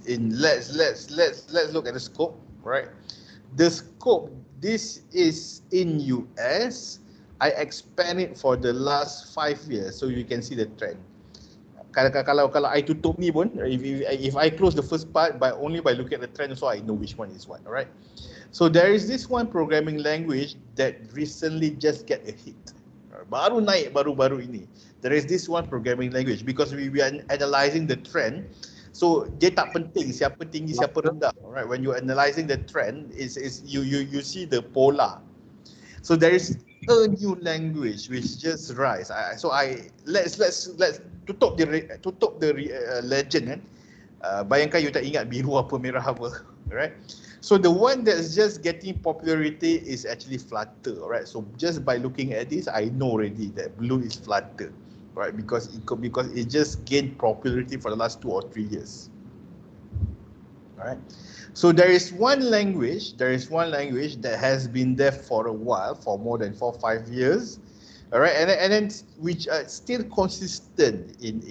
in let's look at the scope, right? The scope, this is in US. I expand it for the last 5 years, so you can see the trend. Kalau I tutup ni pun, if I close the first part only by looking at the trend, so I know which one is what. All right. So there is this one programming language that recently just get a hit. Baru naik baru ini. There is this one programming language because we are analyzing the trend. So dia tak penting siapa tinggi siapa rendah. Alright, when you are analyzing the trend, is you see the polar. So there is a new language which just rise. Let's tutup the legend kan. Bayangkan you tak ingat biru apa merah apa, right? So the one that's just getting popularity is actually Flutter, right? So just by looking at this, I know already that blue is Flutter, right? Because it just gained popularity for the last 2 or 3 years. Alright. So there is one language that has been there for a while, for more than 4-5 years. All right, and then which are still consistent in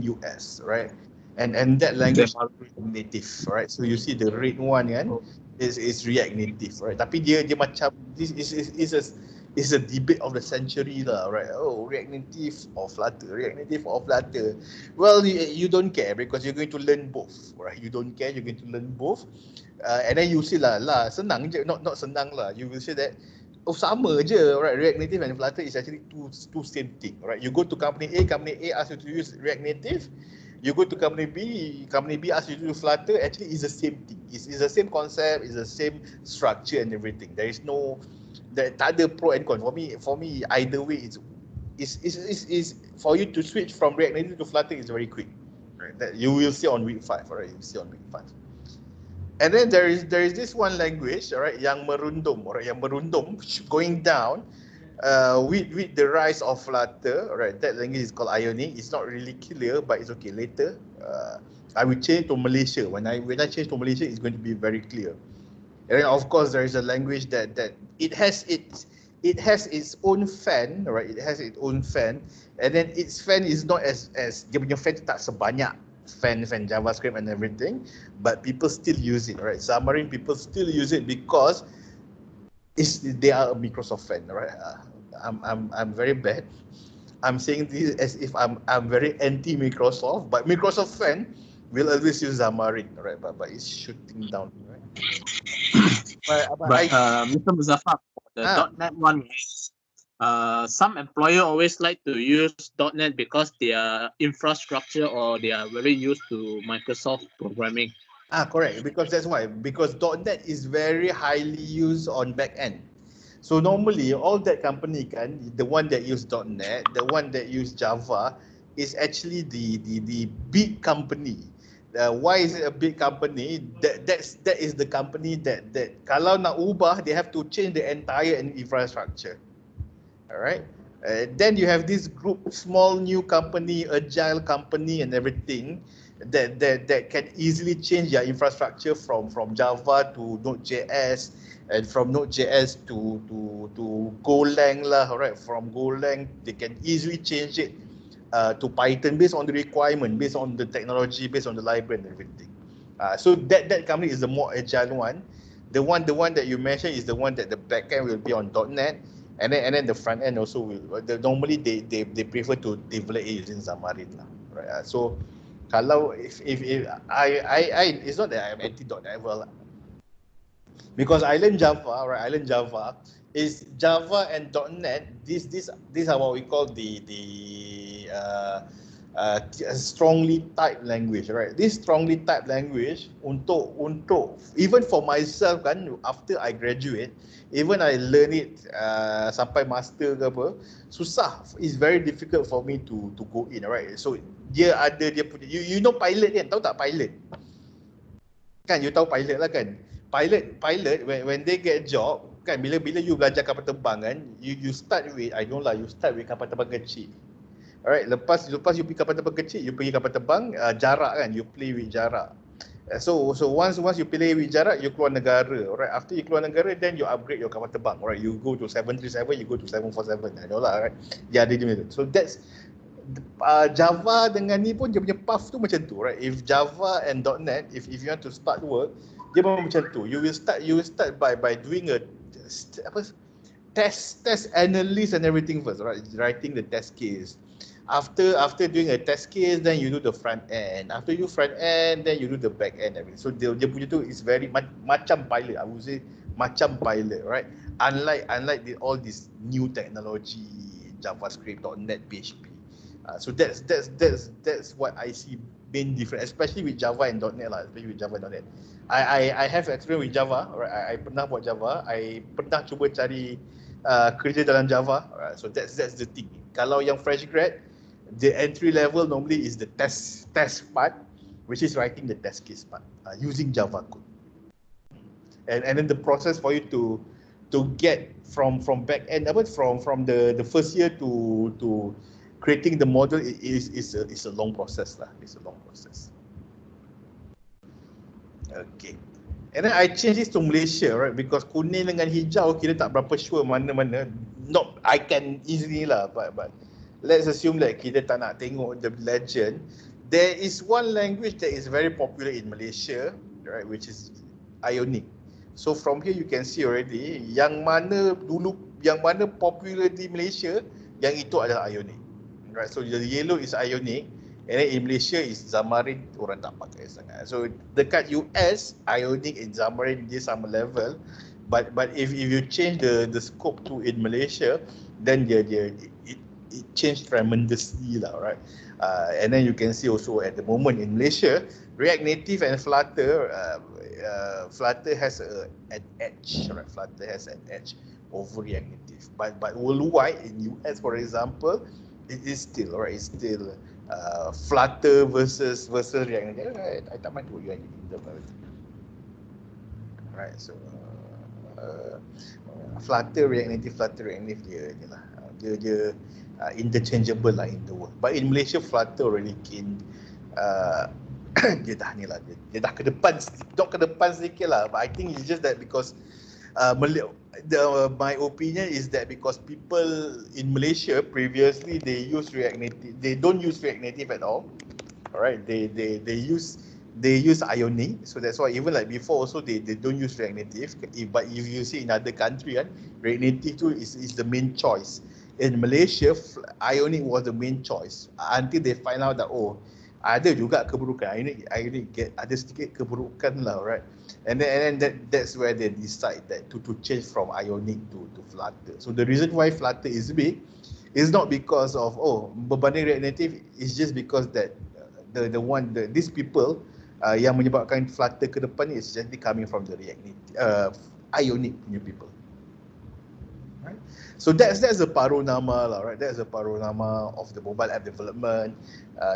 US, right? And that language is native, right? So you see the red one kan is React Native, right? Tapi dia macam this is a debate of the century lah, right? Oh, React Native or Flutter, React Native or Flutter. Well, you don't care because you're going to learn both, right? You don't care, you're going to learn both. And then you see lah senang je, not senang lah. You will say that oh sama je, right? React Native and Flutter is actually two same thing, right? You go to company A asks you to use React Native. You go to company B asks you to use Flutter. Actually, it's the same thing. It's the same concept, it's the same structure and everything. There is no, tak ada pro and con. For me, either way, is for you to switch from React Native to Flutter is very quick. Right? That you will see on week 5. Alright, you will see on week 5. And then there is this one language, alright, yang merundum, going down with the rise of Flutter. Alright, that language is called Ionic. It's not really clear, but it's okay. Later, I will change to Malaysia. When I change to Malaysia, it's going to be very clear. And then of course there is a language that it has its own fan, right? It has its own fan, and then its fan is not as dia punya fan tak sebanyak fan JavaScript and everything, but people still use it, right? Xamarin people still use it because they are a Microsoft fan, right? I'm very bad. I'm saying this as if I'm very anti Microsoft, but Microsoft fan will always use Xamarin, right? But it's shooting down, right? Mr. Muzaffar, the .NET one, some employer always like to use .NET because their infrastructure or they are very used to Microsoft programming. Correct. Because that's why. Because .NET is very highly used on backend. So normally all that company the one that use .NET, the one that use Java is actually the big company. Why is it a big company? That is the company that kalau nak ubah, they have to change the entire infrastructure. Alright. Then you have this group, small new company, agile company, and everything that can easily change their infrastructure from Java to Node.js, and from Node.js to Golang lah. Alright. From Golang, they can easily change it to Python based on the requirement, based on the technology, based on the library and everything. So that company is the more agile one. The one that you mentioned is the one that the backend will be on .NET. And then the front end also will. Normally they prefer to develop it using Xamarin lah, right? So kalau if I it's not that I'm anti.NET, well, because I learned Java, right? I learned Java is Java and .NET. These are what we call the strongly typed language, right? This strongly typed language untuk even for myself kan, after I graduate, even I learn it sampai master ke apa, susah. It's very difficult for me to go in, right? So dia punya, you know pilot kan, tahu tak pilot? Kan you tahu pilot lah kan? Pilot when they get job kan, bila you belajar kapal terbang kan, you start with, I know lah, you start with kapal terbang kecil. Alright, lepas you pergi kapal terbang kecil, you pergi kapal terbang jarak kan, you play with jarak. So once you play with jarak, you keluar negara. Alright, after you keluar negara, then you upgrade your kapal terbang. Alright, you go to 737, you go to 747. I know lah, right? Dia ada dia. So that's Java dengan ni pun dia punya path tu macam tu, right? If Java and .NET, if you want to start work, dia pun macam tu. You will start by doing a test analysis and everything first, right? Writing the test case. After doing a test case, then you do the front end. After you front end, then you do the back end. Everything. So dia punya tu is very macam pilot. I would say macam pilot, right? Unlike all this new technology, JavaScript, .NET, PHP. So that's what I see main difference, especially with Java and .NET lah. Especially with Java and .NET. I have experience with Java. Right? I pernah buat Java. I pernah cuba cari kerja dalam Java. Right? So that's the thing. Kalau yang fresh grad, the entry level normally is the test part, which is writing the test case part using Java code. And then the process for you to get from back end, from the first year to creating the model is a long process lah. It's a long process. Okay. And then I change this to Malaysia, right? Because kuning dengan hijau kita tak berapa sure mana-mana. Not I can easily lah, but let's assume that kita tak nak tengok the legend. There is one language that is very popular in Malaysia, right? Which is Ionic. So from here you can see already yang mana popular di Malaysia, yang itu adalah Ionic. Right? So the yellow is Ionic. And then in Malaysia is Xamarin, orang tak pakai sangat. So dekat US, Ionic and Xamarin dia sama level. But if you change the scope to in Malaysia, then it changed tremendously lah, right? And then you can see also at the moment in Malaysia, React Native and Flutter, Flutter has an edge, right? Flutter has an edge over React Native. But worldwide in US, for example, it is still, right? It's still Flutter versus React Native. I tak main tu React Native. Right, so Flutter React Native dia ni lah. Dia interchangeable lah in the world. But in Malaysia, Flutter already gained dia dah ni lah. Dia dah ke depan sedikit lah. But I think it's just that because my opinion is that because people in Malaysia previously they use React Native, they don't use React Native at all. Alright, they use Ionic, so that's why even like before also they don't use React Native. But if you see in other country kan, React Native tu is the main choice. In Malaysia, Ionic was the main choice until they find out that ada juga keburukan. Ionic get ada sedikit keburukan lah, right? And then that's where they decide that to change from Ionic to Flutter. So the reason why Flutter is big is not because of berbanding React Native, it's just because that these people yang menyebabkan Flutter ke depan ni is just coming from the React Native, Ionic punya people. Right? So that's a paruh nama lah, right? That's a paruh nama of the mobile app development.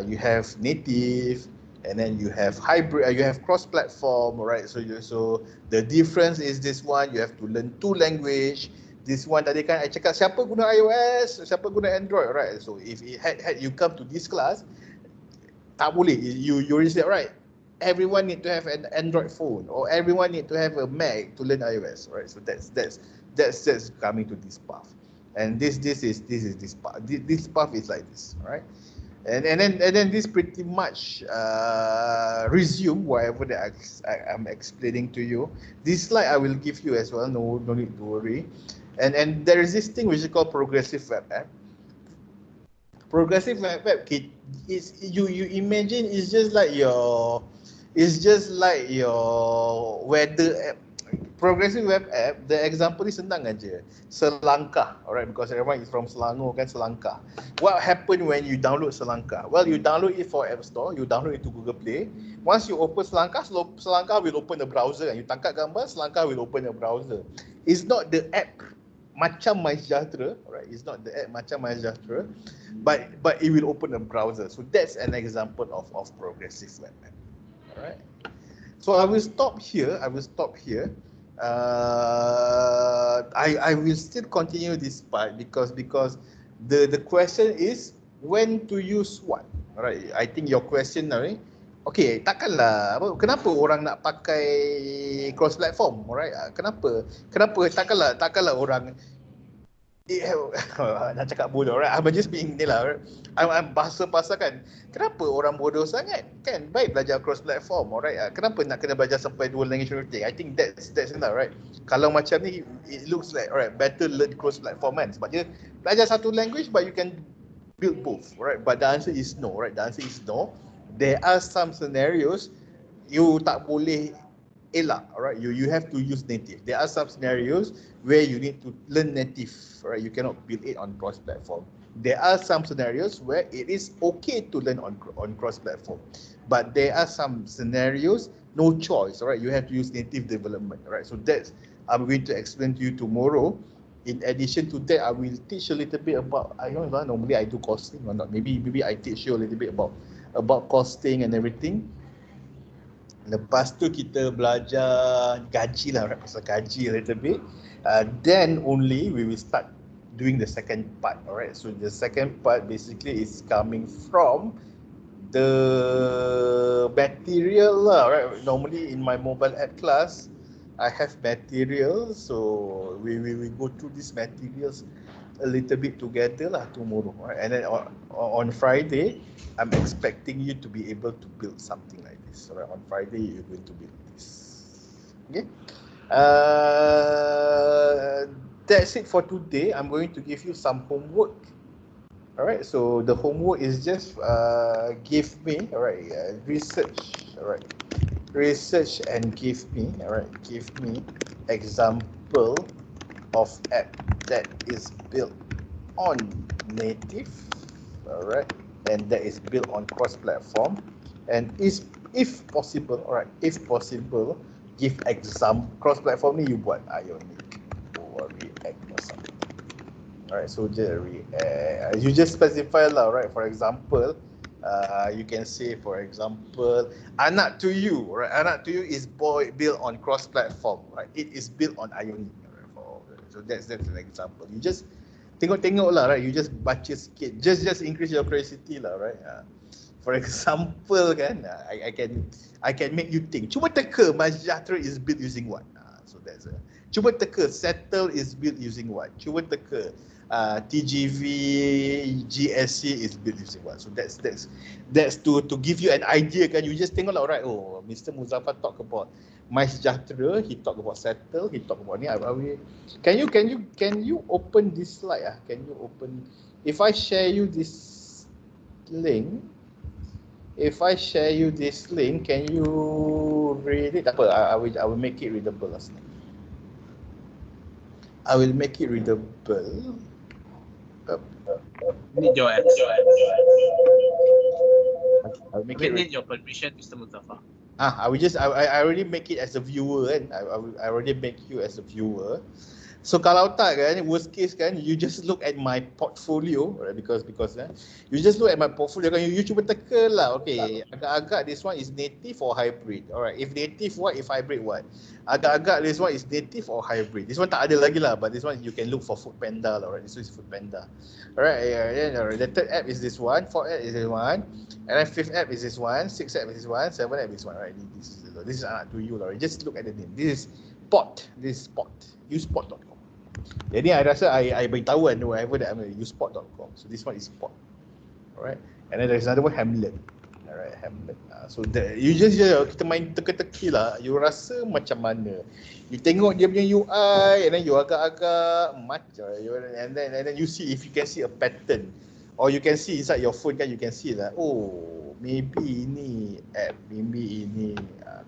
You have native, and then you have hybrid, you have cross-platform, right? So the difference is this one, you have to learn 2 language. This one tadi kan I cakap siapa guna iOS, siapa guna Android, right? So if it had you come to this class, tak boleh. You already said right. Everyone need to have an Android phone, or everyone need to have a Mac to learn iOS, right? So that's coming to this path, and this is this path. This path is like this, right? And then this pretty much resume whatever that I'm explaining to you. This slide I will give you as well. No need to worry. And there is this thing which is called progressive web app. Progressive web app is you imagine it's just like your weather app. Progressive web app, the example is senang aja. Selangkah, alright, because everyone is from Selangor kan, Selangkah. What happened when you download Selangkah? Well, you download it for App Store, you download it to Google Play. Once you open Selangkah, Selangkah will open the browser, and you tangkap gambar, Selangkah will open the browser. It's not the app macam MySejahtera, right? It's not the app macam MySejahtera, but it will open a browser. So that's an example of progressive web app. Alright. So I will stop here. I will still continue this part because the question is when to use what. Alright. I think your question now ni, okay, takkanlah kenapa orang nak pakai cross platform, alright? Kenapa takkanlah orang nak cakap bodoh, right? I'm just being ni lah, right? I'm bahasa pasal kan, kenapa orang bodoh sangat kan? Baik belajar cross platform, alright? Kenapa nak kena belajar sampai 2 language everything? I think that's enough, right? Kalau macam ni, it looks like alright, better learn cross platform kan, sebab dia belajar satu language but you can build both, right? But the answer is no, right? The answer is no. There are some scenarios you tak boleh elak, alright? You have to use native. There are some scenarios where you need to learn native, right? You cannot build it on cross-platform. There are some scenarios where it is okay to learn on cross-platform, but there are some scenarios no choice, alright? You have to use native development, right? So that's I'm going to explain to you tomorrow. In addition to that, I will teach a little bit about, I don't know, normally I do costing or not. Maybe I teach you a little bit about costing and everything. Lepas tu kita belajar gaji lah, right? Pasal gaji a little bit. Then only we will start doing the second part, alright? So the second part basically is coming from the material lah, right? Normally in my mobile app class, I have materials, so we go through these materials a little bit together lah tomorrow, right? And then on Friday, I'm expecting you to be able to build something like this. Right? On Friday, you're going to build this. Okay. That's it for today. I'm going to give you some homework. All right, so the homework is just give me, all right, research, all right, research and give me, all right, give me example of app that is built on native, all right, and that is built on cross-platform, and is, if possible, all right, if possible, give example cross-platform ni you buat Ionic or React or something. Alright, so you just specify lah, right? For example, you can say, for example, anak to you, right? Anak to you is built on cross-platform, right? It is built on Ionic, right? So that's an example. You just tengok lah, right? You just baca sikit, just increase your curiosity lah, right? For example, kan, I can make you think. Cuba teka, Sejahtera is built using what? So that's a. Cuba teka, settle is built using what? Cuba teka, TGV, GSC is built using what? So that's to give you an idea, kan? You just tengok lah, right? Oh, Mr. Muzaffar talk about Sejahtera, he talk about settle, he talk about ni. Can you open this slide? Can you open? If I share you this link, can you read it? Apa? I will make it readable last night. I will make it readable. Need your app. We need your permission, Mr. Mustafa. I already make it as a viewer, kan? I already make you as a viewer. So kalau tak, kan, worst case, kan, you just look at my portfolio, right? Because you just look at my portfolio, kan, you cuba teka lah, okay, agak-agak this one is native or hybrid. Alright, if native what, if hybrid what? Agak-agak this one is native or hybrid. This one tak ada lagi lah, but this one you can look for Foodpanda lah, right? This one is Foodpanda. Alright, alright. The third app is this one, fourth app is this one, and then fifth app is this one, sixth app is this one, seventh app is this one, right? This is anak to you lah, right? Just look at the name. This is Spot. Use Spot.com. Jadi I rasa I beritahu kan, whatever that I'm going to use Spot.com. So this one is Spot. Alright. And then there's another one, Hamlet. Alright, Hamlet. So you just kita main teka-teki lah. You rasa macam mana? You tengok dia punya UI, and then you agak-agak macam, and then you see if you can see a pattern, or you can see inside your phone, kan, you can see that, oh, maybe ini app, maybe ini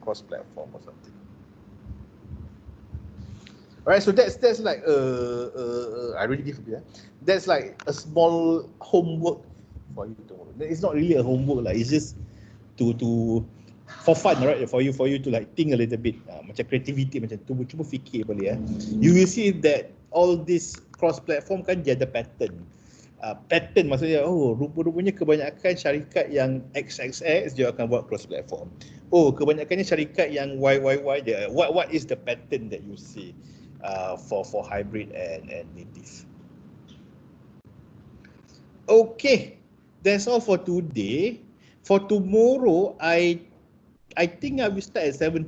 cross-platform or something. Alright, so that's like I already give you. That's like a small homework for you to. It's not really a homework lah. It's just to for fun, right? For you to like think a little bit, macam creativity, macam tu. Cuba fikir boleh. You will see that all this cross-platform kan dia ada pattern. Pattern maksudnya, oh, rupa-rupanya kebanyakan syarikat yang XXX dia akan buat cross-platform. Oh, kebanyakannya syarikat yang YYY dia. What is the pattern that you see? For hybrid and native. Okay, that's all for today. For tomorrow, I think I will start at 7:30.